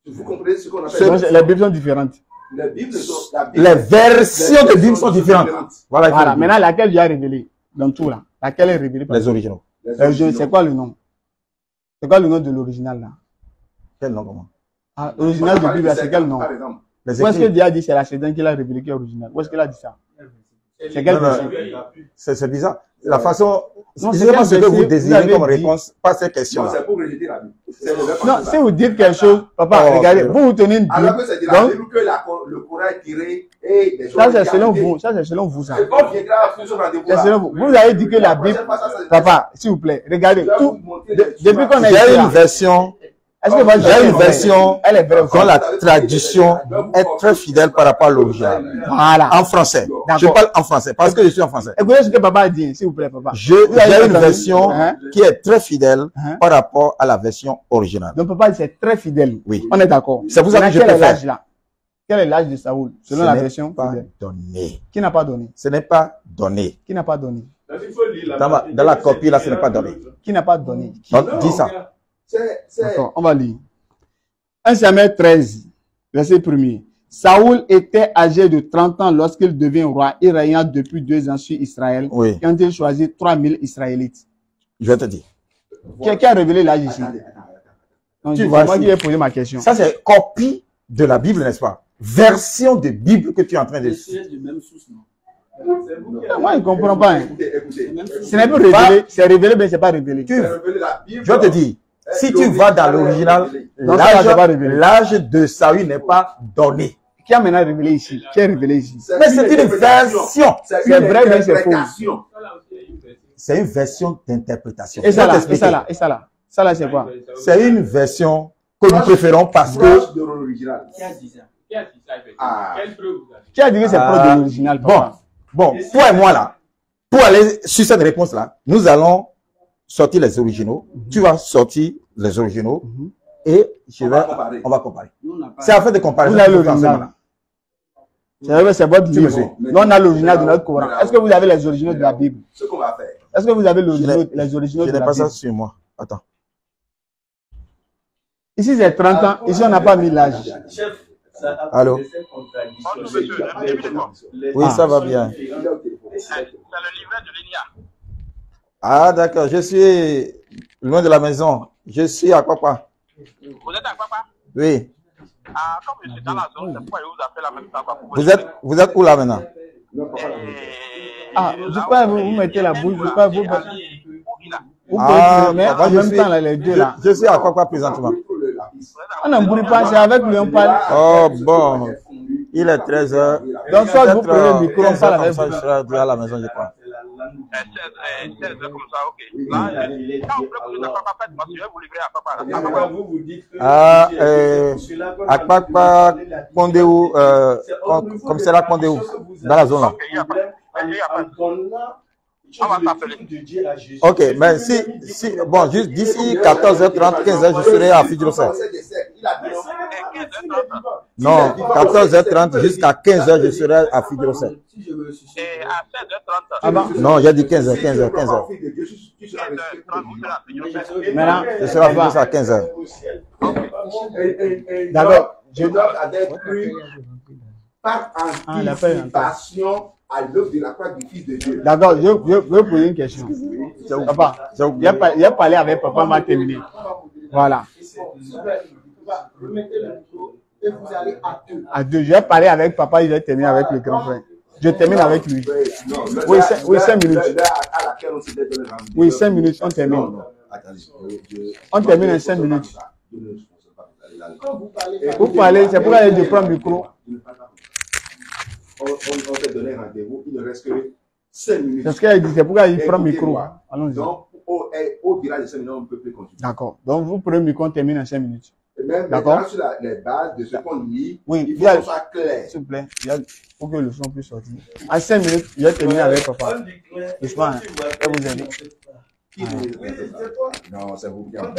Vous comprenez ce qu'on appelle Donc, les Bibles sont différentes. les Bibles sont, la Bible- les versions de Bible sont différentes. Voilà, il faut Voilà. le dire. Maintenant, laquelle Dieu a révélé? Dans tout, là. Laquelle est révélée par Les originaux. Les C'est quoi le nom? C'est quoi le nom de l'original, là? Quel nom comment? Ah, l'original de Bible, là, c'est quel nom? Par exemple. Les Où est-ce que écrits. Dieu a dit c'est la Sédan qui l'a révélé qui est original? Où est-ce qu'il a dit ça? C'est quelle Non, non, version? C'est bizarre. La façon, Non, c'est moi c'est ce que quel vous verset désirez vous comme avez dit? réponse, pas cette Non, question-là. c'est pour rejeter la Bible. C'est le vrai Non, passage. si vous dites quelque chose, papa, Oh, regardez, ok. vous tenez une Alors Bible. que c'est de la Donc, Bible que le Coran est tiré et des choses. ça, c'est qui selon arrivent. vous. Ça, c'est selon vous, ça. Et on viendra sur ce rendez-vous. C'est selon vous. Vous avez dit que la Bible, papa, s'il vous plaît, regardez, tout, depuis qu'on a J'ai été une là, version, est-ce que votre j'ai une version elle est vraie ou dont pas? la traduction est très fidèle par rapport à l'original. Voilà. En français. Je D'accord. parle en français parce que je suis en français. Écoutez ce que papa a dit, s'il vous plaît, papa. J'ai avez une entendu? version Hein? qui est très fidèle Hein? par rapport à la version originale. Donc, papa, c'est très fidèle. Oui. On est d'accord. C'est pour ça que Maintenant, je quel est préfère. l'âge là? Quel est l'âge de Saoul, selon Ce la n'est version pas fidèle? donné. Qui n'a pas donné? Ce n'est pas donné. Qui n'a pas donné? Dans la copie là, ce n'est pas donné. Qui n'a pas donné? Donc, dis ça. C'est D'accord, on va lire. 1 Samuel 13, verset 1er. Saoul était âgé de 30 ans lorsqu'il devint roi. Il régna depuis 2 ans sur Israël. Oui. Et ont-ils choisi 3000 Israélites. Je vais te dire. Qui a révélé l'âge ici? Donc, Tu c'est vois moi ici. qui vais poser ma question. Ça, c'est copie de la Bible, n'est-ce pas? Version de Bible que tu es en train de... Moi, je ne comprends pas. Hein. Écoutez. Ce n'est pas révélé. C'est révélé, mais ce n'est pas révélé. Tu- Révéler la Bible. Je vais te dire, si tu vas dans l'original, Non, ça, c'est pas révélé. l'âge de Saül n'est pas donné. Qui a maintenant révélé ici? Qui est révélé ici? Mais c'est une version. C'est C'est une vrai, mais c'est faux. interprétation. C'est une version d'interprétation. Et ça Je vais là, et t'expliquer. ça là, et ça là. Ça là, c'est quoi? C'est une version que nous préférons parce que Proche de l'original. Qui a dit que c'est proche de l'original? Bon, toi et moi là, pour aller sur cette réponse-là, nous allons sortir les originaux. Tu vas sortir les originaux et on va comparer. C'est en fait de comparaison. Vous avez l'original. C'est votre livre. Nous, on a l'original de notre Coran. Est-ce que vous avez les originaux de la Bible? Ce qu'on va faire. Est-ce que vous avez les originaux de la Bible? Je n'ai pas ça sur moi. Attends. Ici, c'est 30 ans. Ici, on n'a pas mis l'âge. Allô? Oui, ça va bien. C'est le livret de l'INIA. Ah, d'accord. Je suis loin de la maison. Je suis à Papa. Vous êtes à Papa? Oui. Ah, comme je suis dans la zone, c'est pourquoi je vous appelle en même temps. Vous êtes où là maintenant? Ah, je crois que vous mettez la bouche. Je crois que vous pouvez filmer en même temps là, les deux là. Je suis à Papa présentement. On n'embrouille pas, c'est avec lui on parle. Oh bon. Il est 13h. Donc, soit vous prenez le micro, on parle avec vous. Je serai à la maison, je crois. 16 comme ça, ok. Là, quand vous voulez que je n'ai pas fait, parce que je vais vous livrer à Papa. Vous dites que à Papa, Pondéou, comme c'est là, Pondéou, dans la zone là. Ok, il n'y a pas. On va s'appeler. Ok, mais si, bon, juste d'ici 14h30, 15h, je serai à Fidjrosset. Non, 14h30 jusqu'à 15h, je serai à Fidjrosset. Et à 16h30. Ah bon? Non, j'ai dit 15h. Maintenant, Je serai à Fidjrosset à 15h. D'accord. Je avais cru par anticipation à l'œuvre de la croix du Fils de Dieu. D'accord, je vais poser une question. Papa, il a parlé avec papa, m'a terminé. Voilà. Remettez le micro et vous allez à deux. À deux, je vais parler avec papa, il va terminer avec le grand frère. Je termine avec lui. Oui, 5 minutes. Oui, 5 minutes, on termine. On termine en 5 minutes. Vous parlez, c'est pourquoi il a dit prendre le micro. On s'est donné rendez-vous, il ne reste que 5 minutes. C'est ce qu'il a dit, c'est pourquoi il prend le micro. Allons-y. Donc, au-delà de 5 minutes, on ne peut plus continuer. D'accord. Donc, vous prenez le micro, on termine en 5 minutes. Et même d'accord, sur les bases de ce qu'on lit, oui, il faut que ce soit clair. S'il vous plaît, pour que le son puisse sortir. En 5 minutes, il va terminer avec papa. Doucement, je vais vous aider. Non, c'est vous qui en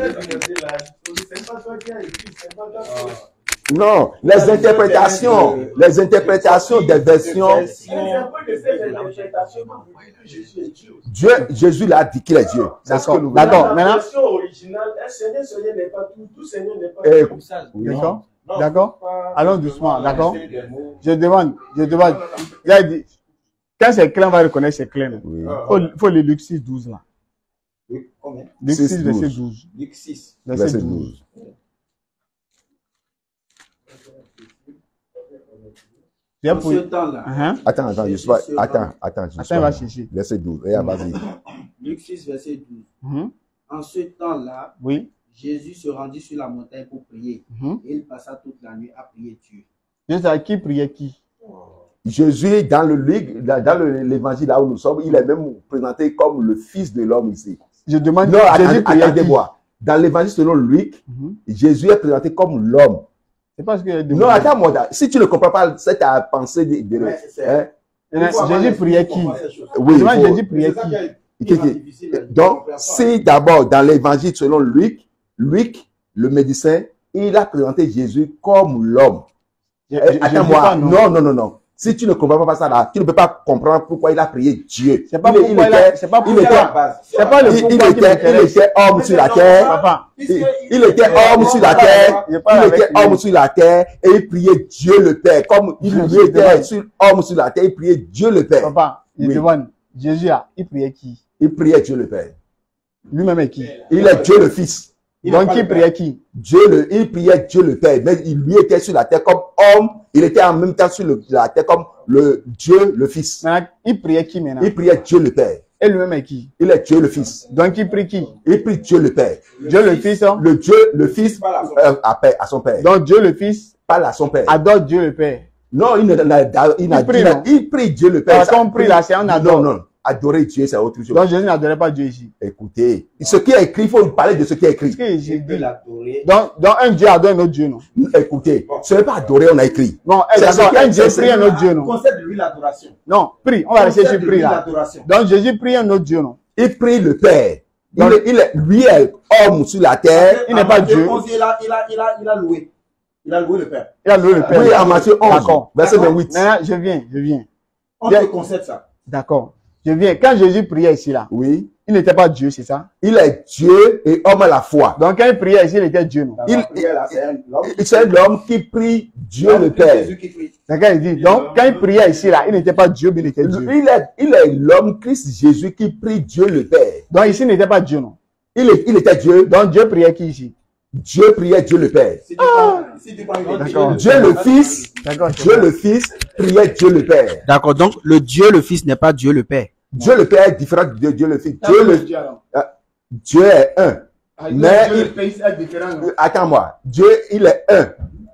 Non, les interprétations des versions. Jésus l'a dit qu'il est Dieu. D'accord, maintenant. D'accord. Allons doucement, d'accord. Je demande. Il a dit, quand c'est clair, on va reconnaître c'est clair. Il faut le Luc 6, 12 là. Luc 6, verset 12. Luc 6, verset 12. Dans ce temps-là. Attends, Attends, va chercher. Verset 12. Vas-y. Luc 6, verset 12. En ce temps-là, oui, Jésus se rendit sur la montagne pour prier. Et il passa toute la nuit à prier Dieu. Jésus à qui priait qui? Jésus, dans l'évangile là où nous sommes, il est même présenté comme le Fils de l'homme ici. Je demande. Non, attendez-moi. Dans l'évangile selon Luc, Jésus est présenté comme l'homme. C'est parce que. Non, attends-moi. Si tu ne comprends pas cette pensée Jésus priait qui? Oui. Jésus priait qui? Donc, si d'abord dans l'évangile selon Luc, le médecin, il a présenté Jésus comme l'homme. Attends-moi. Non. Si tu ne comprends pas ça là, tu ne peux pas comprendre pourquoi il a prié Dieu. C'est pas pourquoi c'est pas pourquoi. C'est pas le pourquoi il était homme sur la terre. Papa. Il était homme sur la terre. Il était homme sur la terre et il priait Dieu le Père. Comme il était homme sur la terre, il priait Dieu le Père. Papa, il demande, Jésus, il priait qui? Il priait Dieu le Père. Lui-même est qui? Il est Dieu le Fils. Donc, il priait qui? Il priait Dieu le Père, mais il lui était sur la terre comme homme, il était en même temps sur la terre comme le Dieu le Fils. Maintenant, il priait qui maintenant? Il priait Dieu le Père. Et lui-même est qui? Il est Dieu le Fils. Donc, il prie qui? Il prie Dieu le Père. Dieu le Fils, hein? Le Dieu le Fils à son Père. Donc, Dieu le Fils parle à son Père. Adore Dieu le Père. Non, il prie Dieu le Père. Quand on prie là, c'est on adore. Non. adorer Dieu, c'est autre chose. Donc Jésus n'adorait pas Dieu ici. Écoutez, ce qui est écrit, il faut parler de ce qui est écrit. Ce que j'ai Il peut dit. l'adorer. Donc un Dieu adore un autre Dieu, non? Écoutez, ce n'est pas adorer, on a écrit. Non, C'est d'accord, ce qui est- un Dieu c'est- prie un autre Dieu, Le non? concept de lui, l'adoration. Non, prie. On va rester sur prie là. L'adoration. Donc Jésus prie un autre Dieu, non? Il prie le Père. Lui est homme sur la terre. Il n'est pas Dieu. Il a loué. Il a loué le Père. Il a loué le Père. Oui, en Matthieu 11, D'accord. verset D'accord. 28. Maintenant, je viens. On Bien. te concède ça. D'accord. Je viens. Quand Jésus priait ici là, Oui. il n'était pas Dieu, c'est ça? Il est Dieu et homme à la fois. Donc quand il priait ici, il était Dieu, non? C'est l'homme qui prie Dieu le Père. Jésus qui prie. C'est quand il dit. Donc quand il priait ici là, il n'était pas Dieu, mais il était Dieu. Il est l'homme Christ Jésus qui prie Dieu le Père. Donc ici, il n'était pas Dieu, non? Il était Dieu. Donc Dieu priait qui ici? Dieu priait Dieu le Père. Si tu parles de D'accord. Dieu le Fils, D'accord. Dieu le Fils priait Dieu le Père. D'accord, donc le Dieu le Fils n'est pas Dieu le Père. Dieu le Père est différent de Dieu le Fils. Dieu est un. Mais attends-moi. Dieu, il est un.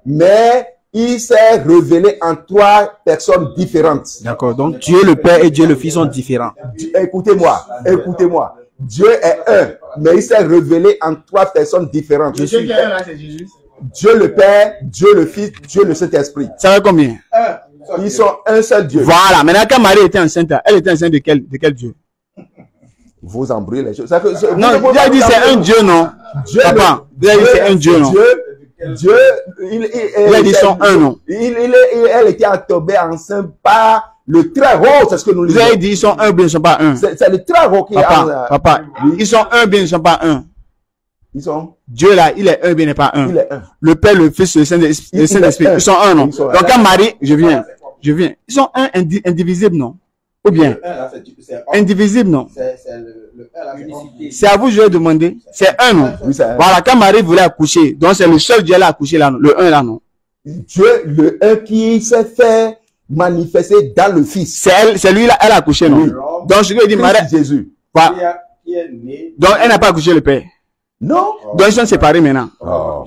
Mais il s'est révélé en trois personnes différentes. D'accord, donc Dieu le Père et Dieu le Fils sont différents. Écoutez-moi. Dieu est un, mais il s'est révélé en trois personnes différentes. Dieu qui est là, c'est Jésus. Dieu le Père, Dieu le Fils, Dieu le Saint-Esprit. Ça va combien? Ils sont un seul Dieu. Voilà, maintenant quand Marie était enceinte, elle était enceinte de quel Dieu? Vous embrouillez les choses. Non, Dieu a dit c'est un Dieu, non? Dieu, Papa, Dieu a dit c'est un Dieu, non? Dieu, Il a dit son un, non? Elle était tombée enceinte par le très haut, c'est ce que nous Vous lisons. avez dit ils sont un, bien ils ne sont pas un. C'est le très haut qui Papa, ils sont un, bien ils ne sont pas un. Ils sont. Dieu là, il est un, bien il n'est pas un. Il est un. Le Père, le Fils, le Saint-Esprit, ils sont un, non? Ils sont un. Donc quand Marie, je viens. Ils sont un, indivisibles, non? Ou bien? Indivisibles, non? C'est à vous que je vais demander. C'est un, non? Oui, c'est un. Voilà, quand Marie voulait accoucher, donc c'est le seul Dieu là accouché là, non? Le un là, non? Dieu, le un qui s'est fait manifester dans le Fils. C'est lui là, elle a accouché, non? Oui. Donc je lui ai dit, Marie, Christ Jésus. voilà. Qui est né. Donc elle n'a pas accouché le Père. Non? Donc ils sont séparés maintenant. Oh.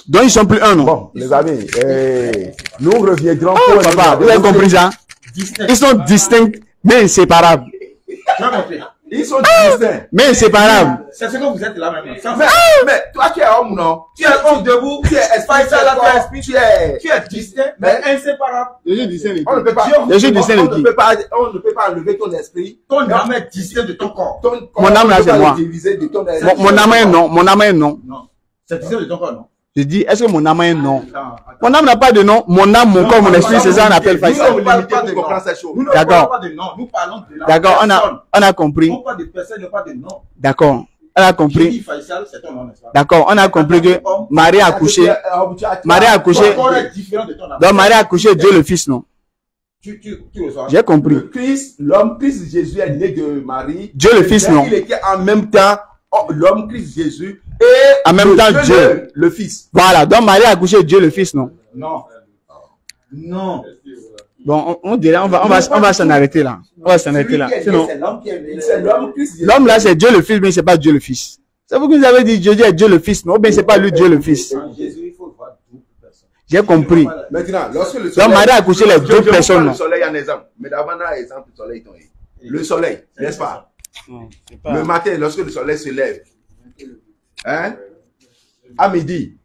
Donc ils sont plus un, non? Bon, les amis, nous reviendrons Oh, papa, vous avez compris ça? Ils sont distincts, mais inséparables. Ils sont distincts. Mais inséparables. C'est ce que vous êtes là même. Mais toi, tu es homme, non? Tu es homme debout. Tu es esprit, tu es Distinct, mais inséparable. Jésus disait les On ne peut pas. Jésus disait on le ne peut pas. On ne peut pas enlever ton esprit. Ton âme est distinct de ton corps. Ton corps, Mon âme, là, on ne peut c'est pas moi. le diviser de ton esprit. Mon âme est non. Mon âme est non. Non. C'est distinct de ton corps, non? Je dis, est-ce que mon âme est non? Mon âme n'a pas de nom. Mon âme, mon corps, mon esprit, c'est ça qu'on appelle Nous Faisal. ne parlons pas de comprendre ces choses. Nous ne D'accord. parlons pas de nom. Nous parlons de la D'accord, personne. on a compris. Non pas de personne, pas de nom. D'accord. On a J'ai compris. dit Faisal, c'est ton nom, n'est-ce pas? D'accord. On a compris que Marie a accouché. Marie a accouché. Ton corps est différent de ton âme. Donc Marie a accouché Dieu le Fils, non? Tu reçois. J'ai compris. Le Christ, l'homme Christ Jésus est né de Marie. Dieu le Fils, Mais non? Il était en même temps l'homme Christ Jésus et En même temps, Dieu. le Fils. Voilà. Donc Marie a accouché Dieu le Fils, non? Non. Non. Bon, on dirait, on va s'en arrêter là. On va s'en arrêter là. Sinon, C'est l'homme qui est né. C'est l'homme Christ Jésus. l'homme là, c'est Dieu le Fils, mais c'est pas Dieu le Fils. C'est vous que vous avez dit Jésus est Dieu le Fils, non? Ou bien c'est pas lui Dieu le Fils. En Jésus, il faut voir double personne. J'ai compris. Maintenant, lorsque le Donc soleil. Marie a accouché les deux personnes, Le non? soleil en exemple. Mais d'abord, on a exemple du soleil. Le soleil, n'est-ce pas? Le matin, lorsque le soleil se lève, hein? À midi,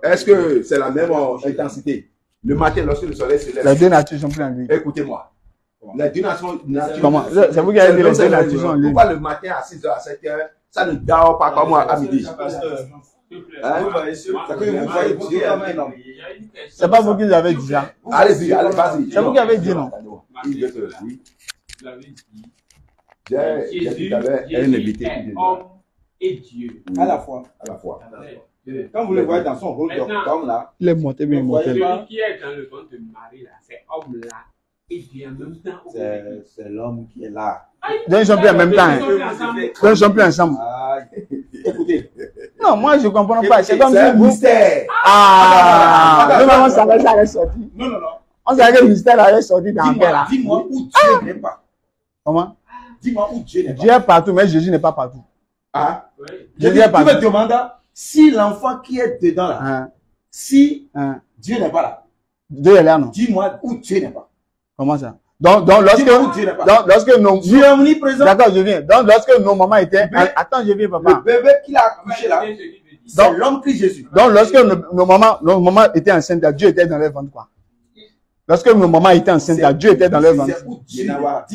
est-ce que c'est la même intensité? Le matin, lorsque le soleil se Les lève, deux natures sont plus en lui. écoutez-moi. Les deux natures. Comment? C'est vous qui avez dit les deux natures sont en lui. Pourquoi le matin à 6h, à 7h, ça ne dort pas comme moi à midi? Hein? C'est pas vous qui avez dit ça. Allez-y, allez, vas-y. C'est vous qui avez dit non. Oui. J'ai tout à l'heure un invité qui dit homme et Dieu. À la fois. à la fois. Quand vous le voyez dans son rôle d'homme là, Il est monté, bien monté. Celui qui est dans le ventre de Marie, là, c'est homme-là et Dieu en même temps. c'est l'homme qui est là. Donc ils sont plus en même temps. hein. Donc ils sont plus ensemble. Ah, écoutez. Non, moi je comprends pas. C'est comme C'est si un vous. mystère. Ah! Nous, on savait que ça allait sortir. Non. On savait que le mystère allait sortir dans la là. Dis-moi où Dieu n'est pas. Comment? Dis-moi où Dieu n'est pas. Dieu est partout, mais Jésus n'est pas partout. Hein? Je Dieu est me partout. demande si l'enfant qui est dedans là, Hein, si hein. Dieu n'est pas là, Dieu est là, non? dis-moi où Dieu n'est pas. Comment ça? Donc lorsque nos... Dieu est omniprésent. D'accord, je viens. Donc lorsque nos mamans étaient... Attends, je viens, papa. Le bébé qu'il a accouché là, c'est l'homme Christ Jésus. Donc lorsque nos mamans étaient enceintes, Dieu était dans leur ventre, quoi. Lorsque nos mamans étaient enceintes, Dieu était dans leur ventre. Dis-moi.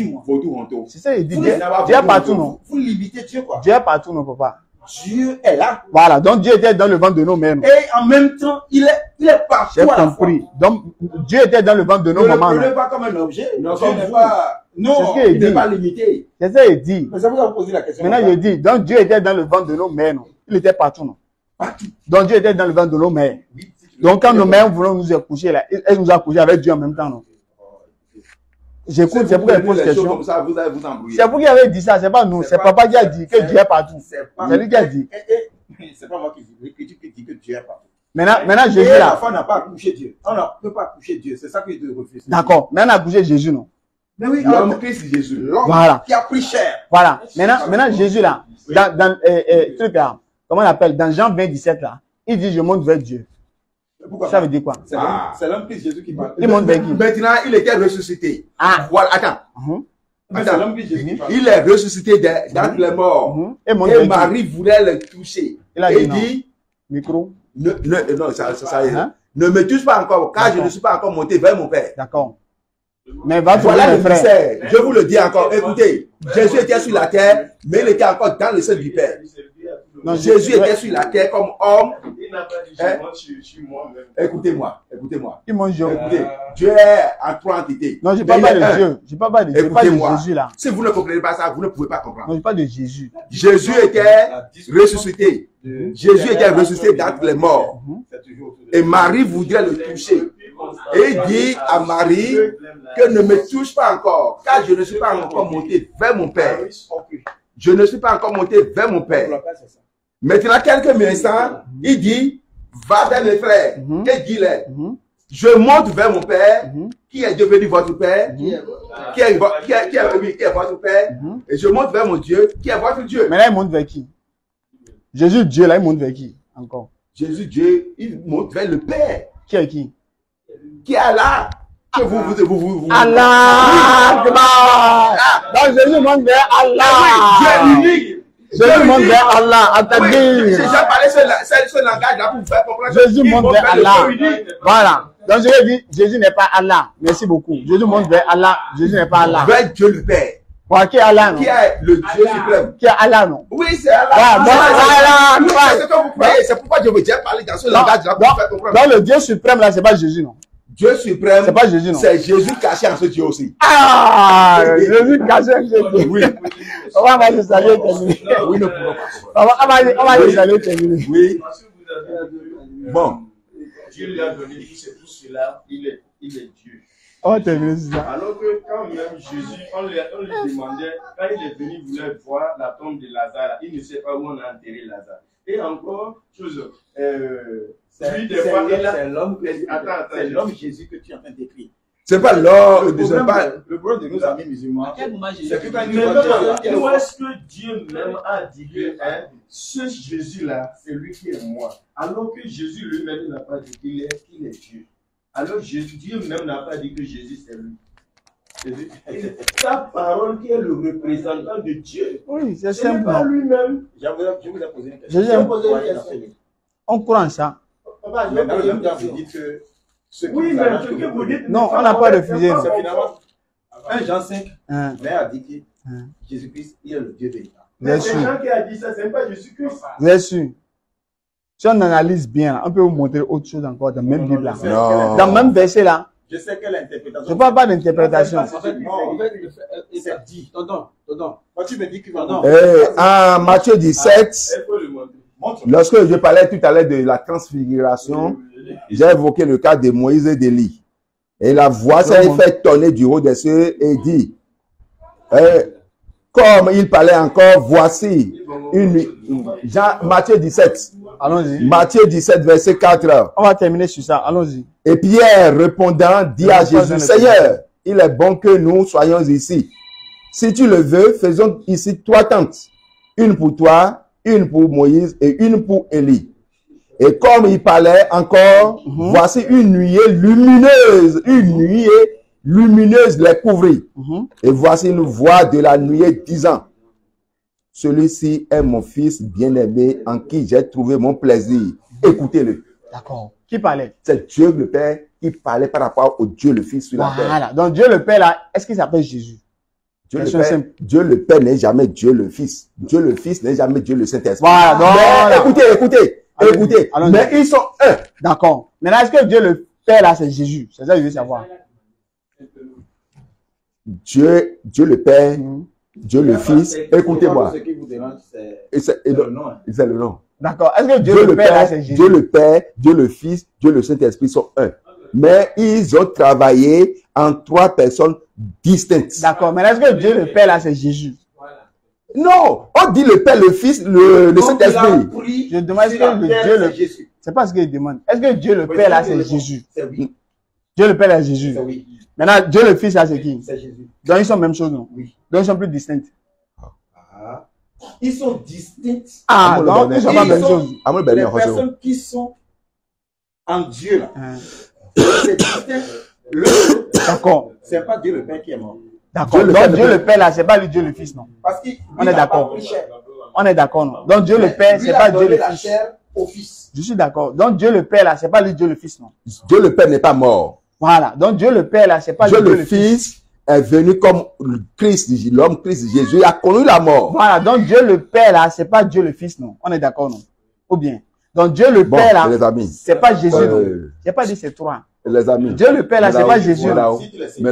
C'est ça, il dit. Dieu est partout, non? Vous limitez Dieu, quoi. Dieu est partout, non, papa? Dieu est là. Voilà, donc Dieu était dans le ventre de nos mères. Et en même temps, il est partout. J'ai compris. Donc Dieu était dans le ventre de nos mamans. Ne le pas comme un objet. Non, il n'est pas limité. C'est ça qu'il dit. Mais ça vous a posé la question. Maintenant, je dis, donc Dieu était dans le ventre de nos mères, non? Il était partout, non? Partout. Donc Dieu était dans le ventre de nos mères. Donc quand nos mères voulaient nous accoucher, là, elles nous accouchaient avec Dieu en même temps, non? J'écoute, c'est pourquoi elle pose question. Comme ça, vous allez vous embrouiller. C'est vous qui avez dit ça, c'est pas nous. C'est papa qui a dit que Dieu est partout. C'est lui qui a dit. C'est pas moi qui dis. L'Écriture qui dit que Dieu est partout. Maintenant Jésus Et là. la femme n'a pas accouché Dieu. On ne peut pas accoucher Dieu. C'est ça que je refuse. D'accord. Maintenant on a accouché Jésus, non? Mais oui, L'homme Christ Jésus. L'homme Voilà. qui a pris cher. Voilà. Maintenant Jésus là, dans truc là, comment on appelle, dans Jean 20, 17 là, il dit je monte vers Dieu. Pourquoi Ça veut dire quoi? C'est l'homme Christ Jésus qui parle. Il monte vers qui? Maintenant, il était ressuscité. Ah. Voilà, attends. C'est l'homme Christ Jésus qui parle. Il est ressuscité d'entre les morts. Et Et Marie voulait le toucher. Il a Et dit dit, micro. non, ça Hein? ne me touche pas encore, car je ne suis pas encore monté vers mon Père. D'accord. Mais va Voilà trouver le le frère. mystère. Je vous le dis encore. Écoutez, Jésus était sur la terre, mais il était encore dans le sein du Père. Non, Jésus était sur la terre comme homme. Il n'a pas dit je monte sur moi-même. Écoutez-moi. Il mange Dieu. Écoutez, Dieu est en trois entités. Non, je parle pas de Dieu. Je parle pas de Dieu. Je parle de Écoutez-moi. Jésus là. Si vous ne comprenez pas ça, vous ne pouvez pas comprendre. Non, je parle de Jésus. Jésus était ressuscité. Jésus était ressuscité d'entre les morts. Et Marie voudrait le toucher. Et il dit à Marie que ne me touche pas encore, car je ne suis pas encore monté vers mon Père. Je ne suis pas encore monté vers mon Père. Maintenant, quelques instants, il dit, va vers mes frères et dis-leur, je monte vers mon Père, qui est devenu votre Père, qui est votre Père, et je monte vers mon Dieu, qui est votre Dieu. Mais là, il monte vers qui? Jésus, Dieu, là, il monte vers qui? Encore. Jésus, Dieu, il monte vers le Père. Qui est qui? Qui est là? Que vous. Allah! Donc Jésus monte vers Allah! Dieu unique. Jésus monte vers Allah, à ta Oui, dire. j'ai déjà parlé ce langage-là pour vous faire comprendre. Jésus qu'il monte vers le Allah. Dieu unique. Voilà. Donc je dis, Jésus n'est pas Allah. Merci beaucoup. Jésus monte vers Allah. Jésus n'est pas Allah. Vers Dieu le Père. Voilà, qui est Allah, non? Qui est le Dieu suprême. Qui est Allah, non? Oui, c'est Allah. Voilà, C'est ce que vous croyez. C'est pourquoi je veux déjà parler dans ce langage-là pour vous faire comprendre. Donc le Dieu suprême là, c'est pas Jésus, non? Dieu suprême, c'est pas Jésus, non? C'est Jésus caché en ce Dieu aussi. Ah! Jésus caché en ce Dieu. Oui. On va le saluer terminé. Oui, nous pouvons pas. On va le saluer terminé. Oui. Bon. Dieu lui a donné tout cela, il est Dieu. On va terminer ça. Alors que quand même Jésus, on lui demandait, quand il est venu, il voulait voir la tombe de Lazare, il ne sait pas où on a enterré Lazare. Et encore, chose, c'est l'homme Jésus que tu es en train d'écrire. C'est pas l'homme, le problème de nos amis musulmans. C'est que quand où est-ce que Dieu même a dit que ce Jésus-là, c'est lui qui est moi. Alors que Jésus lui-même n'a pas dit qu'il est Dieu. Alors Dieu même n'a pas dit que Jésus c'est lui. Sa parole qui est le représentant de Dieu. Oui, c'est Ce n'est simple. pas lui-même. Je vous ai posé une question. On croit en ça. Maintenant, vous dites que oui, mais ce que vous dites. Non, on n'a pas refusé. C'est finalement 1 Jean 5, Hein. mais a dit que Jésus-Christ, il est le Dieu véritable. Mais Bien c'est sûr. Jean qui a dit ça, c'est pas Jésus-Christ. Bien sûr. Si on analyse bien, on peut vous montrer autre chose encore dans la même Bible là. Non. Dans le même verset là. Je sais que l'interprétation. Je ne parle pas d'interprétation. En fait, c'est dit. Tonton. Quand tu me dis qu'il va. En Matthieu 17, Il faut le montrer. lorsque je parlais tout à l'heure de la transfiguration, j'ai évoqué le cas de Moïse et d'Élie. Et la voix s'est fait tonner du haut des cieux et dit, comme il parlait encore, voici Matthieu 17. Allons-y. Matthieu 17, verset 4. On va terminer sur ça. Allons-y. Et Pierre répondant dit à Jésus, Seigneur, il est bon que nous soyons ici. Si tu le veux, faisons ici 3 tentes. Une pour toi, une pour Moïse et une pour Élie. Et comme il parlait encore, voici une nuée lumineuse, lumineuse les couvrit. Et voici une voix de la nuée disant, celui-ci est mon fils bien-aimé en qui j'ai trouvé mon plaisir. Écoutez-le. D'accord. Qui parlait? C'est Dieu le Père qui parlait par rapport au Dieu le Fils sur la terre. Voilà. Donc Dieu le Père là, est-ce qu'il s'appelle Jésus? Dieu le Père n'est jamais Dieu le Fils. Dieu le Fils n'est jamais Dieu le Saint-Esprit. Voilà. Donc, écoutez. Mais ils sont un. D'accord. Maintenant, est-ce que Dieu le Père là, c'est Jésus? C'est ça que je veux savoir. Dieu le Père, Dieu le Fils. Écoutez-moi. Ce qui vous dérange, C'est le nom. D'accord. Est-ce que Dieu le Père là, c'est Jésus? Dieu le Père, Dieu le Fils, Dieu le Saint-Esprit sont un. Mais ils ont travaillé en 3 personnes distinctes. D'accord. Mais est-ce que Dieu le Père là, c'est Jésus? Non, on dit le Père, le Fils, le Saint-Esprit. Je demande est-ce que Dieu le Jésus. C'est pas ce qu'il demande. Est-ce que Dieu le Père là, c'est Jésus? Dieu le Père là, c'est Jésus. Maintenant, Dieu le Fils là, c'est qui? C'est Jésus. Donc ils sont même chose, non? Oui. Donc ils sont plus distincts. Ils sont distincts. Ah, donc ils sont pas même chose. Les personnes qui sont en Dieu là. C'est distinct. D'accord. C'est pas Dieu le Père qui est mort. D'accord. Donc Dieu le Père là, c'est pas lui Dieu le Fils, non? Parce qu'il on est d'accord. On est d'accord, non? Donc Dieu le Père, c'est pas Dieu le Fils. Au Fils. Je suis d'accord. Donc Dieu le Père là, c'est pas lui Dieu le Fils, non? Dieu le Père n'est pas mort. Voilà. Donc Dieu le Père là, c'est pas Dieu Dieu le Fils est venu comme Christ, l'homme Christ Jésus a connu la mort. Voilà. Donc Dieu le Père là, c'est pas Dieu le Fils, non? On est d'accord, non? Ou bien? Donc Dieu le Père là, c'est pas Jésus, non? J'ai pas dit c'est toi. Les amis. Dieu le Père là, c'est pas Jésus. Mais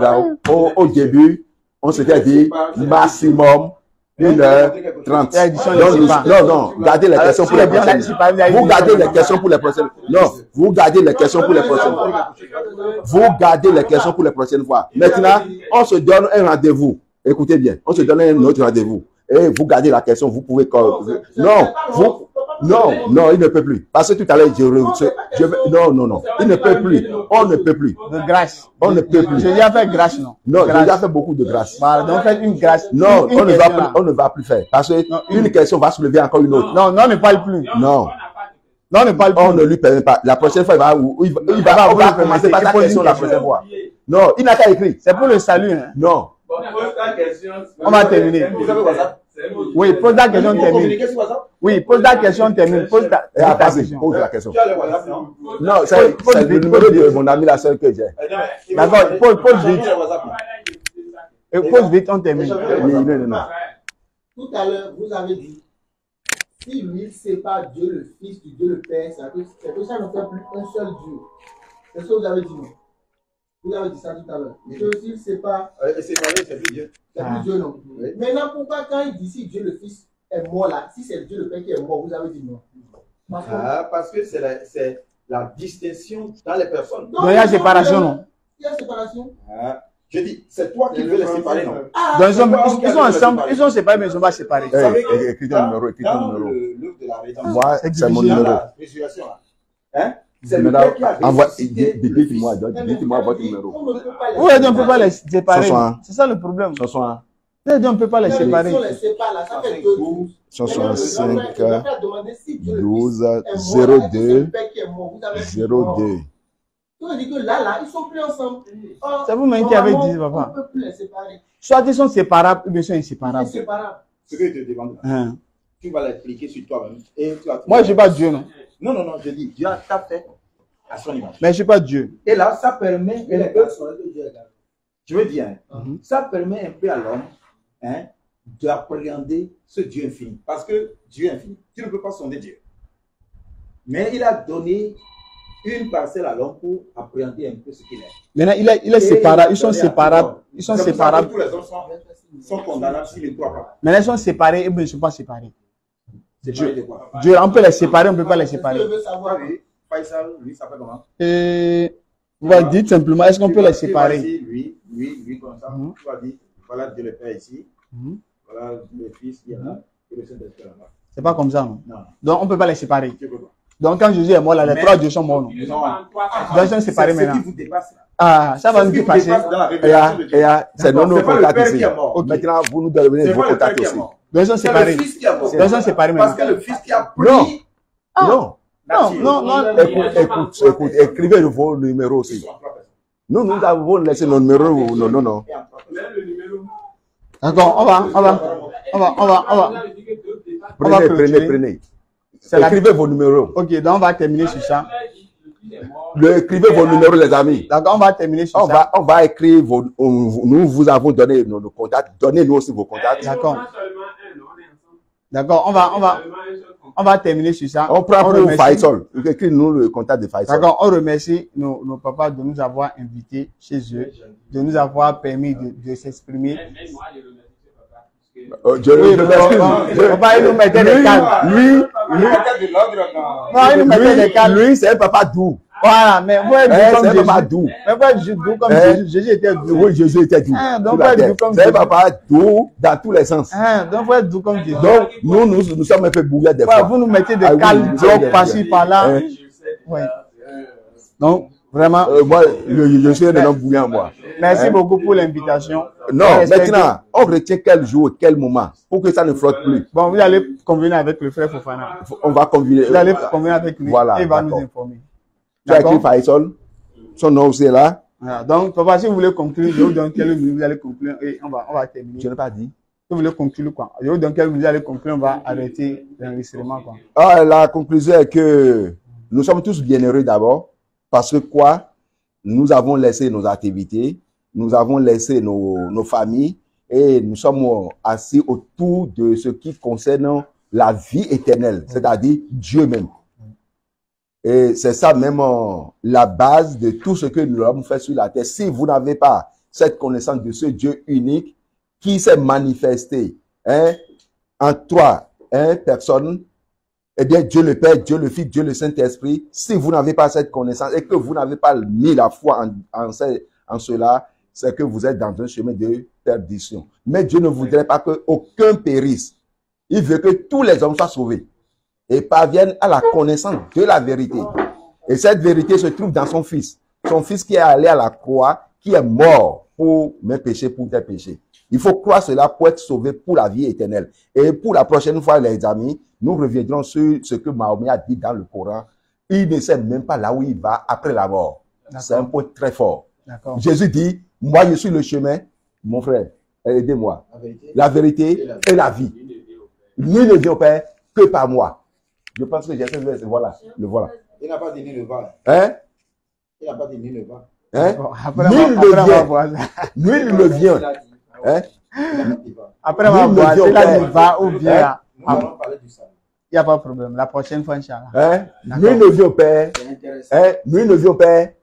au début, on s'était dit maximum 1h30. Non, gardez les questions pour les prochaines. Vous gardez les questions pour les prochaines. Non, vous gardez les questions pour les prochaines fois. Vous gardez les questions pour les prochaines fois. Maintenant, on se donne un rendez-vous. Écoutez bien, on se donne un autre rendez-vous. Et vous gardez la question, vous pouvez... Non, il ne peut plus. Parce que tout à l'heure, non, il ne peut plus. On ne peut plus. De grâce. On ne peut plus. J'ai déjà fait grâce, non? Non, j'ai déjà fait beaucoup de grâce. Voilà, donc faites une grâce. Non, on ne va plus faire. Parce qu'une question va soulever encore une autre. Non, ne parle plus. Non. Non, ne parle plus. On ne lui permet pas. La prochaine fois, il va commencer par la question la prochaine fois. Non, il n'a qu'à écrire. C'est pour le salut. Hein? Non. On va terminer. Oui, pose ta question, termine. Oui, pose ta question, termine. Pose ta question. Pose la question. Non, c'est le numéro de mon ami, la seule que j'ai. D'accord, pose vite. Et pose vite, on termine. Non. Tout à l'heure, vous avez dit, si lui, c'est pas Dieu le Fils du Dieu le Père, c'est que ça ne fait plus un seul Dieu. C'est ce que vous avez dit, non? Vous avez dit ça tout à l'heure. Que s'il c'est pas... c'est plus Dieu. C'est plus Dieu, non? Maintenant, pourquoi quand il dit si Dieu le Fils est mort là, si c'est Dieu le Père qui est mort, vous avez dit non? Parce que c'est la distinction dans les personnes. Donc il y a séparation, non? Il y a séparation. Je dis, c'est toi qui veux les séparer, non? Donc ils sont ensemble, ils sont séparés, mais ils ne sont pas séparés. Écris ton numéro, Moi, c'est mon numéro. Hein? C'est le Père qui a dites-moi votre numéro. Oui, on ne peut pas les séparer. C'est ça le problème. On ne peut pas les séparer. Si on les sépare là, ça fait 2 jours. 165, 12, 02, 02. On dit que là, ils sont plus ensemble. C'est vous-même qui avez dit, papa. On ne peut plus les séparer. Soit ils sont séparables, ou bien ils sont inséparables. Ce que je te demande, tu vas l'expliquer sur toi-même. Moi, je ne suis pas Dieu, non? Non, je dis, Dieu t'a fait à son image. Mais je ne suis pas Dieu. Et là, ça permet, je veux dire, ça permet un peu à l'homme d'appréhender ce Dieu infini. Parce que Dieu infini, tu ne peux pas sonder Dieu. Mais il a donné une parcelle à l'homme pour appréhender un peu ce qu'il est. Maintenant, il est séparable. Ils sont séparables. Ils sont séparables. Tous les hommes sont condamnables s'ils ne croient pas. Maintenant, ils sont séparés et ils ne sont pas séparés. Séparés de quoi? Dieu, on peut les séparer, on ne peut pas les séparer. Je veux savoir. Faisal, lui, ça fait comment? Vous va dire simplement, est-ce qu'on peut les séparer? Lui, comme ça. Tu vas dire, voilà Dieu le Père ici. Voilà le Fils qui est là. Et le Saint-Esprit là-bas. C'est pas comme ça, non? Non. Donc, on ne peut pas les séparer. Tu peux pas. Donc, quand Jésus est mort, là, les 3 dieux sont morts, non? Donc, ils sont séparés maintenant. Ce qui vous dépasse là. Ah, ça va nous dépasser. C'est non nos contacts ici. Okay. Maintenant, vous nous donnez vos contacts aussi. Donc, ils sont séparés. Donc, ils sont séparés maintenant. Parce que le Fils qui a pris. Non. Non. Écoute, écrivez vos numéros aussi. Nous avons laissé nos numéros. Non. D'accord, on va. Prenez. Écrivez vos numéros. Ok, donc on va terminer sur ça. Écrivez vos numéros, les amis. D'accord, on va terminer sur ça. On va écrire nous vous avons donné nos contacts. Donnez-nous aussi vos contacts. D'accord, on va terminer sur ça. On prend pour Faisal. Écrivez-nous le contact de Faisal. D'accord, on remercie nos papas de nous avoir invités chez eux, de nous avoir permis de s'exprimer. Papa, il nous mettait des cadres. Lui, c'est un papa doux. Voilà, mais vous êtes c'est un papa doux. Mais vous êtes doux comme Jésus. Jésus était doux. Oui, Jésus était doux. Donc vous êtes doux comme c'est un papa doux dans tous les sens. Donc vous êtes doux comme Jésus. Donc nous sommes un peu bouillés des fois. Vous nous mettez des calmes blocs par-ci par-là. Donc vraiment. Moi, je suis un homme bouillant, moi. Merci beaucoup pour l'invitation. Non, maintenant, on retient quel jour, quel moment, pour que ça ne flotte plus. Bon, vous allez convenir avec le frère Fofana. On va convenir. Vous allez convenir avec lui. Voilà, et il va nous informer. Tu as écrit Faisal, son nom aussi est là. Voilà, donc, papa, si vous voulez conclure, je vous donne quelques minutes, vous allez conclure et on va terminer. Je n'ai pas dit. Si vous voulez conclure quoi? Je vous donne quelques minutes, vous allez conclure, on va arrêter l'enregistrement quoi. La conclusion est que nous sommes tous bien heureux d'abord, parce que quoi? Nous avons laissé nos activités, nous avons laissé nos familles et nous sommes assis autour de ce qui concerne la vie éternelle, c'est-à-dire Dieu même. Et c'est ça même la base de tout ce que nous avons fait sur la terre. Si vous n'avez pas cette connaissance de ce Dieu unique qui s'est manifesté en trois personnes, eh bien Dieu le Père, Dieu le Fils, Dieu le Saint-Esprit, si vous n'avez pas cette connaissance et que vous n'avez pas mis la foi en cela, c'est que vous êtes dans un chemin de perdition. Mais Dieu ne voudrait pas qu'aucun périsse. Il veut que tous les hommes soient sauvés et parviennent à la connaissance de la vérité. Et cette vérité se trouve dans son Fils. Son Fils qui est allé à la croix, qui est mort pour mes péchés, pour tes péchés. Il faut croire cela pour être sauvé pour la vie éternelle. Et pour la prochaine fois, les amis, nous reviendrons sur ce que Mahomet a dit dans le Coran. Il ne sait même pas là où il va après la mort. C'est un point très fort. Jésus dit, moi je suis le chemin, mon frère, aidez-moi. La vérité et la vie. Nul ne vient au Père que par moi. Je pense que j'ai ce verset. Voilà, le voilà. Il n'a pas dit ni le va. Il n'a pas dit ni le va. Nul ne vient. Après ma voix, il a dit va ou bien. Il n'y a pas de problème. La prochaine fois, Inch'Allah. Nul ne vient au Père. Nul ne vient au Père.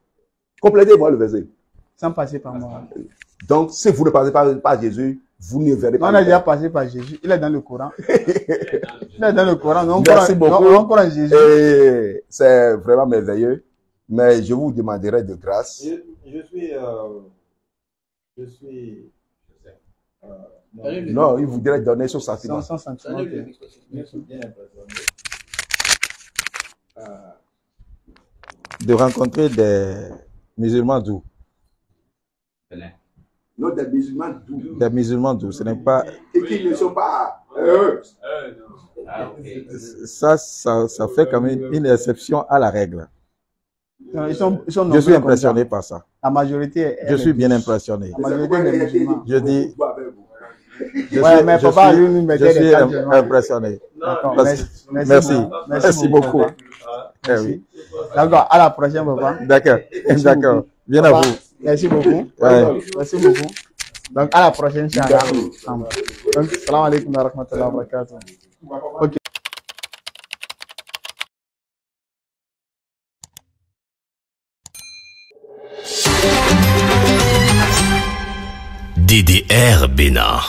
Complétez-moi le verset. Sans passer par moi. Donc, si vous ne passez pas par Jésus, vous ne verrez pas. On a déjà passé par Jésus. Il est dans le Coran. Il est dans le Coran. Merci beaucoup. On Jésus. C'est vraiment merveilleux. Mais je vous demanderai de grâce. Non, il voudrait donner son sentiment. Son sentiment. De rencontrer des musulmans doux. Non, des musulmans doux. Des musulmans doux, ce n'est pas... Et qui ne sont pas... Ça fait comme une exception à la règle. Ils sont je suis impressionné par ça. La majorité... Je suis bien impressionné. La majorité des musulmans. Je dis... Je suis impressionné. Merci beaucoup. Merci. D'accord, à la prochaine, papa. D'accord. Bien à vous. Merci beaucoup. Merci beaucoup. Donc, à la prochaine, Inch'Allah. Donc, salam alaikum wa rahmatullahi wa barakatuh. Ok. DDR Bénin.